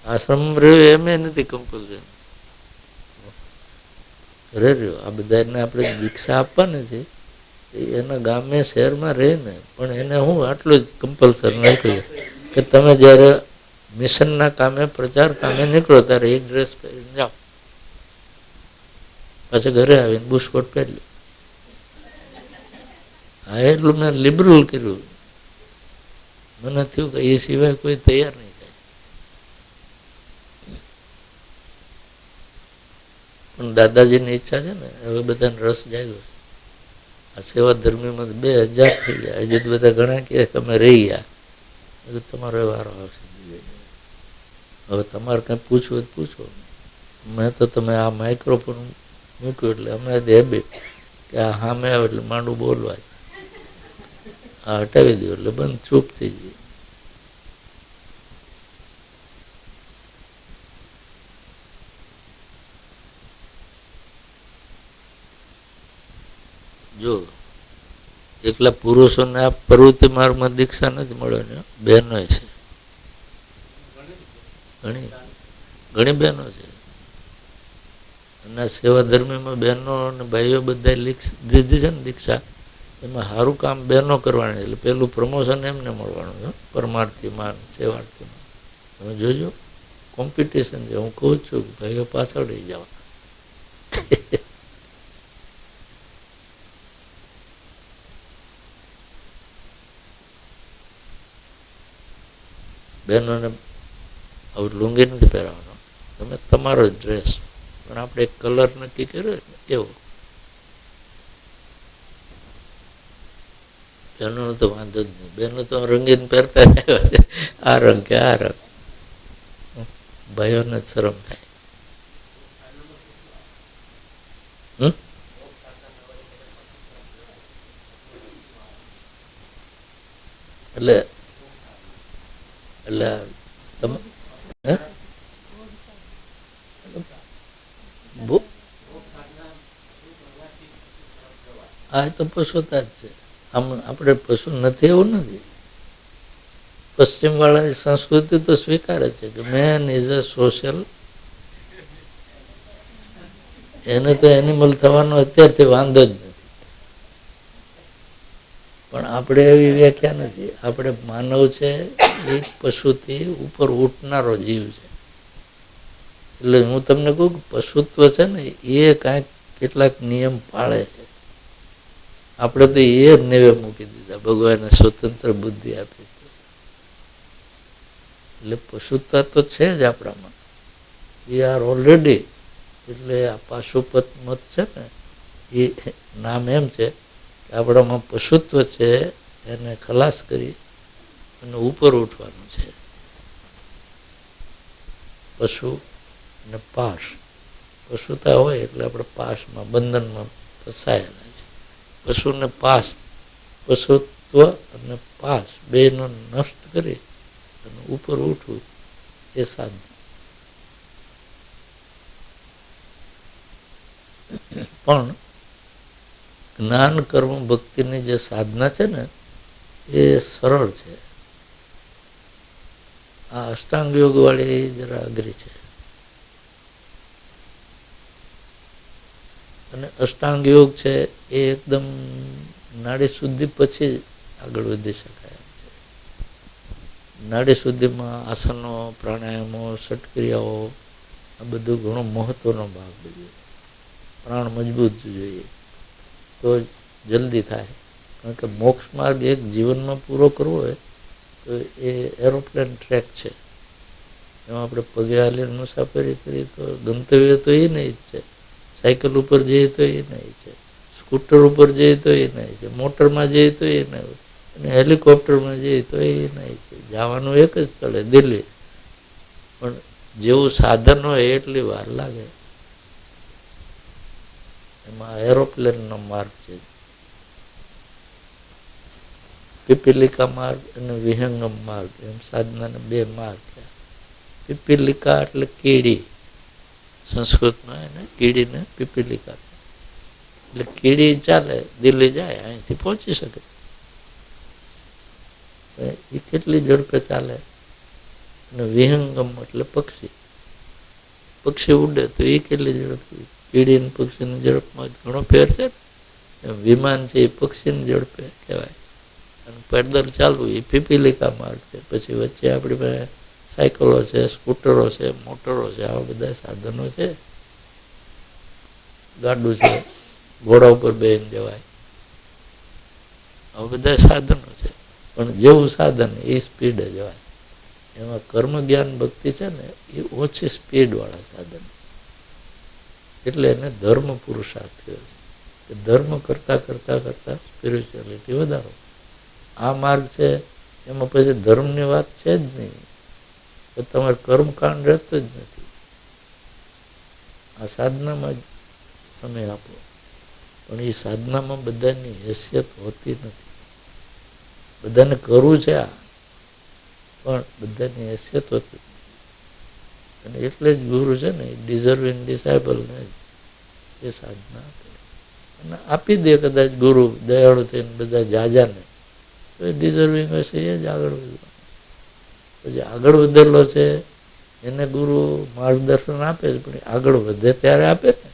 આશ્રમ રહ્યું એમ નથી કમ્પલસરી, ઘરે રહ્યો. આ બધાને આપણે દીક્ષા આપવાની છે, એના ગામે શહેરમાં રહે ને, પણ એને હું આટલું જ કમ્પલસરી નાખ્યું કે તમે જ્યારે મિશનના કામે, પ્રચાર કામે નીકળો ત્યારે એ ડ્રેસ પહેરીને જાઓ, પછી ઘરે આવીને બુશકોટ પહેરી લો. હા, એટલું મેં લિબરલ કર્યું. મને થયું કે એ સિવાય કોઈ તૈયાર નહીં થાય. પણ દાદાજીની ઈચ્છા છે ને, હવે બધાને રસ જાગ્યો. આ સેવા ધર્મીમાં 2000 થઈ ગયા, હજી તો બધા ઘણા કહે કે અમે રહી ગયા. તમારો વારો આવશે. હવે તમારે કંઈ પૂછવું હોય પૂછો. મેં તો તમે આ માઇક્રોફોન મૂક્યું એટલે અમે હેબિટ કે આ સામે આવે એટલે માંડું બોલવા, આ હટાવી દો એટલે બંધ, ચૂપ થઈ જાય. જો એકલા પુરુષોને આ પ્રવૃત્તિ માર્ગમાં દીક્ષા નથી મળવાની, બહેનો છે, ઘણી ઘણી બહેનો છે. અને સેવા ધર્મીમાં બહેનો અને ભાઈઓ બધા દીધી છે ને દીક્ષા, એમાં સારું કામ બહેનો કરવાની. એટલે પેલું પ્રમોશન એમને મળવાનું છે, પરમાર્થીમાં, સેવાર્થીમાં. તમે જોજો, કોમ્પિટિશન છે. હું કહું છું કે ભાઈઓ પાછળ રહી જવા. બહેનોને આવું લુંગી નથી પહેરવાનો, તમે તમારો જ ડ્રેસ, પણ આપણે એક કલર નક્કી કર્યો ને એવો. બહેનોનો તો વાંધો જ નહીં, બહેનો તો રંગીન પહેરતા આ રંગ કે આ રંગ. ભાઈઓને જ શરમ થાય. એટલે તમે આ તો પશુતા જ છે. આમ આપણે પશુ નથી એવું નથી. પશ્ચિમ વાળાની સંસ્કૃતિ તો સ્વીકારે છે કે મેન ઇઝ અ સોશિયલ, એને તો એનિમલ થવાનો અત્યારથી વાંધો જ નથી. પણ આપણે એવી વ્યાખ્યા નથી. આપણે માનવ છે એ પશુથી ઉપર ઉઠનારો જીવ છે. એટલે હું તમને કહું કે પશુત્વ છે ને એ કાંઈક કેટલાક નિયમ પાળે છે. આપણે તો એ જ નેવે મૂકી દીધા. ભગવાને સ્વતંત્ર બુદ્ધિ આપી. એટલે પશુત્વ તો છે જ આપણામાં. We are already. એટલે આ પાશુપત મત છે ને એ નામ એમ છે કે આપણામાં પશુત્વ છે, એને ખલાસ કરી અને ઉપર ઉઠવાનું છે. પશુ અને પાશ. પશુતા હોય એટલે આપણે પાશમાં, બંધનમાં ફસાયેલા છે. પશુને પાશ, પશુત્વ અને પાશ બેનો નષ્ટ કરી અને ઉપર ઉઠવું એ સાધન. પણ જ્ઞાન કર્મ ભક્તિની જે સાધના છે ને એ સરળ છે. આ અષ્ટાંગ યોગ વાળી જરા અઘરી છે. અને અષ્ટાંગ યોગ છે એ એકદમ નાડી શુદ્ધિ પછી આગળ વધી શકાય એમ છે. નાડી શુદ્ધિમાં આસનો, પ્રાણાયામો, ષટક્રિયાઓ આ બધું ઘણો મહત્વનો ભાગ ભજવે. પ્રાણ મજબૂત જોઈએ તો જલ્દી થાય. કારણ કે મોક્ષ માર્ગ એક જીવનમાં પૂરો કરવો હોય તો એ એરોપ્લેન ટ્રેક છે. એમાં આપણે પગે હાલીને મુસાફરી કરીએ તો ગંતવ્ય તો એ નહીં જ છે. સાયકલ ઉપર જઈએ તો એ નહીં છે, સ્કૂટર ઉપર જઈએ તો એ નહીં છે, મોટરમાં જઈએ તો એ નહીં, અને હેલિકોપ્ટરમાં જઈએ તો એ નહીં છે. જવાનું એક જ સ્થળે, દિલ્હી. પણ જેવું સાધન હોય એટલી વાર લાગે. એમાં એરોપ્લેનનો માર્ગ છે. પીપીલિકા માર્ગ અને વિહંગમ માર્ગ એમ સાધનાને બે માર્ગ છે. પીપીલિકા એટલે કીડી, સંસ્કૃતમાં એને કીડીને પીપીલિકા. એટલે કીડી ચાલે દિલ્હી જાય, અહીંથી પહોંચી શકે. એ કેટલી ઝડપે ચાલે. અને વિહંગમ એટલે પક્ષી. પક્ષી ઉડે તો એ કેટલી ઝડપે. કીડી ને પક્ષીની ઝડપમાં ઘણો ફેર છે. વિમાન છે એ પક્ષીની ઝડપે કહેવાય. અને પેદલ ચાલવું એ પીપીલિકા માર્ગ છે. પછી વચ્ચે આપણી પાસે સાયકલો છે, સ્કૂટરો છે, મોટરો છે, આવા બધા સાધનો છે. ગાડું છે, ઘોડા ઉપર બેસીને જવાય. આવા બધા સાધનો છે. પણ જેવું સાધન એ સ્પીડે જવાય. એમાં કર્મ જ્ઞાન ભક્તિ છે ને એ ઓછી સ્પીડ વાળા સાધન. એટલે એને ધર્મ પુરુષાર્થ કહેવાય છે. ધર્મ કરતા કરતા કરતા સ્પિરિચ્યુઆલિટી વધારો. આ માર્ગ છે એમાં પછી ધર્મની વાત છે જ નહીં. તો તમારે કર્મકાંડ રહેતો જ નથી. આ સાધનામાં જ સમય આપો. પણ એ સાધનામાં બધાની હેસિયત હોતી નથી. બધાને કરવું છે આ, પણ બધાની હેસિયત હોતી નથી. અને એટલે જ ગુરુ છે ને ડિઝર્વિંગ ડિસાઇપલને એ સાધના આપે. અને આપી દે કદાચ ગુરુ દયાળુ થઈને બધા જાજાને, તો એ ડિઝર્વિંગ હશે એ જ આગળ વધવાનું. પછી આગળ વધેલો છે એને ગુરુ માર્ગદર્શન આપે છે, પણ આગળ વધે ત્યારે આપે ને.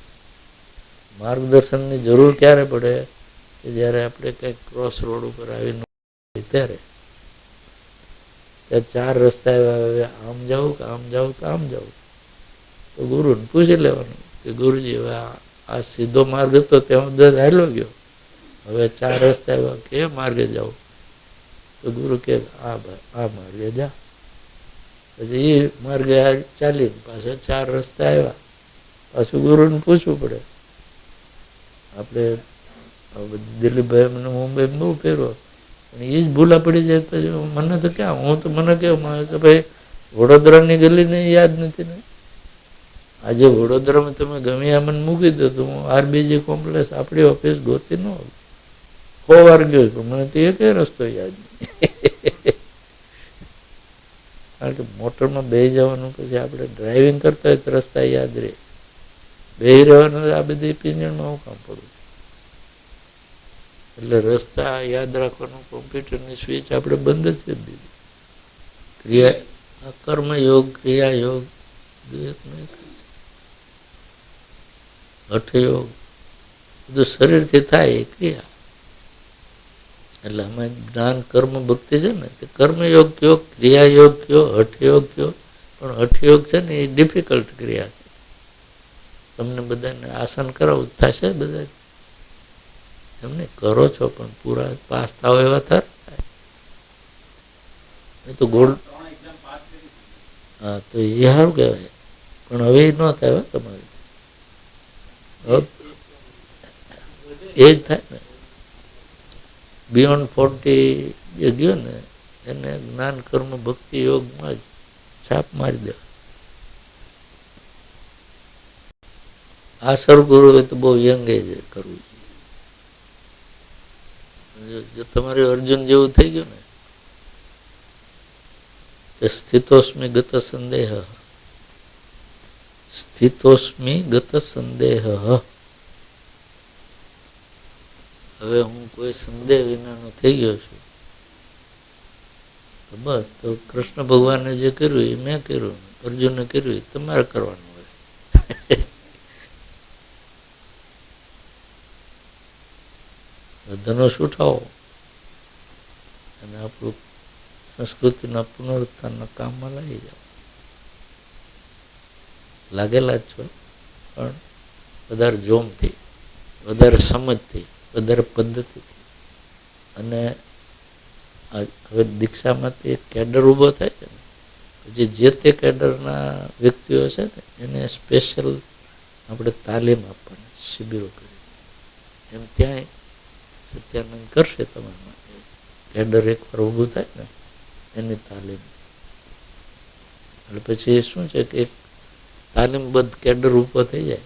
માર્ગદર્શનની જરૂર ક્યારે પડે કે જ્યારે આપણે કંઈક ક્રોસ રોડ ઉપર આવીને ત્યારે ત્યાં ચાર રસ્તા એવા, આમ જવું કે આમ જવું કે આમ જવું. તો ગુરુને પૂછી લેવાનું કે ગુરુજી હવે આ સીધો માર્ગ હતો ત્યાં હું હાલો ગયો, હવે ચાર રસ્તા એવા કે માર્ગે જાઉં. તો ગુરુ કે આ માર્ગે જા. પછી એ માર્ગે ચાલીને પાછા ચાર રસ્તા આવ્યા. પાછું ગુરુને પૂછવું પડે. આપણે દિલ્હીભાઈ મને મુંબઈ બહુ ફેરવો, પણ એ જ ભૂલા પડી જાય તો મને તો ક્યાં, હું તો મને કેવું કે ભાઈ વડોદરાની ગલીને યાદ નથી ને. આજે વડોદરામાં તમે ગમે આ મને મૂકી દો તો હું આરબીજી કોમ્પ્લેક્સ આપણી ઓફિસ ગોતી ન હોઉં. 100 વાર ગયો પણ મને તો એક રસ્તો યાદ નહીં. કારણ કે મોટરમાં બેસી જવાનું, પછી આપણે ડ્રાઇવિંગ કરતા હોય તો રસ્તા યાદ રહે. બેસી રહેવાનું આ બધી પિંજણમાં હું કામ પડું. એટલે રસ્તા યાદ રાખવાનું કોમ્પ્યુટરની સ્વિચ આપણે બંધ જ કરી દીધી. ક્રિયા કર્મયોગ ક્રિયાયોગ હઠયોગ બધું શરીરથી થાય એ ક્રિયા. એટલે આમાં જ્ઞાન કર્મ ભક્તિ છે ને તે કર્મયોગ કયો ક્રિયાયોગ કયો હઠયોગ કયો, પણ હઠયોગ છે ને એ ડિફિકલ્ટ ક્રિયા છે. તમને બધાને આસન કરાવું થશે બધા એમને કરો છો પણ પૂરા પાસ થાવ એવા થાય એ તો ગોળ. હા તો એ સારું કહેવાય પણ હવે એ ન થાય તમારે એ જ થાય ને. બિયોન્ડ 40 જે ગયો ને એને જ્ઞાન કર્મ ભક્તિ યોગમાં જ છાપ મારી દે. આ શરૂ કરવું હોય તો બહુ યંગ એજ કરવું જોઈએ. જો તમારે અર્જુન જેવું થઈ ગયું ને કે સ્થિતોસ્મિ ગત સંદેહ, સ્થિતોસ્મિ ગત સંદેહ, હવે હું કોઈ સંદેહ વિનાનો થઈ ગયો છું. બસ તો કૃષ્ણ ભગવાને જે કર્યું એ મેં કર્યું, અર્જુને કર્યું એ તમારે કરવાનું હોય. ધનુષ ઉઠાવો અને આપણું સંસ્કૃતિના પુનરુત્થાનના કામમાં લાગી જાઓ. લાગેલા જ છો પણ વધારે જોમથી, વધારે સમજથી, વધારે પદ્ધતિથી. અને હવે દીક્ષામાંથી એક કેડર ઊભો થાય છે ને પછી જે તે કેડરના વ્યક્તિઓ છે ને એને સ્પેશિયલ આપણે તાલીમ આપવાની, શિબિરો કરી. એમ ત્યાંય સત્યાનંદ કરશે તમારા માટે. કેડર એકવાર ઊભું થાય ને એની તાલીમ. એટલે પછી શું છે કે એક તાલીમબદ્ધ કેડર ઊભો થઈ જાય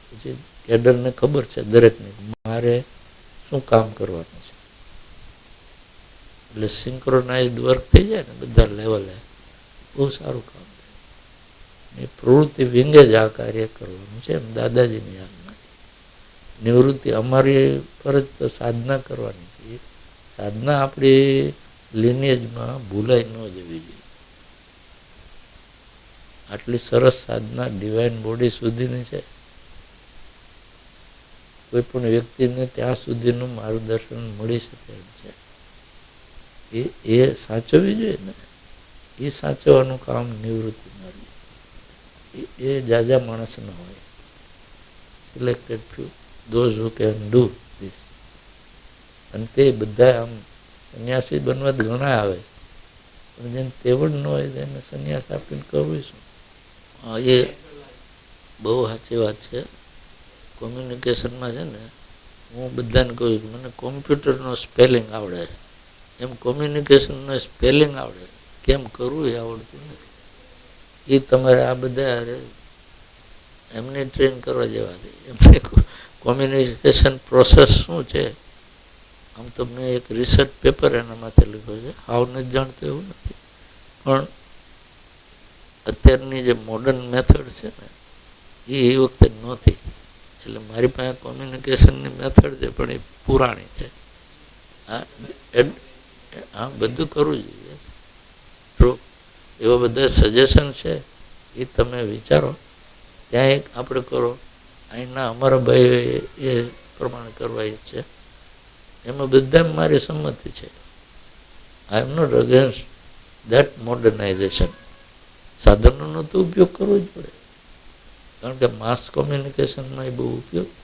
પછી કેડરને ખબર છે દરેકને મારે શું કામ કરવાનું છે. એટલે સિંક્રોનાઇઝડ વર્ક થઈ જાય ને બધા લેવલે બહુ સારું કામ થાય. એ પ્રવૃત્તિ વિંગે જ આ કાર્ય કરવાનું છે એમ દાદાજીની યાદમાં. નિવૃત્તિ અમારી ફરજ તો સાધના કરવાની છે. સાધના આપણી લિનિયજમાં ભૂલાઈ ન જવી જોઈએ. આટલી સરસ સાધના ડિવાઇન બોડી સુધીની છે. કોઈ પણ વ્યક્તિને ત્યાં સુધીનું માર્ગદર્શન મળી શકે એમ છે. એ સાચવવી જોઈએ ને. એ સાચવવાનું કામ નિવૃત્તિ મારું. એ જાજા માણસ ન હોય. Selected few those who can do this. અને તે બધા આમ સંન્યાસી બનવા ઘણા આવે છે પણ જેને તેવડ ન હોય એને સંન્યાસ આપીને કરવું શું. એ બહુ સાચી વાત છે. કોમ્યુનિકેશનમાં છે ને હું બધાને કહું કે મને કોમ્પ્યુટરનો સ્પેલિંગ આવડે એમ કોમ્યુનિકેશનનો સ્પેલિંગ આવડે, કેમ કરવું એ આવડતું નથી. એ તમારે આ બધા એમને ટ્રેન કરવા જેવા છે. એમને કોમ્યુનિકેશન પ્રોસેસ શું છે આમ તો મેં એક રિસર્ચ પેપર એના માથે લખ્યો છે. હાવ નથી જાણતો એવું નથી પણ અત્યારની જે મોડર્ન મેથડ છે ને એ વખતે નહોતી. એટલે મારી પાસે કોમ્યુનિકેશનની મેથડ છે પણ એ પુરાણી છે. હા બધું કરવું જોઈએ. ટ્રુ એવા બધા સજેશન છે એ તમે વિચારો. ત્યાં એક આપણે કરો અહીંના અમારા ભાઈ એ પ્રમાણે કરવા છે એમાં બધા મારી સંમતિ છે. I am not against that modernisation. સાધનોનો તો ઉપયોગ કરવો જ પડે કારણ કે માસ કોમ્યુનિકેશનમાં એ બહુ ઉપયોગ છે.